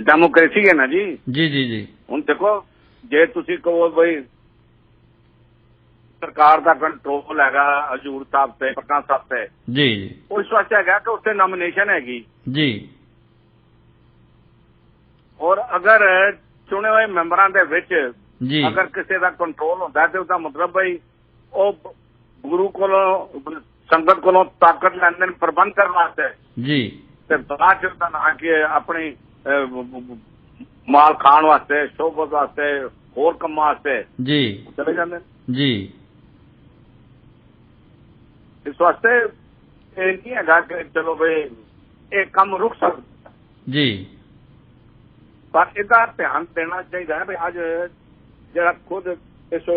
ਡੈਮੋਕ੍ਰੇਸੀ ਹੈ ਨਾ ਜੀ। ਜੀ ਜੀ ਜੀ ਹੁਣ ਦੇਖੋ ਜੇ ਤੁਸੀਂ ਕਹੋ ਬਈ ਸਰਕਾਰ ਦਾ ਕੰਟਰੋਲ ਹੈਗਾ ਹਜ਼ੂਰ ਸਾਹਿਬ ਤੇ ਪਟਨਾ ਸਾਹਿਬ ਤੇ ਜੀ ਉਸ ਵਾਸਤੇ ਹੈਗਾ ਕਿ ਉੱਥੇ ਨੋਮੀਨੇਸ਼ਨ ਹੈਗੀ ਜੀ ਔਰ ਅਗਰ ਚੁਣੇ ਹੋਏ ਮੈਂਬਰਾਂ ਦੇ ਵਿੱਚ ਜੀ ਅਗਰ ਕਿਸੇ ਦਾ ਕੰਟਰੋਲ ਹੁੰਦਾ ਤੇ ਉਹਦਾ ਮਤਲਬ ਬਈ ਉਹ ਗੁਰੂ ਕੋਲੋਂ ਸੰਗਤ ਕੋਲੋਂ ਤਾਕਤ ਲੈਂਦੇ ਨੇ ਪ੍ਰਬੰਧ ਕਰਨ ਵਾਸਤੇ ਜੀ ਤੇ ਬਾਅਦ ਚ ਉਹਦਾ ਨਾ ਕਿ ਆਪਣੀ ਮਾਲ ਖਾਣ ਵਾਸਤੇ ਸ਼ੋਭਾ ਵਾਸਤੇ ਹੋਰ ਕੰਮਾਂ ਵਾਸਤੇ ਜੀ ਚਲੇ ਜਾਂਦੇ ਨੇ। ਜੀ ਇਸ ਵਾਸਤੇ ਇਹ ਨਹੀਂ ਹੈਗਾ ਕਿ ਚਲੋ ਬਈ ਇਹ ਕੰਮ ਰੁਕ ਸਕਦਾ ਜੀ ਪਰ ਇਹਦਾ ਧਿਆਨ ਦੇਣਾ ਚਾਹੀਦਾ ਹੈ ਵੀ ਅੱਜ ਜਿਹੜਾ ਖੁਦ ਇਸ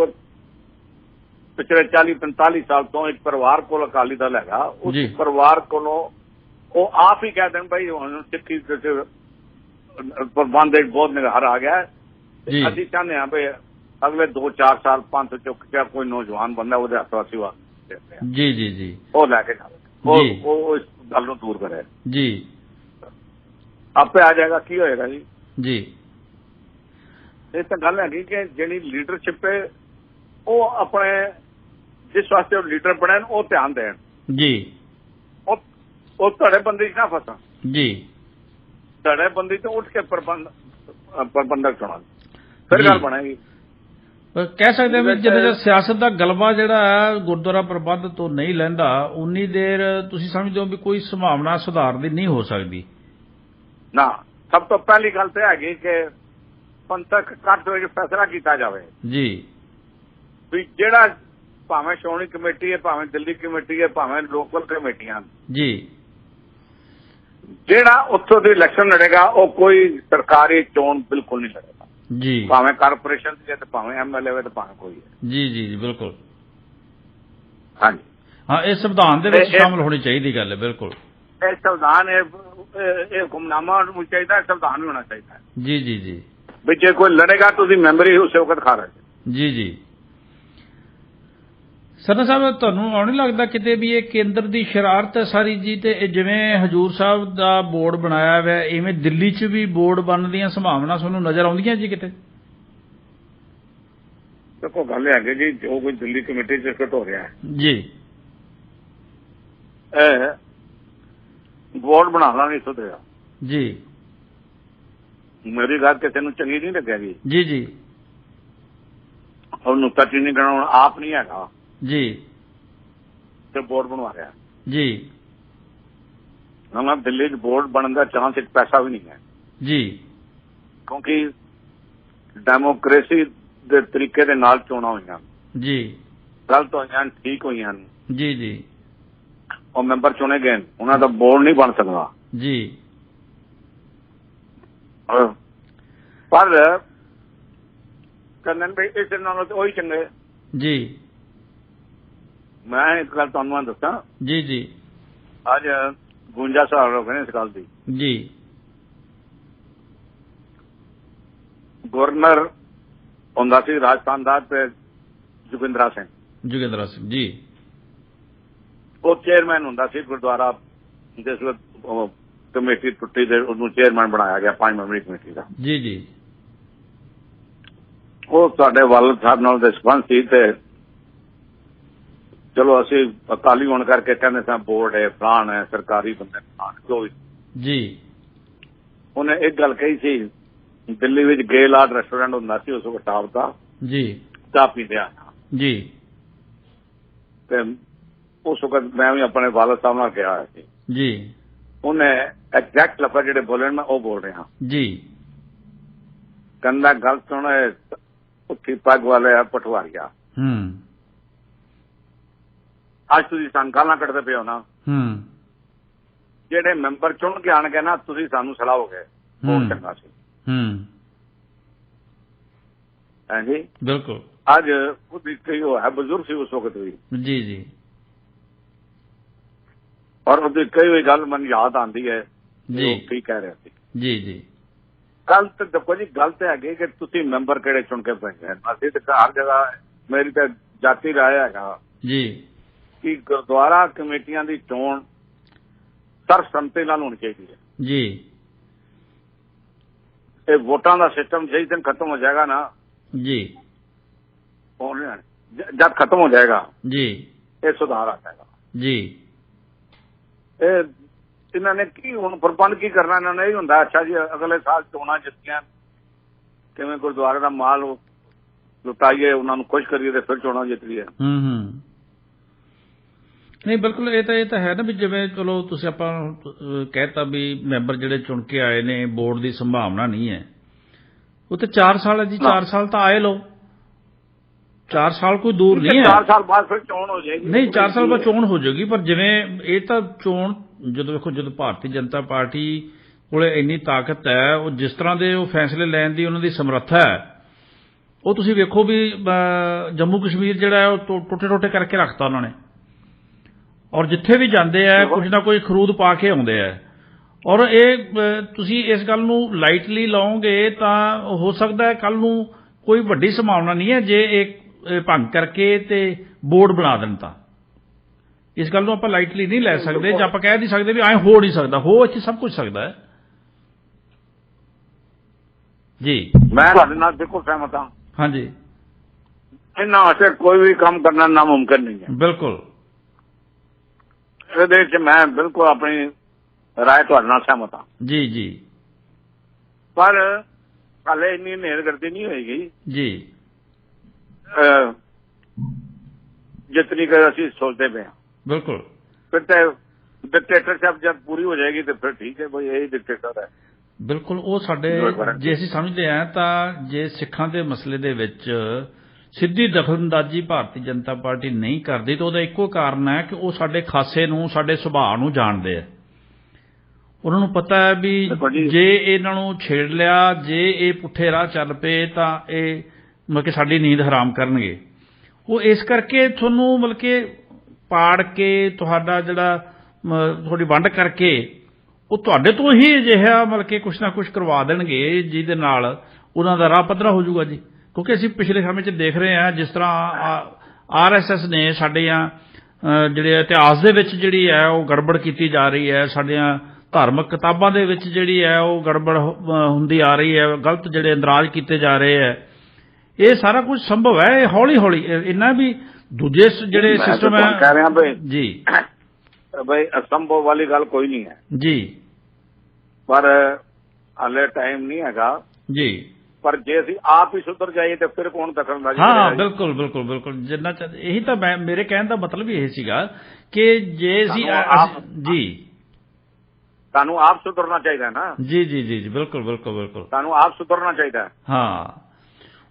ਪਿਛਲੇ 40-45 ਸਾਲ ਤੋਂ ਇੱਕ ਪਰਿਵਾਰ ਕੋਲ ਅਕਾਲੀ ਦਲ ਹੈਗਾ ਉਸ ਪਰਿਵਾਰ ਕੋਲੋਂ ਉਹ ਆਪ ਹੀ ਕਹਿ ਦੇਣ ਬਈ ਹੁਣ ਸਿੱਖੀ ਪ੍ਰਬੰਧ ਇੱਕ ਬਹੁਤ ਨਿਗਾਰ ਆ ਗਿਆ ਅਸੀਂ ਚਾਹੁੰਦੇ ਹਾਂ ਵੀ ਅਗਲੇ 2-4 ਸਾਲ ਪੰਥ ਚੁੱਕ ਕੇ ਕੋਈ ਨੌਜਵਾਨ ਬੰਦਾ ਉਹਦੇ ਹੱਥ ਵਾਸੀ ਵਾ ਜੀ ਜੀ ਜੀ ਉਹ ਲੈ ਕੇ ਜਾਵੇ ਉਹ ਇਸ ਗੱਲ ਨੂੰ ਦੂਰ ਕਰੇ ਜੀ ਆਪੇ ਆ ਜਾਏਗਾ ਕੀ ਹੋਏਗਾ ਜੀ ਜੀ ਇਹ ਤਾਂ ਗੱਲ ਹੈਗੀ ਕਿ ਜਿਹੜੀ ਲੀਡਰਸ਼ਿਪ ਹੈ ਉਹ ਆਪਣੇ ਜਿਸ ਵਾਸਤੇ ਉਹ ਲੀਡਰ ਬਣੇ ਉਹ ਧਿਆਨ ਦੇਣ ਜੀ ਉਹ ਤੁਹਾਡੇ ਬੰਦੇ 'ਚ ਨਾ ਫਸਣ ਜੀ ਤੁਹਾਡੇ ਬੰਦੇ ਤੋਂ ਉੱਠ ਕੇ ਪ੍ਰਬੰਧਕ ਚੁਣਨ ਫਿਰ ਗੱਲ ਬਣੇਗੀ। ਕਹਿ ਸਕਦੇ ਵੀ ਜਦੋਂ ਸਿਆਸਤ ਦਾ ਗਲਬਾ ਜਿਹੜਾ ਹੈ ਗੁਰਦੁਆਰਾ ਪ੍ਰਬੰਧ ਤੋਂ ਨਹੀਂ ਲੈਂਦਾ ਉਨੀ ਦੇਰ ਤੁਸੀਂ ਸਮਝਦੇ ਹੋ ਵੀ ਕੋਈ ਸੰਭਾਵਨਾ ਸੁਧਾਰ ਦੀ ਨਹੀਂ ਹੋ ਸਕਦੀ ਨਾ। ਸਭ ਤੋਂ ਪਹਿਲੀ ਗੱਲ ਤਾਂ ਹੈਗੀ ਕਿ ਪੰਥਕ ਇਕੱਠ ਵਿੱਚ ਫੈਸਲਾ ਕੀਤਾ ਜਾਵੇ ਜੀ ਵੀ ਜਿਹੜਾ ਭਾਵੇਂ ਸ਼੍ਰੋਮਣੀ ਕਮੇਟੀ ਹੈ ਭਾਵੇਂ ਦਿੱਲੀ ਕਮੇਟੀ ਹੈ ਭਾਵੇਂ ਲੋਕਲ ਕਮੇਟੀਆਂ ਜੀ ਜਿਹੜਾ ਉੱਥੋਂ ਦੀ ਇਲੈਕਸ਼ਨ ਲੜੇਗਾ ਉਹ ਕੋਈ ਸਰਕਾਰੀ ਚੋਣ ਬਿਲਕੁਲ ਨਹੀਂ ਲੜੇਗਾ ਜੀ ਭਾਵੇਂ ਕਾਰਪੋਰੇਸ਼ਨ ਦੀ ਹੈ ਤੇ ਭਾਵੇਂ ਐਮਐਲਏ ਹੋਵੇ ਤੇ ਭਾਵੇਂ ਕੋਈ ਹੈ ਜੀ ਜੀ ਜੀ ਬਿਲਕੁਲ ਹਾਂਜੀ ਹਾਂ ਇਹ ਸੰਵਿਧਾਨ ਦੇ ਵਿੱਚ ਸ਼ਾਮਲ ਹੋਣੀ ਚਾਹੀਦੀ ਗੱਲ ਹੈ ਬਿਲਕੁਲ ਇਹ ਸੰਵਿਧਾਨ ਇਹ ਹੁਕਮਨਾਮਾ ਹੋਣਾ ਚਾਹੀਦਾ ਸੰਵਿਧਾਨ ਵੀ ਹੋਣਾ ਚਾਹੀਦਾ ਜੀ ਜੀ ਜੀ ਵੀ ਜੇ ਕੋਈ ਲੜੇਗਾ ਤੁਸੀਂ ਮੈਂਬਰ ਹੀ ਉਸੇ ਵਕਤ ਖਾਰਜ ਜੀ ਜੀ ਸਰਨਾ ਸਾਹਿਬ ਤੁਹਾਨੂੰ ਆਉਣ ਨਹੀਂ ਲੱਗਦਾ ਕਿਤੇ ਵੀ ਇਹ ਕੇਂਦਰ ਦੀ ਸ਼ਰਾਰਤ ਹੈ ਸਾਰੀ ਜੀ ਤੇ ਜਿਵੇਂ ਹਜੂਰ ਸਾਹਿਬ ਦਾ ਬੋਰਡ ਬਣਾਇਆ ਹੋਇਆ ਇਵੇਂ ਦਿੱਲੀ 'ਚ ਵੀ ਬੋਰਡ ਬਣਨ ਦੀਆਂ ਸੰਭਾਵਨਾ ਤੁਹਾਨੂੰ ਨਜ਼ਰ ਆਉਂਦੀਆਂ ਜੀ ਕਿਤੇ ਦੇਖੋ ਗੱਲ ਹੈਗੀ ਜੀ ਜੋ ਕੋਈ ਦਿੱਲੀ ਕਮੇਟੀ 'ਚ ਫਿੱਟ ਹੋ ਰਿਹਾ ਹੈ ਜੀ ਇਹ ਬੋਰਡ ਬਣਾਉਣਾ ਨਹੀਂ ਸੁਧਰਿਆ ਜੀ ਮੇਰੀ ਗੱਲ ਕਿਸੇ ਨੂੰ ਚੰਗੀ ਨਹੀਂ ਲੱਗੇਗੀ ਜੀ ਜੀ ਉਹਨੂੰ ਕੱਟੀ ਨਹੀਂ ਕਰਨਾ ਆਪ ਨਹੀਂ ਹੈਗਾ ਜੀ ਤੇ ਬੋਰਡ ਬਣਵਾ ਰਿਹਾ ਜੀ ਨਾ ਦਿੱਲੀ 'ਚ ਬੋਰਡ ਬਣਨ ਦਾ ਚਾਂਸ ਇੱਕ ਪੈਸਾ ਵੀ ਨਹੀਂ ਹੈ ਜੀ ਕਿਉਂਕਿ ਡੈਮੋਕ੍ਰੇਸੀ ਦੇ ਤਰੀਕੇ ਦੇ ਨਾਲ ਚੋਣਾਂ ਹੋਈਆਂ ਜੀ ਗਲਤ ਹੋਈਆਂ ਠੀਕ ਹੋਈਆਂ ਜੀ ਜੀ ਉਹ ਮੈਂਬਰ ਚੁਣੇ ਗਏ ਉਹਨਾਂ ਦਾ ਬੋਰਡ ਨਹੀਂ ਬਣ ਸਕਦਾ ਜੀ ਪਰ ਕੰਨਨ ਵੀ ਇਸ ਨਾਲੋਂ ਉਹੀ ਚੰਗੇ ਜੀ ਮੈਂ ਇੱਕ ਗੱਲ ਤੁਹਾਨੂੰ ਦੱਸਾਂ ਜੀ ਜੀ ਅੱਜ 52 ਸਾਲ ਹੋ ਗਏ ਨੇ ਇਸ ਗੱਲ ਦੀ ਜੀ ਗਵਰਨਰ ਹੁੰਦਾ ਸੀ ਰਾਜਸਥਾਨ ਦਾ ਤੇ ਜੋਗਿੰਦਰਾ ਸਿੰਘ ਜੀ ਉਹ ਚੇਅਰਮੈਨ ਹੁੰਦਾ ਸੀ ਗੁਰਦੁਆਰਾ ਜਿਸ ਵਕਤ ਕਮੇਟੀ ਟੁੱਟੀ ਤੇ ਉਹਨੂੰ ਚੇਅਰਮੈਨ ਬਣਾਇਆ ਗਿਆ 5 ਮੈਂਬਰੀ ਕਮੇਟੀ ਦਾ ਜੀ ਜੀ ਉਹ ਸਾਡੇ ਵਾਲਦ ਸਾਹਿਬ ਨਾਲ ਦੇ ਸੰਬੰਧ ਸੀ ਤੇ ਚਲੋ ਅਸੀਂ ਅਕਾਲੀ ਹੋਣ ਕਰਕੇ ਕਹਿੰਦੇ ਸਾਂ ਬੋਰਡ ਹੈ ਫਲਾਣ ਹੈ ਸਰਕਾਰੀ ਬੰਦੇ ਫਲਾਣ ਜੋ ਵੀ ਜੀ ਉਹਨੇ ਇੱਕ ਗੱਲ ਕਹੀ ਸੀ ਦਿੱਲੀ ਵਿੱਚ ਗੇਲ ਆਰਟ ਰੈਸਟੋਰੈਂਟ ਹੁੰਦਾ ਸੀ ਉਸ ਵਕਤ ਟਾਪ ਦਾ ਜੀ ਚਾਹ ਪੀਂਦੇ ਆ ਜੀ ਤੇ ਉਸ ਵਕਤ ਮੈਂ ਵੀ ਆਪਣੇ ਵਾਲਦ ਸਾਹਿਬ ਨਾਲ ਗਿਆ ਸੀ ਜੀ ਉਹਨੇ ਐਗਜ਼ੈਕਟ ਲਫ਼ਜ਼ ਜਿਹੜੇ ਬੋਲੇ ਮੈਂ ਉਹ ਬੋਲ ਰਿਹਾ ਜੀ ਕਹਿੰਦਾ ਗੱਲ ਸੁਣ ਉੱਠੀ ਪੱਗ ਵਾਲੇ ਆ ਪਟਵਾਰੀਆ ਅੱਜ ਤੁਸੀਂ ਸਾਨੂੰ ਗਾਲਾਂ ਕੱਢਦੇ ਪਏ ਹੋ ਨਾ ਜਿਹੜੇ ਮੈਂਬਰ ਚੁਣ ਕੇ ਆਣਗੇ ਨਾ ਤੁਸੀਂ ਸਾਨੂੰ ਸਲਾਹੋਗੇ ਬਹੁਤ ਚੰਗਾ ਸੀ ਹਾਂਜੀ ਬਿਲਕੁਲ ਅੱਜ ਉਹਦੀ ਕਈ ਉਹ ਹੈ ਬਜ਼ੁਰਗ ਸੀ ਉਸ ਵਕਤ ਵੀ ਜੀ ਜੀ ਔਰ ਉਹਦੀ ਕਈ ਹੋਈ ਗੱਲ ਮੈਨੂੰ ਯਾਦ ਆਉਂਦੀ ਹੈ ਜੀ ਕੀ ਕਹਿ ਰਿਹਾ ਸੀ ਜੀ ਜੀ ਗੱਲ ਤਾਂ ਦੇਖੋ ਜੀ ਗੱਲ ਤਾਂ ਹੈਗੀ ਕਿ ਤੁਸੀਂ ਮੈਂਬਰ ਕਿਹੜੇ ਚੁਣ ਕੇ ਭੇਜੇ ਅਸੀਂ ਤਾਂ ਹਰ ਜਗ੍ਹਾ ਮੇਰੀ ਤਾਂ ਜਾਤੀ ਰਾਏ ਹੈਗਾ ਜੀ ਕਿ ਗੁਰਦੁਆਰਾ ਕਮੇਟੀਆਂ ਦੀ ਚੋਣ ਸਰਬਸੰਮਤੀ ਨਾਲ ਹੋਣੀ ਚਾਹੀਦੀ ਹੈ ਜੀ। ਇਹ ਵੋਟਾਂ ਦਾ ਸਿਸਟਮ ਜਿਸ ਦਿਨ ਖਤਮ ਹੋ ਜਾਏਗਾ ਨਾ ਜੀ ਜਦ ਖਤਮ ਹੋ ਜਾਏਗਾ ਜੀ ਇਹ ਸੁਧਾਰ ਆ ਜਾਏਗਾ ਜੀ। ਇਹ ਇਹਨਾਂ ਨੇ ਕੀ ਹੁਣ ਪ੍ਰਬੰਧ ਕੀ ਕਰਨਾ, ਇਹਨਾਂ ਨੇ ਇਹ ਹੁੰਦਾ ਅੱਛਾ ਜੀ ਅਗਲੇ ਸਾਲ ਚੋਣਾਂ ਜਿੱਤੀਆਂ ਕਿਵੇਂ ਗੁਰਦੁਆਰੇ ਦਾ ਮਾਲ ਲੁਟਾਈਏ, ਉਹਨਾਂ ਨੂੰ ਖੁਸ਼ ਕਰੀਏ ਤੇ ਫਿਰ ਚੋਣਾਂ ਜਿੱਤ ਲਈਏ। ਨਹੀਂ ਬਿਲਕੁਲ ਇਹ ਤਾਂ ਹੈ ਨਾ ਵੀ ਜਿਵੇਂ ਚਲੋ ਤੁਸੀਂ ਆਪਾਂ ਕਹਿਤਾ ਵੀ ਮੈਂਬਰ ਜਿਹੜੇ ਚੁਣ ਕੇ ਆਏ ਨੇ ਬੋਰਡ ਦੀ ਸੰਭਾਵਨਾ ਨਹੀਂ ਹੈ, ਉਹ ਤੇ 4 ਸਾਲ ਹੈ ਜੀ, 4 ਸਾਲ ਤਾਂ ਆਏ ਲਓ, 4 ਸਾਲ ਕੋਈ ਦੂਰ ਨਹੀਂ ਹੈ। 4 ਸਾਲ ਬਾਅਦ ਫਿਰ ਚੋਣ ਹੋ ਜਾਏਗੀ। ਨਹੀਂ 4 ਸਾਲ ਬਾਅਦ ਚੋਣ ਹੋ ਜਾਏਗੀ, ਪਰ ਜਿਵੇਂ ਇਹ ਤਾਂ ਚੋਣ ਜਦੋਂ ਵੇਖੋ ਜਦੋਂ ਭਾਰਤੀ ਜਨਤਾ ਪਾਰਟੀ ਕੋਲੇ ਇੰਨੀ ਤਾਕਤ ਹੈ, ਉਹ ਜਿਸ ਤਰ੍ਹਾਂ ਦੇ ਉਹ ਫੈਸਲੇ ਲੈਣ ਦੀ ਉਹਨਾਂ ਦੀ ਸਮਰੱਥਾ ਹੈ, ਉਹ ਤੁਸੀਂ ਵੇਖੋ ਵੀ ਜੰਮੂ ਕਸ਼ਮੀਰ ਜਿਹੜਾ ਹੈ ਉਹ ਟੁੱਟੇ ਕਰਕੇ ਰੱਖਤਾ ਉਹਨਾਂ ਨੇ, ਔਰ ਜਿੱਥੇ ਵੀ ਜਾਂਦੇ ਆ ਕੁਝ ਨਾ ਕੋਈ ਖਰੂਦ ਪਾ ਕੇ ਆਉਂਦੇ ਆ। ਔਰ ਇਹ ਤੁਸੀਂ ਇਸ ਗੱਲ ਨੂੰ ਲਾਈਟਲੀ ਲਓਗੇ ਤਾਂ ਹੋ ਸਕਦਾ ਹੈ ਕੱਲ ਨੂੰ ਕੋਈ ਵੱਡੀ ਸੰਭਾਵਨਾ ਨਹੀਂ ਹੈ ਜੇ ਇਹ ਭੰਗ ਕਰਕੇ ਤੇ ਬੋਰਡ ਬਣਾ ਦੇਣ ਤਾਂ ਇਸ ਗੱਲ ਨੂੰ ਆਪਾਂ ਲਾਈਟਲੀ ਨਹੀਂ ਲੈ ਸਕਦੇ, ਜਾਂ ਆਪਾਂ ਕਹਿ ਨਹੀਂ ਸਕਦੇ ਵੀ ਐਂ ਹੋ ਨਹੀਂ ਸਕਦਾ, ਹੋ ਇੱਥੇ ਸਭ ਕੁਝ ਸਕਦਾ ਹੈ ਜੀ। ਮੈਂ ਤੁਹਾਡੇ ਨਾਲ ਬਿਲਕੁਲ ਸਹਿਮਤ ਹਾਂ। ਹਾਂਜੀ, ਇਹਨਾਂ ਵਾਸਤੇ ਕੋਈ ਵੀ ਕੰਮ ਕਰਨਾ ਨਾਮੁਮਕਿਨ ਨਹੀਂ ਹੈ। ਬਿਲਕੁਲ ਇਹਦੇ ਵਿੱਚ ਮੈਂ ਬਿਲਕੁਲ ਆਪਣੀ ਰਾਏ ਤੁਹਾਡੇ ਨਾਲ ਸਹਿਮਤ ਹਾਂ ਜੀ ਜੀ। ਪਰ ਹਾਲੇ ਇੰਨੀ ਹਨੇਰਗਰਦੀ ਨਹੀਂ ਹੋਏਗੀ ਜੀ ਜਿਤਨੀ ਕਿ ਅਸੀਂ ਸੋਚਦੇ ਪਏ ਹਾਂ। ਬਿਲਕੁਲ। ਫਿਰ ਤੇ ਡਿਕਟੇਟਰਸ਼ਿਪ ਜਦ ਪੂਰੀ ਹੋ ਜਾਏਗੀ ਤੇ ਫਿਰ ਠੀਕ ਹੈ ਬਈ ਇਹੀ ਡਿਕਟੇਟਰ ਹੈ। ਬਿਲਕੁਲ। ਉਹ ਸਾਡੇ ਜੇ ਅਸੀਂ ਸਮਝਦੇ ਹਾਂ ਤਾਂ ਜੇ ਸਿੱਖਾਂ ਦੇ ਮਸਲੇ ਦੇ ਵਿੱਚ ਸਿੱਧੀ ਦਖਲਅੰਦਾਜ਼ੀ ਭਾਰਤੀ ਜਨਤਾ ਪਾਰਟੀ ਨਹੀਂ ਕਰਦੀ ਤਾਂ ਉਹਦਾ ਇੱਕੋ ਕਾਰਨ ਹੈ ਕਿ ਉਹ ਸਾਡੇ ਖਾਸੇ ਨੂੰ, ਸਾਡੇ ਸੁਭਾਅ ਨੂੰ ਜਾਣਦੇ ਆ। ਉਹਨਾਂ ਨੂੰ ਪਤਾ ਹੈ ਵੀ ਜੇ ਇਹਨਾਂ ਨੂੰ ਛੇੜ ਲਿਆ, ਜੇ ਇਹ ਪੁੱਠੇ ਰਾਹ ਚੱਲ ਪਏ ਤਾਂ ਇਹ ਮਤਲਬ ਕਿ ਸਾਡੀ ਨੀਂਦ ਹਰਾਮ ਕਰਨਗੇ। ਉਹ ਇਸ ਕਰਕੇ ਤੁਹਾਨੂੰ ਮਤਲਬ ਕਿ ਪਾੜ ਕੇ ਤੁਹਾਡਾ ਜਿਹੜਾ ਤੁਹਾਡੀ ਵੰਡ ਕਰਕੇ ਉਹ ਤੁਹਾਡੇ ਤੋਂ ਹੀ ਅਜਿਹਾ ਮਤਲਬ ਕਿ ਕੁਛ ਨਾ ਕੁਛ ਕਰਵਾ ਦੇਣਗੇ ਜਿਹਦੇ ਨਾਲ ਉਹਨਾਂ ਦਾ ਰਾਹ ਪੱਧਰਾ ਹੋ ਜਾਊਗਾ ਜੀ। ਕਿਉਂਕਿ ਅਸੀਂ ਪਿਛਲੇ ਸਮੇਂ 'ਚ ਦੇਖ ਰਹੇ ਹਾਂ ਜਿਸ ਤਰ੍ਹਾਂ RSS ਨੇ ਸਾਡੇ ਜਿਹੜੇ ਇਤਿਹਾਸ ਦੇ ਵਿੱਚ ਜਿਹੜੀ ਹੈ ਉਹ ਗੜਬੜ ਕੀਤੀ ਜਾ ਰਹੀ ਹੈ, ਸਾਡੀਆਂ ਧਾਰਮਿਕ ਕਿਤਾਬਾਂ ਦੇ ਵਿੱਚ ਜਿਹੜੀ ਹੈ ਉਹ ਗੜਬੜ ਹੁੰਦੀ ਆ ਰਹੀ ਹੈ, ਗਲਤ ਜਿਹੜੇ ਅੰਦਰਾਜ਼ ਕੀਤੇ ਜਾ ਰਹੇ ਹੈ। ਇਹ ਸਾਰਾ ਕੁਝ ਸੰਭਵ ਹੈ, ਇਹ ਹੌਲੀ ਹੌਲੀ ਇੰਨਾ ਵੀ ਦੂਜੇ ਜਿਹੜੇ ਸਿਸਟਮ ਹੈ ਕਹਿ ਰਿਹਾ ਬਈ ਜੀ ਬਈ ਅਸੰਭਵ ਵਾਲੀ ਗੱਲ ਕੋਈ ਨਹੀਂ ਹੈ ਜੀ, ਪਰ ਹਾਲੇ ਟਾਈਮ ਨਹੀਂ ਹੈਗਾ ਜੀ। ਪਰ ਜੇ ਅਸੀਂ ਆਪ ਹੀ ਸੁਧਰ ਜਾਈਏ ਤੇ ਫਿਰ ਕੌਣ ਦਖਲਅੰਦਾਜ਼ੀ ਹਾਂ ਕਰੇਗਾ? ਬਿਲਕੁਲ ਬਿਲਕੁਲ ਬਿਲਕੁਲ। ਜਿੰਨਾ ਇਹੀ ਤਾਂ ਮੇਰੇ ਕਹਿਣ ਦਾ ਮਤਲਬ ਹੀ ਇਹ ਸੀਗਾ ਕਿ ਜੇ ਅਸੀਂ ਜੀ ਤੁਹਾਨੂੰ ਆਪ ਸੁਧਰਨਾ ਚਾਹੀਦਾ ਨਾ। ਜੀ ਜੀ ਜੀ ਜੀ ਬਿਲਕੁਲ ਬਿਲਕੁਲ ਬਿਲਕੁਲ। ਤੁਹਾਨੂੰ ਆਪ ਸੁਧਰਨਾ ਚਾਹੀਦਾ। ਹਾਂ,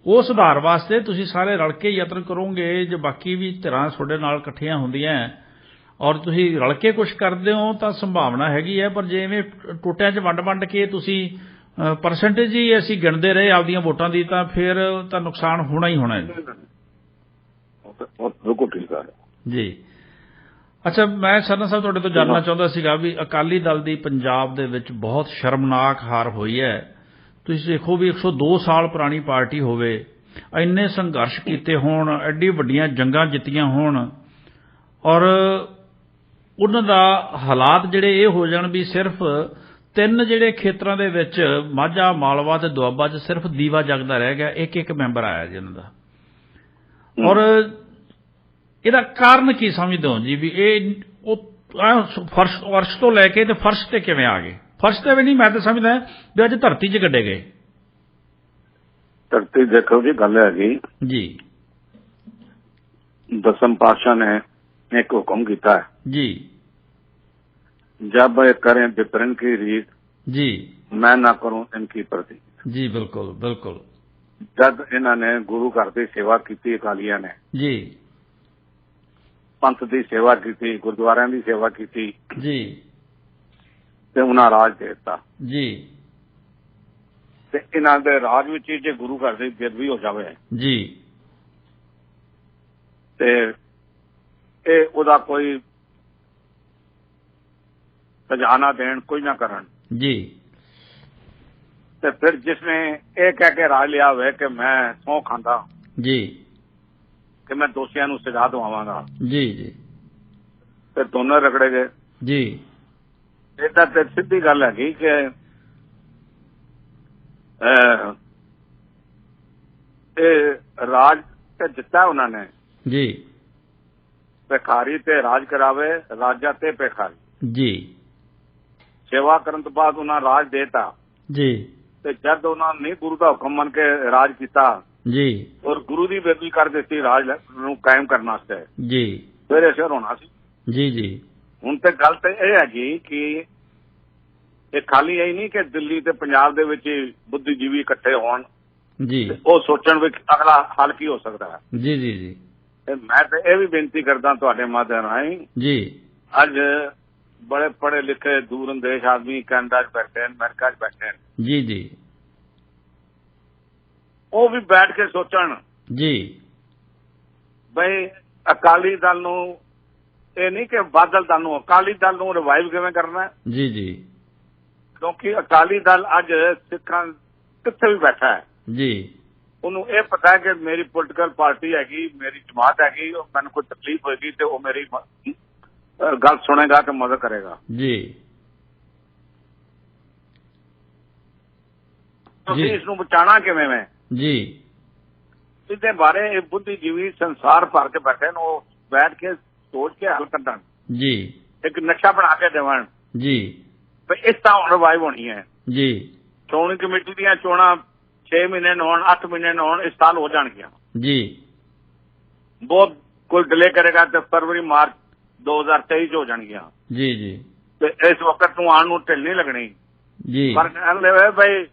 ਉਹ ਸੁਧਾਰ ਵਾਸਤੇ ਤੁਸੀਂ ਸਾਰੇ ਰਲ ਕੇ ਯਤਨ ਕਰੋਗੇ, ਜੇ ਬਾਕੀ ਵੀ ਧਿਰਾਂ ਤੁਹਾਡੇ ਨਾਲ ਇਕੱਠੀਆਂ ਹੁੰਦੀਆਂ ਔਰ ਤੁਸੀਂ ਰਲ ਕੇ ਕੁਝ ਕਰਦੇ ਹੋ ਤਾਂ ਸੰਭਾਵਨਾ ਹੈਗੀ ਹੈ। ਪਰ ਜਿਵੇਂ ਟੋਟਿਆਂ 'ਚ ਵੰਡ ਕੇ ਤੁਸੀਂ ਪਰਸੈਂਟੇਜ ਹੀ ਅਸੀਂ ਗਿਣਦੇ ਰਹੇ ਆਪਦੀਆਂ ਵੋਟਾਂ ਦੀ ਤਾਂ ਫਿਰ ਤਾਂ ਨੁਕਸਾਨ ਹੋਣਾ ਹੀ ਹੋਣਾ ਹੈ ਬਿਲਕੁਲ ਠੀਕ ਹੈ ਜੀ। ਅੱਛਾ, ਮੈਂ ਸਰਨਾ ਸਾਹਿਬ ਤੁਹਾਡੇ ਤੋਂ ਜਾਣਨਾ ਚਾਹੁੰਦਾ ਸੀਗਾ ਵੀ ਅਕਾਲੀ ਦਲ ਦੀ ਪੰਜਾਬ ਦੇ ਵਿੱਚ ਬਹੁਤ ਸ਼ਰਮਨਾਕ ਹਾਰ ਹੋਈ ਹੈ। ਤੁਸੀਂ ਦੇਖੋ ਵੀ 102 ਸਾਲ ਪੁਰਾਣੀ ਪਾਰਟੀ ਹੋਵੇ, ਇੰਨੇ ਸੰਘਰਸ਼ ਕੀਤੇ ਹੋਣ, ਐਡੀ ਵੱਡੀਆਂ ਜੰਗਾਂ ਜਿੱਤੀਆਂ ਹੋਣ ਔਰ ਉਹਨਾਂ ਦਾ ਹਾਲਾਤ ਜਿਹੜੇ ਇਹ ਹੋ ਜਾਣ ਵੀ ਸਿਰਫ 3 ਜਿਹੜੇ ਖੇਤਰਾਂ ਦੇ ਵਿੱਚ ਮਾਝਾ, ਮਾਲਵਾ ਤੇ ਦੁਆਬਾ 'ਚ ਸਿਰਫ ਦੀਵਾ ਜਗਦਾ ਰਹਿ ਗਿਆ, ਇੱਕ ਮੈਂਬਰ ਆਇਆ ਜੀ ਉਹਨਾਂ ਦਾ। ਔਰ ਇਹਦਾ ਕਾਰਨ ਕੀ ਸਮਝਦੇ ਹੋ ਜੀ ਵੀ ਇਹ ਉਹ ਫਰਸ਼ ਤੋਂ ਲੈ ਕੇ ਤੇ ਫਰਸ਼ ਤੇ ਕਿਵੇਂ ਆ ਗਏ? ਫਰਸ਼ ਤੇ ਵੀ ਨਹੀਂ, ਮੈਂ ਤਾਂ ਸਮਝਦਾ ਵੀ ਅੱਜ ਧਰਤੀ 'ਚ ਗੱਡੇ ਗਏ। ਧਰਤੀ ਦੇਖੋ ਜੀ, ਗੱਲ ਹੈਗੀ ਜੀ, ਦਸਮ ਪਾਤਸ਼ਾਹ ਨੇ एक हुक्म किया है जी, जब करें वितरण की रीत जी, मैं ना करूं इनकी प्रति। जी बिल्कुल बिल्कुल। जब इन्होंने गुरु घर की सेवा की, अकालिया ने जी पंथ की सेवा की, गुरुद्वारों की सेवा की जी, ते उन्हें राज दे दिता जी, ते इन्हां दे राज विच जे गुरु घर की बेदबी हो जाए जी ते ਉਹਦਾ ਕੋਈ ਸਜ਼ਾ ਨਾ ਦੇਣ, ਕੋਈ ਨਾ ਕਰਨ ਜੀ, ਤੇ ਫਿਰ ਜਿਸਨੇ ਇਹ ਕਹਿ ਕੇ ਰਾਜ ਲਿਆ ਹੋਵੇ ਕਿ ਮੈਂ ਸਹੁੰ ਖਾਂਦਾ ਜੀ ਕਿ ਮੈਂ ਦੋਸ਼ੀਆਂ ਨੂੰ ਸਜ਼ਾ ਦਵਾਵਾਂਗਾ, ਜੀ ਜੀ, ਤੇ ਦੋਨੋਂ ਰਗੜੇ ਗਏ। ਜੀ ਇਹ ਤਾਂ ਤੇ ਸਿੱਧੀ ਗੱਲ ਹੈਗੀ ਕਿ ਇਹ ਰਾਜ ਤੇ ਦਿੱਤਾ ਉਹਨਾਂ ਨੇ, ਜੀ ਭਿਖਾਰੀ ਤੇ ਰਾਜ ਕਰਾਵੇ, ਰਾਜਾ ਤੇ ਭਿਖਾਰੀ। ਜੀ ਸੇਵਾ ਕਰਨ ਤੋਂ ਬਾਅਦ ਉਹਨਾਂ ਰਾਜ ਦੇਤਾ, ਜੀ ਤੇ ਜਦ ਉਹਨਾਂ ਨੇ ਗੁਰੂ ਦਾ ਹੁਕਮ ਮੰਨ ਕੇ ਰਾਜ ਕੀਤਾ ਜੀ ਔਰ ਗੁਰੂ ਦੀ ਬੇਨਤੀ ਕਰ ਦਿੱਤੀ ਰਾਜ ਨੂੰ ਕਾਇਮ ਕਰਨ ਵਾਸਤੇ, ਜੀ ਫਿਰ ਅਸਰ ਹੋਣਾ ਸੀ। ਜੀ ਜੀ ਹੁਣ ਤੇ ਗੱਲ ਤੇ ਇਹ ਹੈਗੀ ਕਿ ਇਹ ਖਾਲੀ ਇਹ ਨਹੀਂ ਕਿ ਦਿੱਲੀ ਤੇ ਪੰਜਾਬ ਦੇ ਵਿੱਚ ਬੁੱਧੀਜੀਵੀ ਇਕੱਠੇ ਹੋਣ, ਜੀ ਉਹ ਸੋਚਣ ਵਿੱਚ ਅਗਲਾ ਹੱਲ ਕੀ ਹੋ ਸਕਦਾ ਹੈ। ਜੀ ਜੀ ਜੀ ਤੇ ਮੈਂ ਤੇ ਇਹ ਵੀ ਬੇਨਤੀ ਕਰਦਾ ਤੁਹਾਡੇ ਮਾਧਿਅਮ ਰਾਹੀਂ, ਜੀ ਅੱਜ ਬੜੇ ਪੜ੍ਹੇ ਲਿਖੇ ਦੂਰ ਅੰਦੇਸ਼ ਆਦਮੀ ਕੈਨੇਡਾ 'ਚ ਬੈਠੇ ਹਨ, ਅਮਰੀਕਾ 'ਚ ਬੈਠੇ ਹਨ, ਜੀ ਜੀ ਉਹ ਵੀ ਬੈਠ ਕੇ ਸੋਚਣ ਜੀ ਬਈ ਅਕਾਲੀ ਦਲ ਨੂੰ, ਇਹ ਨਹੀਂ ਕਿ ਬਾਦਲ ਦਲ ਨੂੰ, ਅਕਾਲੀ ਦਲ ਨੂੰ ਰਿਵਾਈਵ ਕਿਵੇਂ ਕਰਨਾ ਹੈ। ਜੀ ਜੀ ਕਿਉਂਕਿ ਅਕਾਲੀ ਦਲ ਅੱਜ ਸਿੱਖਾਂ ਕਿੱਥੇ ਵੀ ਬੈਠਾ ਹੈ, ਜੀ ਉਹਨੂੰ ਇਹ ਪਤਾ ਹੈ ਕਿ ਮੇਰੀ ਪੋਲੀਟੀਕਲ ਪਾਰਟੀ ਹੈਗੀ, ਮੇਰੀ ਜਮਾਤ ਹੈਗੀ, ਉਹ ਮੈਨੂੰ ਕੋਈ ਤਕਲੀਫ ਹੋਏਗੀ ਤੇ ਉਹ ਮੇਰੀ ਗੱਲ ਸੁਣੇਗਾ ਤੇ ਮਦਦ ਕਰੇਗਾ। ਜੀ ਤੁਸੀਂ ਇਸ ਨੂੰ ਬਚਾਉਣਾ ਕਿਵੇਂ ਹੈ ਜੀ ਇਹਦੇ ਬਾਰੇ ਇਹ ਬੁੱਧੀਜੀਵੀ ਸੰਸਾਰ ਭਰ ਕੇ ਬੈਠੇ ਨੇ, ਉਹ ਬੈਠ ਕੇ ਸੋਚ ਕੇ ਹੱਲ ਕੱਢਣ, ਜੀ ਇੱਕ ਨਕਸ਼ਾ ਬਣਾ ਕੇ ਦੇਵਣ ਜੀ ਵੀ ਇਸ ਤਰ੍ਹਾਂ ਰਿਵਾਈਵ ਹੋਣੀ ਹੈ। ਜੀ ਚੋਣ ਕਮੇਟੀ ਦੀਆਂ ਚੋਣਾਂ 6 ਮਹੀਨੇ ਨਾ ਹੋਣ, 8 ਮਹੀਨੇ ਨਾ ਹੋਣ, ਇਸ ਸਾਲ ਹੋ ਜਾਣਗੀਆਂ। ਜੀ ਬਹੁਤ ਕੋਈ ਡਿਲੇ ਕਰੇਗਾ ਤੇ ਫਰਵਰੀ ਮਾਰਚ 2023 ਚ ਹੋ ਜਾਣਗੀਆਂ। ਜੀ ਜੀ ਤੇ ਇਸ ਵਕਤ ਨੂੰ ਆਉਣ ਨੂੰ ਢਿੱਲ ਨਹੀਂ ਲੱਗਣੀ। ਜੀ ਪਰ ਕਹਿੰਦੇ ਵੇ ਬਈ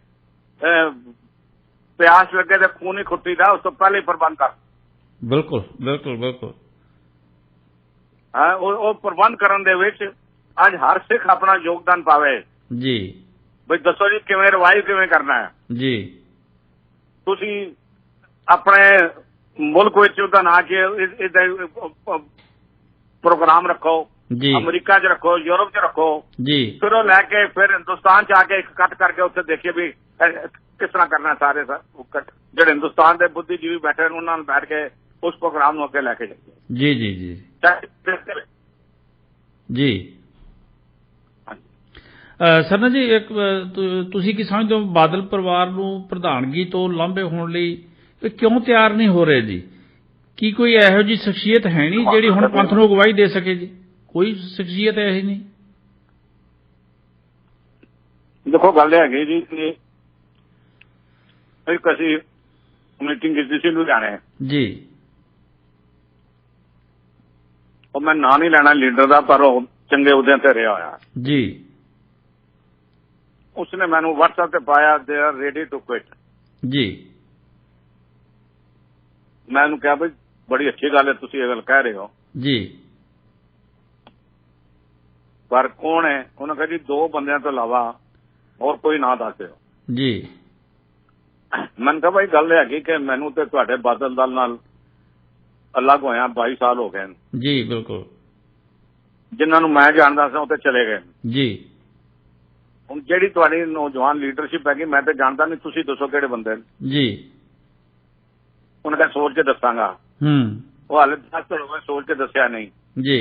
ਪਿਆਸ ਲੱਗੇ ਤੇ ਖੂਨ ਹੀ ਖੁੱਟੀ ਦਾ, ਉਸ ਤੋਂ ਪਹਿਲੇ ਹੀ ਪ੍ਰਬੰਧ ਕਰ। ਬਿਲਕੁਲ ਬਿਲਕੁਲ ਬਿਲਕੁਲ ਹਾਂ, ਉਹ ਪ੍ਰਬੰਧ ਕਰਨ ਦੇ ਵਿੱਚ ਅੱਜ ਹਰ ਸਿੱਖ ਆਪਣਾ ਯੋਗਦਾਨ ਪਾਵੇ। ਜੀ ਬਈ ਦੱਸੋ ਜੀ ਕਿਵੇਂ ਰਿਵਾਈਵ ਕਿਵੇਂ ਕਰਨਾ ਹੈ। ਜੀ ਤੁਸੀਂ ਆਪਣੇ ਮੁਲਕ ਵਿੱਚ ਉਹਦਾ ਨਾਂ ਕਿ ਪ੍ਰੋਗਰਾਮ ਰੱਖੋ, ਜੀ ਅਮਰੀਕਾ 'ਚ ਰੱਖੋ, ਯੂਰਪ 'ਚ ਰੱਖੋ, ਜੀ ਫਿਰ ਉਹ ਲੈ ਕੇ ਫਿਰ ਹਿੰਦੁਸਤਾਨ 'ਚ ਆ ਕੇ ਇੱਕ ਕੱਟ ਕਰਕੇ ਉੱਥੇ ਦੇਖੀਏ ਵੀ ਕਿਸ ਤਰ੍ਹਾਂ ਕਰਨਾ। ਸਾਰੇ ਜਿਹੜੇ ਹਿੰਦੁਸਤਾਨ ਦੇ ਬੁੱਧੀਜੀਵੀ ਬੈਠੇ ਨੇ ਉਹਨਾਂ ਨਾਲ ਬੈਠ ਕੇ ਉਸ ਪ੍ਰੋਗਰਾਮ ਨੂੰ ਅੱਗੇ ਲੈ ਕੇ ਜਾਈਏ। ਜੀ ਜੀ ਜੀ ਜੀ ਸਰਨਾ ਜੀ, ਇੱਕ ਤੁਸੀਂ ਕੀ ਸਮਝਦੇ ਹੋ, ਬਾਦਲ ਪਰਿਵਾਰ ਨੂੰ ਪ੍ਰਧਾਨਗੀ ਤੋਂ ਲਾਂਭੇ ਹੋਣ ਲਈ ਇਹ ਕਿਉਂ ਤਿਆਰ ਨਹੀਂ ਹੋ ਰਹੇ ਜੀ? ਕੀ ਕੋਈ ਇਹੋ ਜਿਹੀ ਸ਼ਖਸੀਅਤ ਹੈ ਨਹੀਂ ਜਿਹੜੀ ਹੁਣ ਪੰਥ ਨੂੰ ਅਗਵਾਈ ਦੇ ਸਕੇ ਜੀ? ਕੋਈ ਸ਼ਖਸੀਅਤ ਹੈ ਹੀ ਨਹੀਂ। ਦੇਖੋ ਗੱਲ ਹੈਗੀ ਜੀ ਕਿ ਇੱਕ ਅਸੀਂ ਮੀਟਿੰਗ ਕੀਤੀ ਸੀ ਲੁਧਿਆਣੇ ਜੀ, ਉਹ ਮੈਂ ਨਾਂ ਨਹੀਂ ਲੈਣਾ ਲੀਡਰ ਦਾ, ਪਰ ਉਹ ਚੰਗੇ ਅਹੁਦਿਆਂ ਤੇ ਰਿਹਾ ਹੋਇਆ ਜੀ। ਉਸਨੇ ਮੈਨੂੰ WhatsApp ਤੇ ਪਾਇਆ they are ready to quit. ਜੀ ਮੈਂ ਉਹਨੂੰ ਕਿਹਾ ਬਈ ਬੜੀ ਅੱਛੀ ਗੱਲ ਹੈ ਤੁਸੀਂ ਇਹ ਗੱਲ ਕਹਿ ਰਹੇ ਹੋ ਜੀ, ਪਰ ਕੌਣ ਹੈ? ਉਹਨੇ ਕਿਹਾ ਜੀ 2 ਬੰਦਿਆਂ ਤੋਂ ਇਲਾਵਾ ਹੋਰ ਕੋਈ ਨਾ ਦੱਸ ਦਿਓ ਜੀ। ਮੈਂ ਕਿਹਾ ਬਈ ਗੱਲ ਹੈਗੀ ਕਿ ਮੈਨੂੰ ਤੇ ਤੁਹਾਡੇ ਬਾਦਲ ਦਲ ਨਾਲ ਅਲੱਗ ਹੋਇਆ 22 ਸਾਲ ਹੋ ਗਏ ਨੇ ਜੀ। ਬਿਲਕੁਲ। ਜਿਨ੍ਹਾਂ ਨੂੰ ਮੈਂ ਜਾਣਦਾ ਸੀ ਉਹ ਤੇ ਚਲੇ ਗਏ ਜੀ। ਹੁਣ ਜਿਹੜੀ ਤੁਹਾਡੀ ਨੌਜਵਾਨ ਲੀਡਰਸ਼ਿਪ ਹੈਗੀ ਮੈਂ ਤੇ ਜਾਣਦਾ ਨਹੀਂ, ਤੁਸੀਂ ਦੱਸੋ ਕਿਹੜੇ ਬੰਦੇ ਨੇ। ਜੀ ਉਹਨੇ ਕਿਹਾ ਸੋਚ ਕੇ ਦੱਸਾਂਗਾ। ਉਹ ਹਾਲੇ 10 ਸਾਲ ਹੋ ਗਏ ਸੋਚ ਕੇ ਦੱਸਿਆ ਨਹੀਂ ਜੀ।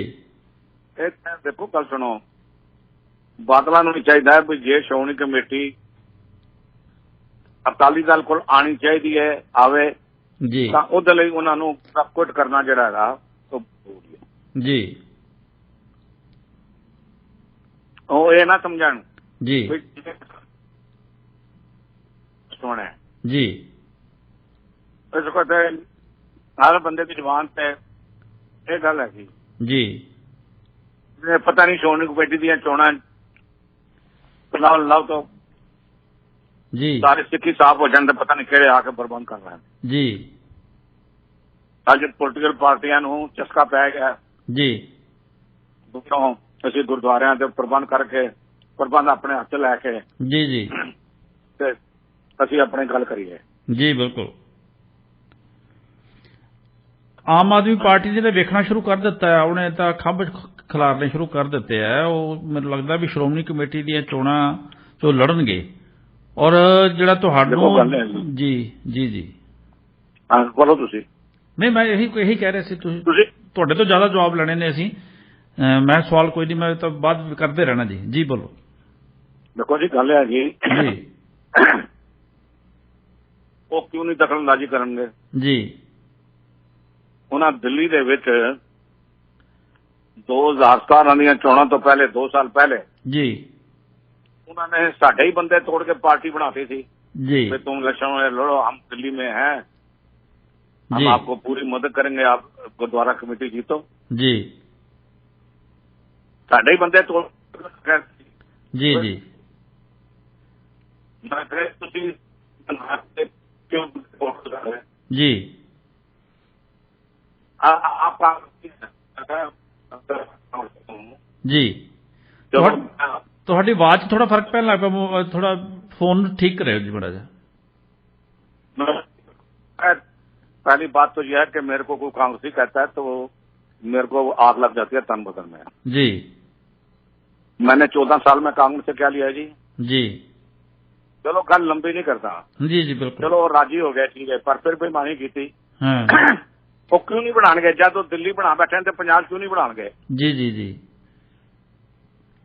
ਇਹ ਦੇਖੋ ਗੱਲ ਸੁਣੋ, ਬਾਦਲਾਂ ਨੂੰ ਵੀ ਚਾਹੀਦਾ ਹੈ ਵੀ ਜੇ ਸ਼੍ਰੋਮਣੀ ਕਮੇਟੀ ਅਕਾਲੀ ਦਲ ਕੋਲ ਆਣੀ ਚਾਹੀਦੀ ਹੈ, ਆਵੇ ਜੀ, ਤਾਂ ਉਹਦੇ ਲਈ ਉਹਨਾਂ ਨੂੰ ਕੁਇਟ ਕਰਨਾ ਜਿਹੜਾ ਹੈਗਾ ਉਹ ਜ਼ਰੂਰੀ ਹੈ। ਜੀ ਉਹ ਇਹ ਨਾ ਸਮਝਣ ਜੀ ਸੋਣਾ ਜੀ। ਇਸ ਵਕਤ ਹਰ ਬੰਦੇ ਦੀ ਜ਼ੁਬਾਨ ਤੇ ਇਹ ਗੱਲ ਹੈਗੀ ਜੀ। ਪਤਾ ਨਹੀਂ ਸ਼੍ਰੋਮਣੀ ਕਮੇਟੀ ਦੀਆਂ ਚੋਣਾਂ ਲਾਭ ਤੋਂ ਜੀ ਸਾਰੇ ਸਿੱਖੀ ਸਾਫ਼ ਹੋ ਜਾਣ ਤੇ ਪਤਾ ਨਹੀਂ ਕਿਹੜੇ ਆ ਕੇ ਪ੍ਰਬੰਧ ਕਰ ਰਹੇ ਹਨ। ਜੀ ਅੱਜ ਪੋਲੀਟੀਕਲ ਪਾਰਟੀਆਂ ਨੂੰ ਚਸਕਾ ਪੈ ਗਿਆ ਜੀ। ਦੁੱਖੋਂ ਅਸੀਂ ਗੁਰਦੁਆਰਿਆਂ ਤੇ ਪ੍ਰਬੰਧ ਕਰਕੇ ਪ੍ਰਬੰਧ ਆਪਣੇ ਹੱਥ ਲੈ ਕੇ ਜੀ ਜੀ ਤੇ ਅਸੀਂ ਆਪਣੀ ਗੱਲ ਕਰੀਏ। ਜੀ ਬਿਲਕੁਲ। ਆਮ ਆਦਮੀ ਪਾਰਟੀ ਨੇ ਵੇਖਣਾ ਸ਼ੁਰੂ ਕਰ ਦਿੱਤਾ ਹੈ, ਉਹਨੇ ਤਾਂ ਖੰਭ ਖਿਲਾਰਨੇ ਸ਼ੁਰੂ ਕਰ ਦਿੱਤੇ ਹੈ। ਉਹ ਮੈਨੂੰ ਲੱਗਦਾ ਵੀ ਸ਼੍ਰੋਮਣੀ ਕਮੇਟੀ ਦੀਆਂ ਚੋਣਾਂ ਜੋ ਲੜਨਗੇ ਔਰ ਜਿਹੜਾ ਤੁਹਾਨੂੰ ਜੀ ਜੀ ਜੀ ਬੋਲੋ ਤੁਸੀਂ। ਨਹੀਂ, ਮੈਂ ਇਹੀ ਕਹਿ ਰਿਹਾ ਸੀ, ਤੁਸੀਂ ਤੁਹਾਡੇ ਤੋਂ ਜ਼ਿਆਦਾ ਜਵਾਬ ਲੈਣੇ ਨੇ ਅਸੀਂ। मैं सवाल कोई नहीं, मैं तो बात करते रहना जी। जी बोलो। देखो जी, गल है जी जी ਉਹ ਕਿਉਂ ਨਹੀਂ ਦਖਲਅੰਦਾਜ਼ੀ ਕਰਨਗੇ ਜੀ। ਉਹਨਾਂ ਦਿੱਲੀ ਦੇ ਵਿੱਚ 2017 ਦੀਆਂ ਚੋਣਾਂ ਤੋਂ ਪਹਿਲੇ 2 ਸਾਲ ਪਹਿਲੇ जी ਉਹਨਾਂ ਨੇ ਸਾਡੇ ਹੀ ਬੰਦੇ ਤੋੜ ਕੇ ਪਾਰਟੀ ਬਣਾਤੀ थी जी कि तुम इलेक्शन में लड़ो, हम दिल्ली में हैं, हम जी आपको पूरी मदद करेंगे, आप गुरुद्वारा कमेटी जीतो। जी साढ़े ही बंदे तोड़ जी जी मैं कहे तुसी क्यों रिपोर्ट कर रहे हैं? जी आप जी। ਤੁਹਾਡੀ ਆਵਾਜ਼ 'ਚ ਥੋੜਾ ਫਰਕ ਪੈਣ ਲੱਗ ਪਿਆ, ਥੋੜਾ ਫੋਨ ਠੀਕ ਕਰਿਓ ਜੀ ਬੜਾ ਜਿਹਾ। पहली बात तो यह है कि मेरे को कोई कांग्रेसी कहता है तो मेरे को आग लग जाती है तन बदन में। जी मैंने 14 साल में कांग्रेस से क्या लिया जी? जी चलो गल लंबी नहीं करता। जी जी बिल्कुल। चलो राजी हो गए, ठीक है, पर फिर बेईमानी की थी। हाँ वो क्यों नहीं बनाने जब तो दिल्ली बना बैठे तो पंजाब क्यों नहीं बनाने? जी जी जी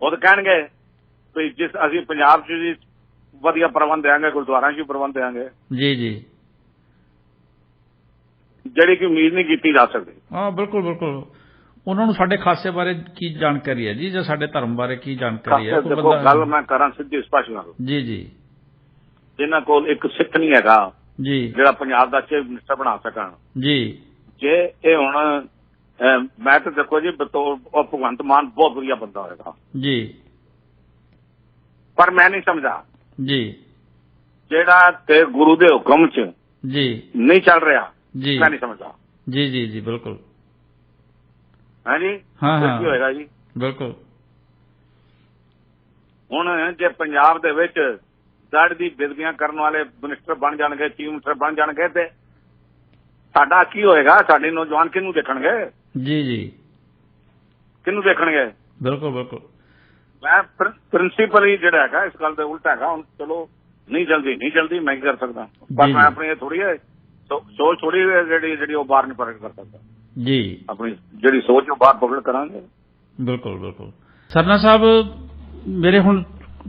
वो तो कहणगे भी जिस असी पंजाब च जी वधिया प्रबंध देंगे, गुरुद्वारा च प्रबंध देंगे, जी जी ਜਿਹੜੀ ਕਿ ਉਮੀਦ ਨਹੀਂ ਕੀਤੀ ਜਾ ਸਕਦੀ। ਹਾਂ ਬਿਲਕੁਲ ਬਿਲਕੁਲ। ਉਹਨਾਂ ਨੂੰ ਸਾਡੇ ਖਾਸੇ ਬਾਰੇ ਕੀ ਜਾਣਕਾਰੀ ਹੈ ਜੀ, ਜਾਂ ਸਾਡੇ ਧਰਮ ਬਾਰੇ ਕੀ ਜਾਣਕਾਰੀ ਹੈ? ਦੇਖੋ ਗੱਲ ਮੈਂ ਕਰਾਂ ਸਿੱਧੀ ਸਪਸ਼ਟ ਨਾਲ। ਜੀ ਜੀ ਜਿਨ੍ਹਾਂ ਕੋਲ ਇੱਕ ਸਿੱਖ ਨਹੀਂ ਹੈਗਾ ਜੀ ਜਿਹੜਾ ਪੰਜਾਬ ਦਾ ਚੀਫ ਮਿਨਿਸਟਰ ਬਣਾ ਸਕਣ। ਜੀ ਜੇ ਇਹ ਹੁਣ ਮੈਂ ਤਾਂ ਦੇਖੋ ਜੀ ਬਤੌਰ ਭਗਵੰਤ ਮਾਨ ਬਹੁਤ ਵਧੀਆ ਬੰਦਾ ਹੋਏਗਾ ਜੀ, ਪਰ ਮੈਂ ਨਹੀਂ ਸਮਝਦਾ ਜੀ ਜਿਹੜਾ ਤੇ ਗੁਰੂ ਦੇ ਹੁਕਮ ਚ ਜੀ ਨਹੀਂ ਚੱਲ ਰਿਹਾ, ਜੀ ਮੈਂ ਨਹੀਂ ਸਮਝਦਾ। ਜੀ ਜੀ ਜੀ ਬਿਲकुल। ਹੈ ਜੀ, ਹਾਂ ਹਾਂ ਕੀ ਹੋਏਗਾ ਜੀ ਬਿਲਕੁਲ। ਹੁਣ ਜੇ ਪੰਜਾਬ ਦੇ ਵਿੱਚ ਦੜ ਦੀ ਬੇਦਬੀਆਂ ਕਰਨ ਵਾਲੇ ਮਿਨਿਸਟਰ ਬਣ ਜਾਣਗੇ, ਚੀਫ ਮਿਨਿਸਟਰ ਬਣ ਜਾਣਗੇ, ਤੇ ਸਾਡਾ ਕੀ ਹੋਏਗਾ? ਸਾਡੇ ਨੌਜਵਾਨ ਕਿਹਨੂੰ ਦੇਖਣਗੇ? ਜੀ ਜੀ ਕਿਹਨੂੰ ਦੇਖਣਗੇ? ਬਿਲਕੁਲ ਬਿਲकुल। ਮੈਂ ਪ੍ਰਿੰਸੀਪਲ ਹੀ ਜਿਹੜਾ ਹੈਗਾ ਇਸ ਗੱਲ ਦੇ ਉਲਟ ਹੈਗਾ। ਹੁਣ ਚਲੋ ਨਹੀਂ ਜਲਦੀ ਮੈਂ ਕੀ ਕਰ ਸਕਦਾ, ਪਰ ਮੈਂ ਆਪਣੀ ਥੋੜੀ ਸੋਚ ਥੋੜੀ ਜਿਹੜੀ ਉਹ ਬਾਹਰ ਨਹੀਂ ਪ੍ਰਗਟ ਕਰ ਸਕਦਾ ਜੀ। ਆਪਣੀ ਜਿਹੜੀ ਸੋਚ ਉਹ ਬਾਹਰ ਪ੍ਰਗਟ ਕਰਾਂਗੇ। ਬਿਲਕੁਲ ਬਿਲकुल। ਸਰਨਾ ਸਾਹਿਬ, ਮੇਰੇ ਹੁਣ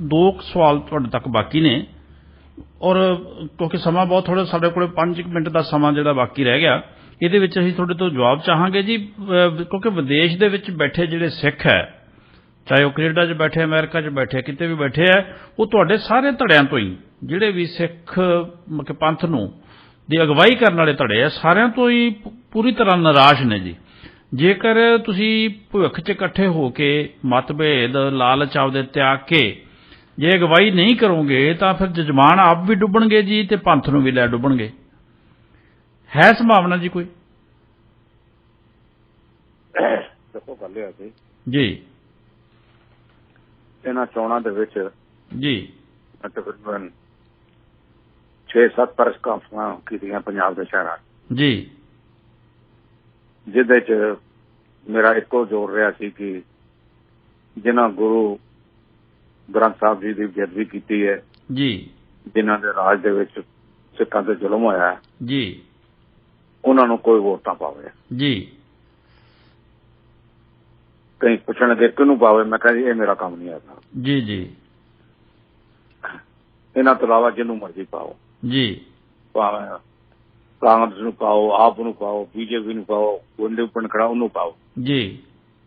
2 ਸਵਾਲ ਤੁਹਾਡੇ ਤੱਕ ਬਾਕੀ ਨੇ, ਔਰ ਕਿਉਂਕਿ ਸਮਾਂ ਬਹੁਤ ਥੋੜਾ, ਸਾਡੇ ਕੋਲ 5 ਮਿੰਟ ਦਾ ਸਮਾਂ ਜਿਹੜਾ ਬਾਕੀ ਰਹਿ ਗਿਆ, ਇਹਦੇ ਵਿੱਚ ਅਸੀਂ ਤੁਹਾਡੇ ਤੋਂ ਜਵਾਬ ਚਾਹਾਂਗੇ ਜੀ। ਕਿਉਂਕਿ ਵਿਦੇਸ਼ ਦੇ ਵਿੱਚ ਬੈਠੇ ਜਿਹੜੇ ਸਿੱਖ ਹੈ, ਚਾਹੇ ਉਹ ਕੈਨੇਡਾ 'ਚ ਬੈਠੇ, ਅਮਰੀਕਾ 'ਚ ਬੈਠੇ, ਕਿਤੇ ਵੀ ਬੈਠੇ ਹੈ, ਉਹ ਤੁਹਾਡੇ ਸਾਰੇ ਧੜਿਆਂ ਤੋਂ ਹੀ, ਜਿਹੜੇ ਵੀ ਸਿੱਖ ਪੰਥ ਨੂੰ ਦੀ ਅਗਵਾਈ ਕਰਨ ਵਾਲੇ ਧੜੇ ਆ, ਸਾਰਿਆਂ ਤੋਂ ਹੀ ਪੂਰੀ ਤਰ੍ਹਾਂ ਨਿਰਾਸ਼ ਨੇ ਜੀ। ਜੇਕਰ ਤੁਸੀਂ ਭਵਿੱਖ 'ਚ ਇਕੱਠੇ ਹੋ ਕੇ ਮਤਭੇਦ, ਲਾਲਚ ਆਪਦੇ ਤਿਆਗ ਕੇ ਜੇ ਅਗਵਾਈ ਨਹੀਂ ਕਰੋਗੇ ਤਾਂ ਫਿਰ ਜਜਮਾਨ ਆਪ ਵੀ ਡੁੱਬਣਗੇ ਜੀ, ਤੇ ਪੰਥ ਨੂੰ ਵੀ ਲੈ ਡੁੱਬਣਗੇ। ਹੈ ਸੰਭਾਵਨਾ ਜੀ ਕੋਈ? ਦੇਖੋ ਗੱਲ ਇਹ ਹੈ ਜੀ, ਇਹਨਾਂ ਚੋਣਾਂ ਦੇ ਵਿੱਚ ਜੀ ਤਕਰੀਬਨ 6-7 ਪ੍ਰੈਸ ਕਾਨਫਰੰਸਾਂ ਕੀਤੀਆਂ ਪੰਜਾਬ ਦੇ ਸ਼ਹਿਰਾਂ ਜੀ, ਜਿਹਦੇ ਚ ਮੇਰਾ ਇੱਕੋ ਜ਼ੋਰ ਰਿਹਾ ਸੀ ਕਿ ਜਿਨ੍ਹਾਂ ਗੁਰੂ ਗ੍ਰੰਥ ਸਾਹਿਬ ਜੀ ਦੀ ਬੇਅਦਬੀ ਕੀਤੀ ਹੈ, ਜੀ ਜਿਨ੍ਹਾਂ ਦੇ ਰਾਜ ਦੇ ਵਿੱਚ ਸਿੱਖਾਂ ਤੇ ਜ਼ੁਲਮ ਹੋਇਆ ਜੀ, ਉਹਨਾਂ ਨੂੰ ਕੋਈ ਵੋਟ ਨਾ ਪਾਵੇ। ਜੀ ਕਈ ਪੁੱਛਣਗੇ ਕਿਹਨੂੰ ਪਾਵੇ, ਮੈਂ ਕਿਹਾ ਜੀ ਇਹ ਮੇਰਾ ਕੰਮ ਨਹੀਂ ਹੈਗਾ। ਜੀ ਜੀ ਇਹਨਾਂ ਤੋਂ ਇਲਾਵਾ ਜਿਹਨੂੰ ਮਰਜ਼ੀ ਪਾਓ, ਜੀ ਭਾਵੇਂ ਕਾਂਗਰਸ ਨੂੰ ਪਾਓ, ਆਪ ਨੂੰ ਪਾਓ, ਬੀਜੇਪੀ ਨੂੰ ਪਾਓ, ਕੋਈ ਇੰਡੀਪੈਂਡੈਂਟ ਖੜਾ ਉਹਨੂੰ ਪਾਓ, ਜੀ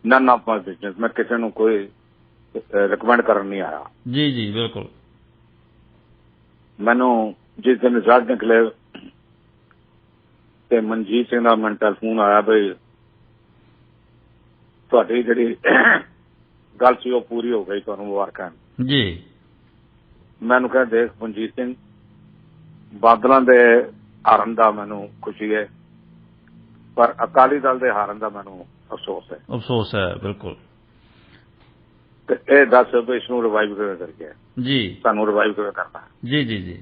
ਨਨ ਆਫ ਮਾਈ ਬਿਜ਼ਨਸ। ਮੈਂ ਕਿਸੇ ਨੂੰ ਕੋਈ ਰਿਕਮੈਂਡ ਕਰਨ ਨਹੀਂ ਆਇਆ। ਜੀ ਜੀ ਬਿਲਕੁਲ। ਮੈਨੂੰ ਜਿਸ ਦਿਨ ਰਿਜ਼ਲਟ ਨਿਕਲੇ ਤੇ ਮਨਜੀਤ ਸਿੰਘ ਦਾ ਮੈਨੂੰ ਟੈਲੀਫੋਨ ਆਇਆ ਬਈ ਤੁਹਾਡੀ ਜਿਹੜੀ ਗੱਲ ਸੀ ਉਹ ਪੂਰੀ ਹੋ ਗਈ, ਤੁਹਾਨੂੰ ਮੁਬਾਰਕਾਂ ਜੀ। ਮੈਨੂੰ ਕਿਹਾ ਦੇਖ ਮਨਜੀਤ ਸਿੰਘ, ਬਾਦਲਾਂ ਦੇ ਹਾਰਨ ਦਾ ਮੈਨੂੰ ਖੁਸ਼ੀ ਹੈ, ਪਰ ਅਕਾਲੀ ਦਲ ਦੇ ਹਾਰਨ ਦਾ ਮੈਨੂੰ ਅਫਸੋਸ ਹੈ। ਅਫਸੋਸ ਹੈ ਬਿਲਕੁਲ। ਤੇ ਇਹ ਦੱਸ ਵੀ ਇਸ ਨੂੰ ਰਿਵਾਈਵ ਕਿਵੇਂ ਕਰੀਏ? ਜੀ ਸਾਨੂੰ ਰਿਵਾਈਵ ਕਿਵੇਂ ਕਰਨਾ? ਜੀ ਜੀ ਜੀ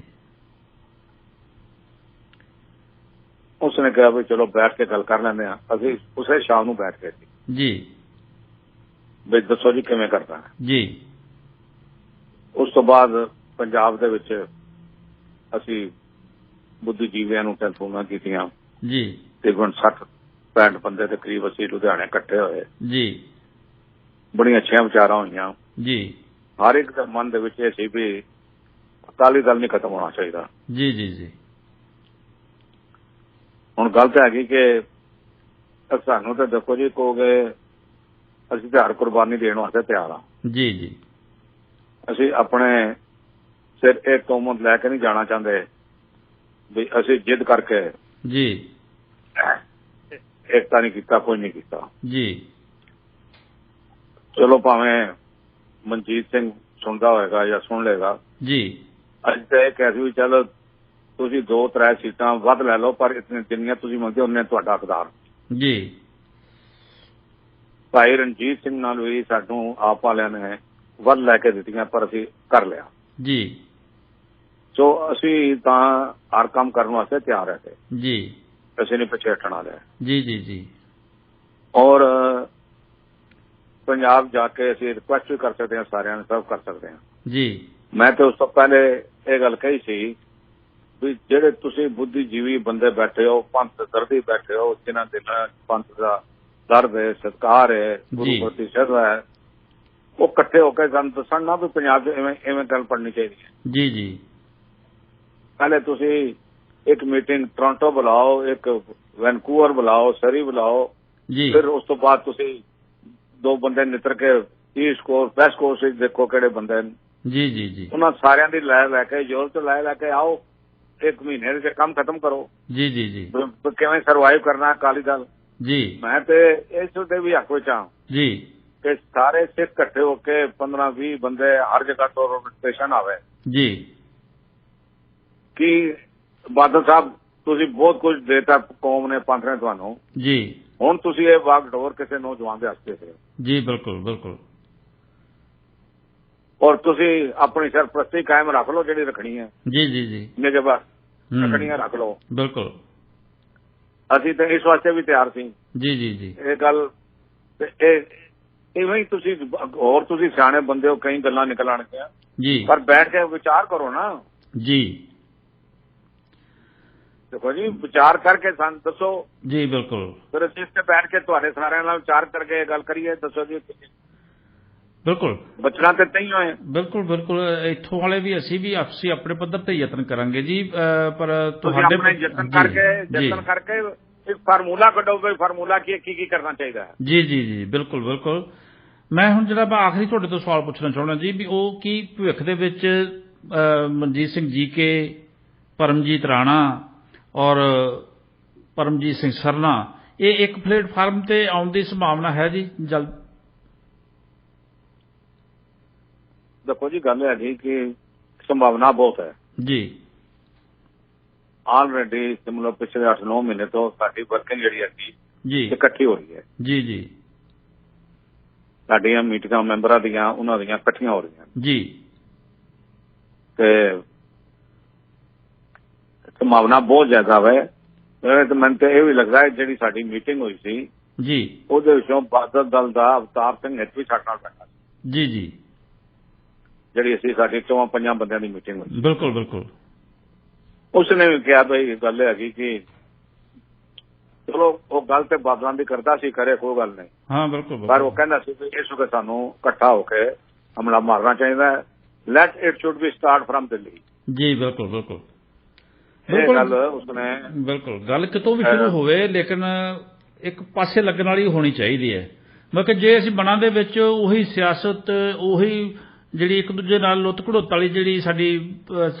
ਉਸਨੇ ਕਿਹਾ ਵੀ ਚਲੋ ਬੈਠ ਕੇ ਗੱਲ ਕਰ ਲੈਂਦੇ ਹਾਂ। ਅਸੀਂ ਉਸੇ ਸ਼ਾਮ ਨੂੰ ਬੈਠ ਗਏ ਸੀ ਜੀ। ਵੀ ਦੱਸੋ ਜੀ ਕਿਵੇਂ ਕਰਨਾ ਹੈ। ਜੀ ਉਸ ਤੋਂ ਬਾਅਦ ਪੰਜਾਬ ਦੇ ਵਿੱਚ ਅਸੀਂ ਬੁੱਧੀਜੀਵੀਆਂ ਨੂੰ ਟੈਲੀਫੋਨਾਂ ਕੀਤੀਆਂ। ਜੀ ਤਕਰੀਬਨ 60-65 ਬੰਦੇ ਦੇ ਕਰੀਬ ਅਸੀਂ ਲੁਧਿਆਣੇ ਇਕੱਠੇ ਹੋਏ। ਜੀ ਬੜੀਆਂ ਅੱਛੀਆਂ ਵਿਚਾਰਾਂ ਹੋਈਆਂ ਜੀ ਹਰ ਇੱਕ ਦੇ ਮਨ ਦੇ ਵਿੱਚ ਇਹ ਸੀ ਵੀ ਅਕਾਲੀ ਦਲ ਨਹੀਂ ਖਤਮ ਹੋਣਾ ਚਾਹੀਦਾ। ਜੀ ਜੀ ਜੀ ਹੁਣ ਗੱਲ ਤਾਂ ਹੈਗੀ ਕਿ ਸਾਨੂੰ ਤਾਂ ਦੇਖੋ ਜੀ ਕਹੋਗੇ ਅਸੀਂ ਤਾਂ ਹਰ ਕੁਰਬਾਨੀ ਦੇਣ ਵਾਸਤੇ ਤਿਆਰ ਹਾਂ। ਜੀ ਜੀ ਅਸੀਂ ਆਪਣੇ ਸਿਰ ਇਹ ਕੌਮਤ ਲੈ ਕੇ ਨਹੀਂ ਜਾਣਾ ਚਾਹੁੰਦੇ ਵੀ ਅਸੀਂ ਜਿੱਦ ਕਰਕੇ ਜੀ ਏਕਤਾ ਨਹੀਂ ਕੀਤਾ, ਕੁਝ ਨਹੀਂ ਕੀਤਾ। ਜੀ ਚਲੋ ਭਾਵੇਂ ਮਨਜੀਤ ਸਿੰਘ ਸੁਣਦਾ ਹੋਏਗਾ ਜਾਂ ਸੁਣ ਲਏਗਾ, ਜੀ ਅਸੀਂ ਤਾਂ ਇਹ ਕਹਿ ਸੀ ਵੀ ਚਲੋ ਤੁਸੀਂ 2-3 ਸੀਟਾਂ ਵੱਧ ਲੈ ਲਓ, ਪਰ ਜਿੰਨੀਆਂ ਤੁਸੀਂ ਮੰਗਦੇ ਉਹਨੇ ਤੁਹਾਡਾ ਹੱਕਦਾਰ। ਜੀ ਭਾਈ ਰਣਜੀਤ ਸਿੰਘ ਨਾਲ ਵੀ ਸਾਨੂੰ ਆਪ ਵਾਲਿਆਂ ਨੇ ਵੱਧ ਲੈ ਕੇ ਦਿੱਤੀਆਂ, ਪਰ ਅਸੀਂ ਕਰ ਲਿਆ। ਜੀ ਸੋ ਅਸੀਂ ਤਾਂ ਹਰ ਕੰਮ ਕਰਨ ਵਾਸਤੇ ਤਿਆਰ ਹੈ ਜੀ ਅਸੀਂ ਨਹੀਂ ਪਿੱਛੇ ਹਟਣ ਵਾਲੇ। ਜੀ ਜੀ ਜੀ ਔਰ ਪੰਜਾਬ ਜਾ ਕੇ ਅਸੀਂ ਰਿਕੁਐਸਟ ਵੀ ਕਰ ਸਕਦੇ ਹਾਂ, ਸਾਰਿਆਂ ਨੂੰ ਸਰਵ ਕਰ ਸਕਦੇ ਹਾਂ। ਜੀ ਮੈਂ ਤਾਂ ਉਸ ਤੋਂ ਪਹਿਲੇ ਇਹ ਗੱਲ ਕਹੀ ਸੀ ਵੀ ਜਿਹੜੇ ਤੁਸੀਂ ਬੁੱਧੀਜੀਵੀ ਬੰਦੇ ਬੈਠੇ ਹੋ, ਪੰਥ ਦਰਦੀ ਬੈਠੇ ਹੋ, ਜਿਨ੍ਹਾਂ ਦੇ ਨਾਲ ਪੰਥ ਦਾ ਦਰਦ ਹੈ, ਸਤਿਕਾਰ ਹੈ, ਗੁਰੂ ਪ੍ਰਤੀ ਸ਼ਰਧਾ ਹੈ, ਉਹ ਇਕੱਠੇ ਹੋ ਕੇ ਸਾਨੂੰ ਦੱਸਣ ਨਾ ਵੀ ਪੰਜਾਬ 'ਚ ਇਵੇਂ ਗੱਲ ਪੜਨੀ ਚਾਹੀਦੀ ਹੈ। ਜੀ ਜੀ ਪਹਿਲੇ ਤੁਸੀਂ ਇੱਕ ਮੀਟਿੰਗ ਟੋਰਾਂਟੋ ਬੁਲਾਓ, ਇੱਕ ਵੈਨਕੂਵਰ ਬੁਲਾਓ, ਸਰੀ ਬੁਲਾਓ, ਜੀ ਫਿਰ ਉਸ ਤੋਂ ਬਾਅਦ ਤੁਸੀਂ 2 ਬੰਦੇ ਨਿਤਰ ਕੇ ਈਸਟ ਕੋਸਟ ਵੈਸਟ ਕੋਸਟ ਵਿੱਚ ਦੇਖੋ ਕਿਹੜੇ ਬੰਦੇ ਨੇ। ਜੀ ਜੀ ਜੀ ਉਹਨਾਂ ਸਾਰਿਆਂ ਦੀ ਲੈ ਕੇ ਯੂਰਪ ਤੋਂ ਲੈ ਕੇ ਆਓ, 1 ਮਹੀਨੇ ਦੇ ਕੰਮ ਖਤਮ ਕਰੋ। ਜੀ ਜੀ ਜੀ ਕਿਵੇਂ ਸਰਵਾਈਵ ਕਰਨਾ ਅਕਾਲੀ ਦਲ। ਜੀ ਮੈਂ ਤੇ ਇਸ ਦੇ ਵੀ ਹੱਕ ਵਿੱਚ ਹਾਂ ਜੀ ਕਿ ਸਾਰੇ ਸਿੱਖ ਇਕੱਠੇ ਹੋ ਕੇ 15-20 ਬੰਦੇ ਹਰ ਜਗ੍ਹਾ ਤੋਂ ਰਜਿਸਟ੍ਰੇਸ਼ਨ ਆਵੇ। ਜੀ ਕਿ ਬਾਦਲ ਸਾਹਿਬ ਤੁਸੀਂ ਬਹੁਤ ਕੁਝ ਦੇਤਾ ਕੌਮ ਨੇ, ਪੰਥ ਨੇ ਤੁਹਾਨੂੰ, ਜੀ ਹੁਣ ਤੁਸੀਂ ਇਹ ਵਾਗਡੋਰ ਕਿਸੇ ਨੌਜਵਾਨ ਦੇ ਹੱਥ 'ਚ ਦੇ। ਜੀ ਬਿਲਕੁਲ ਬਿਲਕੁਲ ਔਰ ਤੁਸੀਂ ਆਪਣੀ ਸਰਪ੍ਰਸਤੀ ਕਾਇਮ ਰੱਖ ਲਓ ਜਿਹੜੀ ਰੱਖਣੀ ਹੈ। ਜੀ ਜੀ ਜੀ ਨਿੱਘੇ ਬਸ ਰੱਖਣੀਆਂ ਰੱਖ ਲਓ। ਬਿਲਕੁਲ ਅਸੀਂ ਤਾਂ ਇਸ ਵਾਸਤੇ ਵੀ ਤਿਆਰ ਸੀ। ਜੀ ਜੀ ਜੀ ਇਹ ਗੱਲ ਇਵੇਂ ਹੀ ਤੁਸੀਂ ਹੋਰ ਤੁਸੀਂ ਸਿਆਣੇ ਬੰਦੇ ਹੋ, ਕਈ ਗੱਲਾਂ ਨਿਕਲ ਆਣਗੀਆਂ, ਜੀ ਪਰ ਬੈਠ ਕੇ ਵਿਚਾਰ ਕਰੋ ਨਾ। ਜੀ ਦੇਖੋ ਜੀ ਵਿਚਾਰ ਕਰਕੇ ਸਾਨੂੰ ਦੱਸੋ। ਜੀ ਬਿਲਕੁਲ ਫਿਰ ਅਸੀਂ ਇੱਥੇ ਬੈਠ ਕੇ ਤੁਹਾਡੇ ਸਾਰਿਆਂ ਨਾਲ ਵਿਚਾਰ ਕਰਕੇ ਇਹ ਗੱਲ ਕਰੀਏ। ਦੱਸੋ ਜੀ ਬਿਲਕੁਲ ਬਚਣਾ ਤੇ ਨਹੀਂ ਹੋਏ। ਬਿਲਕੁਲ ਬਿਲਕੁਲ ਇੱਥੋਂ ਵਾਲੇ ਵੀ ਅਸੀਂ ਆਪਣੇ ਪੱਧਰ ਤੇ ਯਤਨ ਕਰਾਂਗੇ ਜੀ, ਪਰ ਤੁਹਾਡੇ ਆਪਣੇ ਯਤਨ ਕਰਕੇ ਇੱਕ ਫਾਰਮੂਲਾ ਕੱਢੋ ਵੀ ਫਾਰਮੂਲਾ ਕੀ ਕਰਨਾ ਚਾਹੀਦਾ ਹੈ। ਜੀ ਜੀ ਜੀ ਬਿਲਕੁਲ ਬਿਲਕੁਲ। ਮੈਂ ਹੁਣ ਜਿਹੜਾ ਮੈਂ ਆਖਰੀ ਤੁਹਾਡੇ ਤੋਂ ਸਵਾਲ ਪੁੱਛਣਾ ਚਾਹੁੰਦਾ ਜੀ ਵੀ ਉਹ ਕੀ ਭਵਿੱਖ ਦੇ ਵਿੱਚ ਮਨਜੀਤ ਸਿੰਘ ਜੀਕੇ, ਪਰਮਜੀਤ ਰਾਣਾ ਔਰ ਪਰਮਜੀਤ ਸਿੰਘ ਸਰਨਾ ਇਹ ਇੱਕ ਪਲੇਟਫਾਰਮ ਤੇ ਆਉਣ ਦੀ ਸੰਭਾਵਨਾ ਹੈ ਜੀ ਜਲਦ? ਦੇਖੋ ਜੀ ਗੱਲ ਹੈ ਜੀ ਕਿ ਸੰਭਾਵਨਾ ਬਹੁਤ ਹੈ ਜੀ। ਆਲਰੇਡੀ ਮਤਲਬ ਪਿਛਲੇ 8-9 ਮਹੀਨੇ ਤੋਂ ਸਾਡੀ ਵਰਕਿੰਗ ਜਿਹੜੀ ਹੈਗੀ ਜੀ ਇਕੱਠੀ ਹੋ ਰਹੀ ਹੈ। ਜੀ ਜੀ ਸਾਡੀਆਂ ਮੀਟਿੰਗਾਂ ਮੈਂਬਰਾਂ ਦੀਆਂ ਉਹਨਾਂ ਦੀਆਂ ਇਕੱਠੀਆਂ ਹੋ ਰਹੀਆਂ ਜੀ ਤੇ ਸੰਭਾਵਨਾ ਬਹੁਤ ਜ਼ਿਆਦਾ ਹੈ। ਮੈਨੂੰ ਤਾਂ ਇਹ ਵੀ ਲੱਗਦਾ ਹੈ ਜਿਹੜੀ ਸਾਡੀ ਮੀਟਿੰਗ ਹੋਈ ਸੀ ਜੀ ਉਹਦੇ ਵਿੱਚੋਂ ਬਾਦਲ ਦਲ ਦਾ ਅਵਤਾਰ ਸਿੰਘ ਹਿੱਤ ਵੀ ਸਾਡੇ ਨਾਲ ਬੈਠਾ ਸੀ। ਜੀ ਜੀ ਜਿਹੜੀ ਅਸੀਂ ਸਾਡੀ 4-5 ਬੰਦਿਆਂ ਦੀ ਮੀਟਿੰਗ ਹੋਈ। ਬਿਲਕੁਲ ਬਿਲਕੁਲ। ਉਸਨੇ ਵੀ ਕਿਹਾ ਬਈ ਗੱਲ ਹੈਗੀ ਕਿ ਚਲੋ ਉਹ ਗੱਲ ਤੇ ਬਾਦਲਾਂ ਦੀ ਕਰਦਾ ਸੀ, ਕਰੇ ਕੋਈ ਗੱਲ ਨਹੀਂ। ਹਾਂ ਬਿਲਕੁਲ। ਪਰ ਉਹ ਕਹਿੰਦਾ ਸੀ ਕਿ ਇਸ ਵਕਤ ਸਾਨੂੰ ਇਕੱਠਾ ਹੋ ਕੇ ਹਮਲਾ ਮਾਰਨਾ ਚਾਹੀਦਾ ਹੈ। Let it should be start from Delhi. ਜੀ ਬਿਲਕੁਲ ਬਿਲਕੁਲ ਇਹ ਗੱਲ ਉਸਨੇ ਬਿਲਕੁਲ ਗੱਲ ਕਿਤੋਂ ਵੀ ਸ਼ੁਰੂ ਹੋਵੇ ਲੇਕਿਨ ਇੱਕ ਪਾਸੇ ਲੱਗਣ ਵਾਲੀ ਹੋਣੀ ਚਾਹੀਦੀ ਹੈ। ਮਤਲਬ ਜੇ ਅਸੀਂ ਮਨਾਂ ਦੇ ਵਿੱਚ ਉਹੀ ਸਿਆਸਤ, ਉਹੀ ਜਿਹੜੀ ਇੱਕ ਦੂਜੇ ਨਾਲ ਲੁੱਤ ਘੜੋਤ ਵਾਲੀ ਜਿਹੜੀ ਸਾਡੀ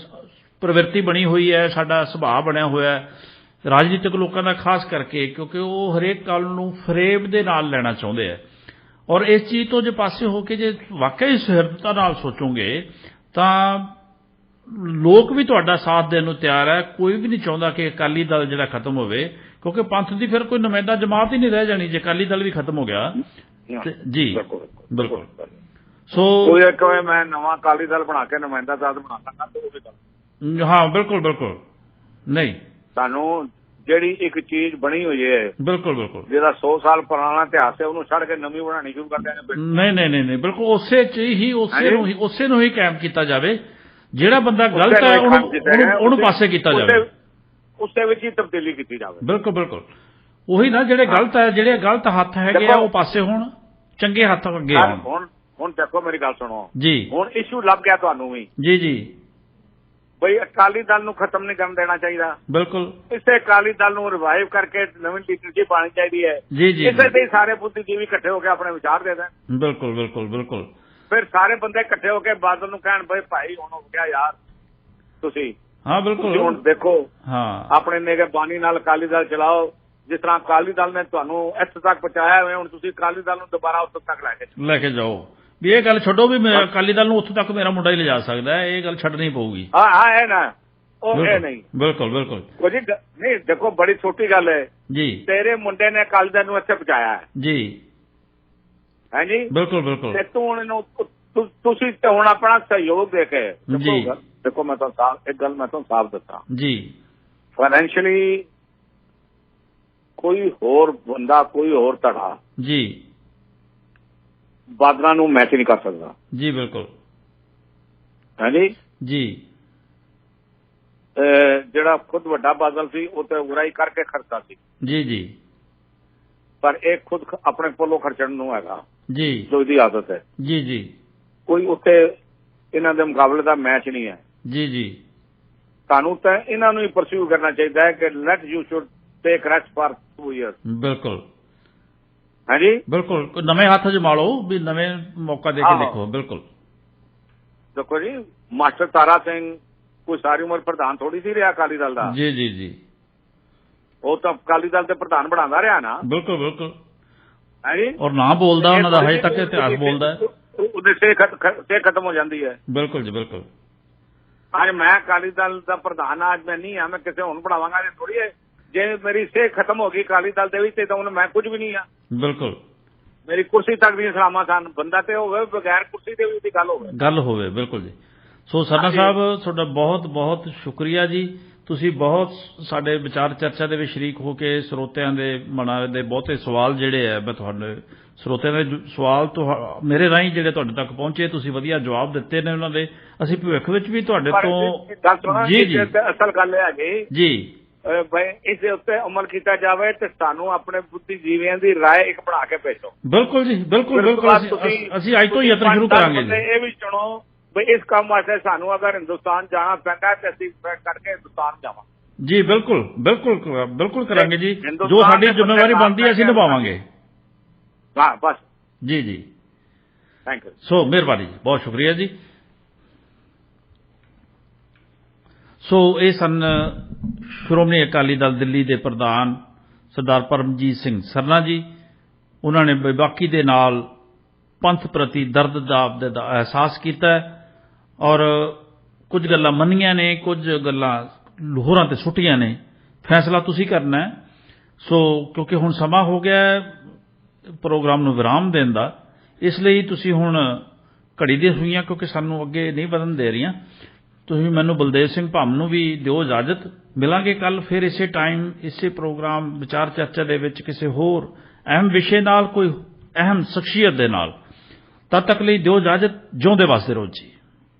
ਪ੍ਰਵਿਰਤੀ ਬਣੀ ਹੋਈ ਹੈ, ਸਾਡਾ ਸੁਭਾਅ ਬਣਿਆ ਹੋਇਆ ਰਾਜਨੀਤਿਕ ਲੋਕਾਂ ਦਾ ਖਾਸ ਕਰਕੇ, ਕਿਉਂਕਿ ਉਹ ਹਰੇਕ ਗੱਲ ਨੂੰ ਫਰੇਬ ਦੇ ਨਾਲ ਲੈਣਾ ਚਾਹੁੰਦੇ ਆ। ਔਰ ਇਸ ਚੀਜ਼ ਤੋਂ ਜੇ ਪਾਸੇ ਹੋ ਕੇ ਜੇ ਵਾਕਈ ਸੁਹਿਰਦਤਾ ਨਾਲ ਸੋਚੋਗੇ ਤਾਂ ਲੋਕ ਵੀ ਤੁਹਾਡਾ ਸਾਥ ਦੇਣ ਨੂੰ ਤਿਆਰ ਹੈ। ਕੋਈ ਵੀ ਨਹੀਂ ਚਾਹੁੰਦਾ ਕਿ ਅਕਾਲੀ ਦਲ ਜਿਹੜਾ ਖਤਮ ਹੋਵੇ, ਕਿਉਂਕਿ ਪੰਥ ਦੀ ਫਿਰ ਕੋਈ ਨੁਮਾਇੰਦਾ ਜਮਾਤ ਹੀ ਨਹੀਂ ਰਹਿ ਜਾਣੀ ਜੇ ਅਕਾਲੀ ਦਲ ਵੀ ਖਤਮ ਹੋ ਗਿਆ। ਜੀ ਬਿਲਕੁਲ। ਸੋ ਕੋਈ ਇੱਕ ਮੈਂ ਨਵਾਂ ਅਕਾਲੀ ਦਲ ਬਣਾ ਕੇ ਨੁਮਾਇੰਦਾ ਸਾਧ ਬਣਾ ਲਾਂਗਾ ਤੇ ਉਹ ਵੀ ਗੱਲ। ਹਾਂ ਬਿਲਕੁਲ ਬਿਲਕੁਲ। ਨਹੀਂ ਸਾਨੂੰ ਜਿਹੜੀ ਇੱਕ ਚੀਜ਼ ਬਣੀ ਹੋਈ ਹੈ ਬਿਲਕੁਲ ਬਿਲਕੁਲ ਜਿਹਦਾ 100 ਸਾਲ ਪੁਰਾਣਾ ਇਤਿਹਾਸ ਹੈ ਉਹਨੂੰ ਛੱਡ ਕੇ ਨਵੀਂ ਬਣਾਉਣੀ ਸ਼ੁਰੂ ਕਰ ਦਿਆਂਗੇ। ਨਹੀਂ ਬਿਲਕੁਲ ਉਸੇ ਚ ਹੀ ਉਸੇ ਨੂੰ ਹੀ ਕਾਇਮ ਕੀਤਾ ਜਾਵੇ। ਜਿਹੜਾ ਬੰਦਾ ਗਲਤ ਹੈ ਉਹਨੂੰ ਪਾਸੇ ਕੀਤਾ ਜਾਵੇ, ਉਸੇ ਵਿੱਚ ਹੀ ਤਬਦੀਲੀ ਕੀਤੀ ਜਾਵੇ। ਬਿਲਕੁਲ ਬਿਲਕੁਲ। ਉਹੀ ਨਾ ਜਿਹੜੇ ਗਲਤ ਹੈ, ਜਿਹੜੇ ਗਲਤ ਹੱਥ ਹੈਗੇ ਆ ਉਹ ਪਾਸੇ ਹੋਣ ਚੰਗੇ ਹੱਥ ਅੱਗੇ ਆਉਣ। ਹੁਣ ਦੇਖੋ ਮੇਰੀ ਗੱਲ ਸੁਣੋ ਜੀ ਹੁਣ ਇਸ਼ੂ ਲੱਭ ਗਿਆ ਤੁਹਾਨੂੰ ਵੀ ਜੀ ਜੀ ਬਈ ਅਕਾਲੀ ਦਲ ਨੂੰ ਖਤਮ ਨਹੀਂ ਕਰਨ ਦੇਣਾ ਚਾਹੀਦਾ। ਬਿਲਕੁਲ ਇਸੇ ਅਕਾਲੀ ਦਲ ਨੂੰ ਰਿਵਾਈਵ ਕਰਕੇ ਨਵੀਂ ਲੀਡਰਸ਼ਿਪ ਆਉਣੀ ਚਾਹੀਦੀ ਹੈ। ਜੀ ਜੀ ਇਸੇ ਤੇ ਸਾਰੇ ਬੁੱਧੀਜੀਵੀ ਇਕੱਠੇ ਹੋ ਕੇ ਆਪਣੇ ਵਿਚਾਰ ਦੇ ਦੇਣ। ਬਿਲਕੁਲ ਬਿਲਕੁਲ ਬਿਲਕੁਲ ਫਿਰ ਸਾਰੇ ਬੰਦੇ ਇਕੱਠੇ ਹੋ ਕੇ ਬਾਦਲ ਨੂੰ ਕਹਿਣ ਬਈ ਭਾਈ ਹੁਣ ਹੋ ਗਿਆ ਯਾਰ ਤੁਸੀਂ ਹਾਂ ਬਿਲਕੁਲ ਹੁਣ ਦੇਖੋ ਹਾਂ ਆਪਣੇ ਨਿਗਰਾਨੀ ਨਾਲ ਅਕਾਲੀ ਦਲ ਚਲਾਓ। ਜਿਸ ਤਰ੍ਹਾਂ ਅਕਾਲੀ ਦਲ ਨੇ ਤੁਹਾਨੂੰ ਇੱਥੇ ਤੱਕ ਪਹੁੰਚਾਇਆ ਹੋਇਆ ਹੁਣ ਤੁਸੀਂ ਅਕਾਲੀ ਦਲ ਨੂੰ ਦੁਬਾਰਾ ਉੱਥੇ ਤੱਕ ਲੈ ਕੇ ਜਾਓ ਵੀ ਇਹ ਗੱਲ ਛੱਡੋ ਵੀ ਮੈਂ ਅਕਾਲੀ ਦਲ ਨੂੰ ਉੱਥੇ ਤੱਕ ਮੇਰਾ ਮੁੰਡਾ ਹੀ ਲਿਜਾ ਸਕਦਾ ਹੈ। ਇਹ ਗੱਲ ਛੱਡਣੀ ਪਊਗੀ। ਹਾਂ ਇਹ ਨਾ ਉਹ ਇਹ ਨਹੀਂ ਬਿਲਕੁਲ ਬਿਲਕੁਲ ਕੁਝ ਨਹੀਂ ਦੇਖੋ ਬੜੀ ਛੋਟੀ ਗੱਲ ਹੈ ਜੀ ਤੇਰੇ ਮੁੰਡੇ ਨੇ ਅਕਾਲੀ ਦਲ ਨੂੰ ਇੱਥੇ ਪਹੁੰਚਾਇਆ ਹੈ ਜੀ ਹਾਂਜੀ ਬਿਲਕੁਲ ਬਿਲਕੁਲ ਤੇ ਤੂੰ ਇਹਨੂੰ ਤੁਸੀਂ ਤੇ ਹੁਣ ਆਪਣਾ ਸਹਿਯੋਗ ਦੇ ਕੇ ਜੀ ਦੇਖੋ ਮੈਂ ਤੁਹਾਨੂੰ ਸਾਫ਼ ਇੱਕ ਗੱਲ ਮੈਂ ਤੁਹਾਨੂੰ ਸਾਫ਼ ਦੱਸਾਂ ਜੀ ਫਾਈਨੈਂਸ਼ੀਅਲੀ ਕੋਈ ਹੋਰ ਬੰਦਾ ਕੋਈ ਹੋਰ ਧੜਾ ਜੀ ਬਾਦਲਾਂ ਨੂੰ ਮੈਚ ਨਹੀਂ ਕਰ ਸਕਦਾ ਜੀ ਬਿਲਕੁਲ ਹਾਂਜੀ ਜੀ ਜਿਹੜਾ ਖੁਦ ਵੱਡਾ ਬਾਦਲ ਸੀ ਉਹ ਤੇ ਉਗਰਾਈ ਕਰਕੇ ਖਰਚਾ ਸੀ ਜੀ ਜੀ ਪਰ ਇਹ ਖੁਦ ਆਪਣੇ ਕੋਲੋਂ ਖਰਚਣ ਨੂੰ ਹੈਗਾ ਜੀ ਜੋ ਇਹਦੀ ਆਦਤ ਹੈ ਜੀ ਜੀ ਕੋਈ ਉੱਥੇ ਇਹਨਾਂ ਦੇ ਮੁਕਾਬਲੇ ਦਾ ਮੈਚ ਨਹੀਂ ਹੈ ਜੀ ਜੀ ਤੁਹਾਨੂੰ ਤਾਂ ਇਹਨਾਂ ਨੂੰ ਹੀ ਪਰਸਿਊ ਕਰਨਾ ਚਾਹੀਦਾ ਹੈ ਕਿ let you should take rest for 2 years ਬਿਲਕੁਲ ਹਾਂਜੀ ਬਿਲਕੁਲ ਕੋਈ ਨਵੇਂ ਹੱਥ ਜਮਾ ਲਓ ਵੀ ਨਵੇਂ ਮੌਕਾ ਦੇ ਕੇ ਦੇਖੋ ਬਿਲਕੁਲ ਦੇਖੋ ਜੀ ਮਾਸਟਰ ਤਾਰਾ ਸਿੰਘ ਕੋਈ ਸਾਰੀ ਉਮਰ ਪ੍ਰਧਾਨ ਥੋੜੀ ਸੀ ਰਿਹਾ ਅਕਾਲੀ ਦਲ ਦਾ ਜੀ ਜੀ ਜੀ ਉਹ ਤਾਂ ਅਕਾਲੀ ਦਲ ਦੇ ਪ੍ਰਧਾਨ ਬਣਾਉਂਦਾ ਰਿਹਾ ਨਾ ਬਿਲਕੁਲ ਬਿਲਕੁਲ ਹਾਂਜੀ ਔਰ ਨਾਂ ਬੋਲਦਾ ਉਹਨਾਂ ਦਾ ਹਜੇ ਤੱਕ ਇਤਿਹਾਸ ਬੋਲਦਾ ਹੈ ਉਹਦੇ ਸੇ ਖਤਮ ਹੋ ਜਾਂਦੀ ਹੈ ਬਿਲਕੁਲ ਜੀ ਬਿਲਕੁਲ ਅੱਜ ਮੈਂ ਅਕਾਲੀ ਦਲ ਦਾ ਪ੍ਰਧਾਨ ਅੱਜ ਮੈਂ ਨਹੀਂ ਆ ਮੈਂ ਕਿਸੇ ਹੁਣ ਬਣਾਵਾਂਗਾ ਇਹ ਥੋੜੀ ਹੈ ਜੇ ਮੇਰੀ ਸੇ ਖਤਮ ਹੋ ਗਈ ਅਕਾਲੀ ਦਲ ਦੇ ਵਿੱਚ ਤਾਂ ਹੁਣ ਮੈਂ ਕੁਝ ਵੀ ਨਹੀਂ ਆ ਬਿਲਕੁਲ ਮੇਰੀ ਕੁਰਸੀ ਤੱਕ ਵੀ ਸਲਾਮਾਂ ਸਨ ਬੰਦਾ ਤੇ ਹੋਵੇ ਬਗੈਰ ਕੁਰਸੀ ਦੇ ਵੀ ਦੀ ਗੱਲ ਹੋਵੇ ਬਿਲਕੁਲ ਜੀ ਸੋ ਸਰਨਾ ਸਾਹਿਬ ਤੁਹਾਡਾ ਬਹੁਤ ਬਹੁਤ ਸ਼ੁਕਰੀਆ ਜੀ ਤੁਸੀਂ ਬਹੁਤ ਸਾਡੇ ਵਿਚਾਰ ਚਰਚਾ ਦੇ ਵਿੱਚ ਸ਼ਰੀਕ ਹੋ ਕੇ ਸਰੋਤਿਆਂ ਦੇ ਮਨਾਂ ਦੇ ਬਹੁਤੇ ਸਵਾਲ ਜਿਹੜੇ ਹੈ ਮੈਂ ਤੁਹਾਡੇ ਸਰੋਤਿਆਂ ਦੇ ਸਵਾਲ ਮੇਰੇ ਰਾਹੀਂ ਜਿਹੜੇ ਤੁਹਾਡੇ ਤੱਕ ਪਹੁੰਚੇ ਤੁਸੀਂ ਵਧੀਆ ਜਵਾਬ ਦਿੱਤੇ ਨੇ ਉਹਨਾਂ ਦੇ ਅਸੀਂ ਭਵਿੱਖ ਵਿੱਚ ਵੀ ਤੁਹਾਡੇ ਤੋਂ ਜੀ ਜੀ ਅਸਲ ਗੱਲ ਹੈ ਜੀ ਬਈ ਇਸ ਦੇ ਉੱਤੇ ਅਮਲ ਕੀਤਾ ਜਾਵੇ ਤੇ ਸਾਨੂੰ ਆਪਣੇ ਬੁੱਧੀਜੀਵੀਆਂ ਦੀ ਰਾਏ ਇੱਕ ਬਣਾ ਕੇ ਭੇਜੋ ਬਿਲਕੁਲ ਜੀ ਬਿਲਕੁਲ ਬਿਲਕੁਲ ਅਸੀਂ ਅੱਜ ਤੋਂ ਯਤਨ ਸ਼ੁਰੂ ਕਰਾਂਗੇ ਜੀ ਇਹ ਵੀ ਸੁਣੋ ਬਈ ਇਸ ਕੰਮ ਵਾਸਤੇ ਸਾਨੂੰ ਅਗਰ ਹਿੰਦੁਸਤਾਨ ਜਾਣਾ ਪੈਂਦਾ ਤੇ ਅਸੀਂ ਕਰਕੇ ਹਿੰਦੁਸਤਾਨ ਜਾਵਾਂਗੇ ਜੀ ਬਿਲਕੁਲ ਬਿਲਕੁਲ ਬਿਲਕੁਲ ਕਰਾਂਗੇ ਜੀ ਜੋ ਸਾਡੀ ਜ਼ਿੰਮੇਵਾਰੀ ਬਣਦੀ ਹੈ ਅਸੀਂ ਨਿਭਾਵਾਂਗੇ ਹਾਂ ਬਸ ਜੀ ਜੀ ਥੈਂਕ ਯੂ ਸੋ ਮਿਹਰਬਾਨੀ ਜੀ ਬਹੁਤ ਸ਼ੁਕਰੀਆ ਜੀ ਸੋ ਇਹ ਸਨ ਸ਼੍ਰੋਮਣੀ ਅਕਾਲੀ ਦਲ ਦਿੱਲੀ ਦੇ ਪ੍ਰਧਾਨ ਸਰਦਾਰ ਪਰਮਜੀਤ ਸਿੰਘ ਸਰਨਾ ਜੀ ਉਹਨਾਂ ਨੇ ਬੇਬਾਕੀ ਦੇ ਨਾਲ ਪੰਥ ਪ੍ਰਤੀ ਦਰਦ ਦਾ ਅਹਿਸਾਸ ਕੀਤਾ ਔਰ ਕੁਝ ਗੱਲਾਂ ਮੰਨੀਆਂ ਨੇ ਕੁਝ ਗੱਲਾਂ ਲੋਹਰਾਂ ਤੇ ਸੁੱਟੀਆਂ ਨੇ ਫੈਸਲਾ ਤੁਸੀਂ ਕਰਨਾ ਹੈ ਸੋ ਕਿਉਂਕਿ ਹੁਣ ਸਮਾਂ ਹੋ ਗਿਆ ਪ੍ਰੋਗਰਾਮ ਨੂੰ ਵਿਰਾਮ ਦੇਣ ਦਾ ਇਸ ਲਈ ਤੁਸੀਂ ਹੁਣ ਘੜੀ ਦੀਆਂ ਸੂਈਆਂ ਕਿਉਂਕਿ ਸਾਨੂੰ ਅੱਗੇ ਨਹੀਂ ਵਧਣ ਦੇ ਰਹੀਆਂ ਤੁਸੀਂ ਮੈਨੂੰ ਬਲਦੇਵ ਸਿੰਘ ਭਾਮ ਨੂੰ ਵੀ ਦਿਓ ਇਜਾਜ਼ਤ ਮਿਲਾਂਗੇ ਕੱਲ ਫਿਰ ਇਸੇ ਟਾਈਮ ਇਸੇ ਪ੍ਰੋਗਰਾਮ ਵਿਚਾਰ ਚਰਚਾ ਦੇ ਵਿੱਚ ਕਿਸੇ ਹੋਰ ਅਹਿਮ ਵਿਸ਼ੇ ਨਾਲ ਕੋਈ ਅਹਿਮ ਸ਼ਖਸੀਅਤ ਦੇ ਨਾਲ ਤਦ ਤੱਕ ਲਈ ਦਿਓ ਇਜਾਜ਼ਤ ਜਿਉਂਦੇ ਵਸਦੇ ਰਹੋ ਜੀ।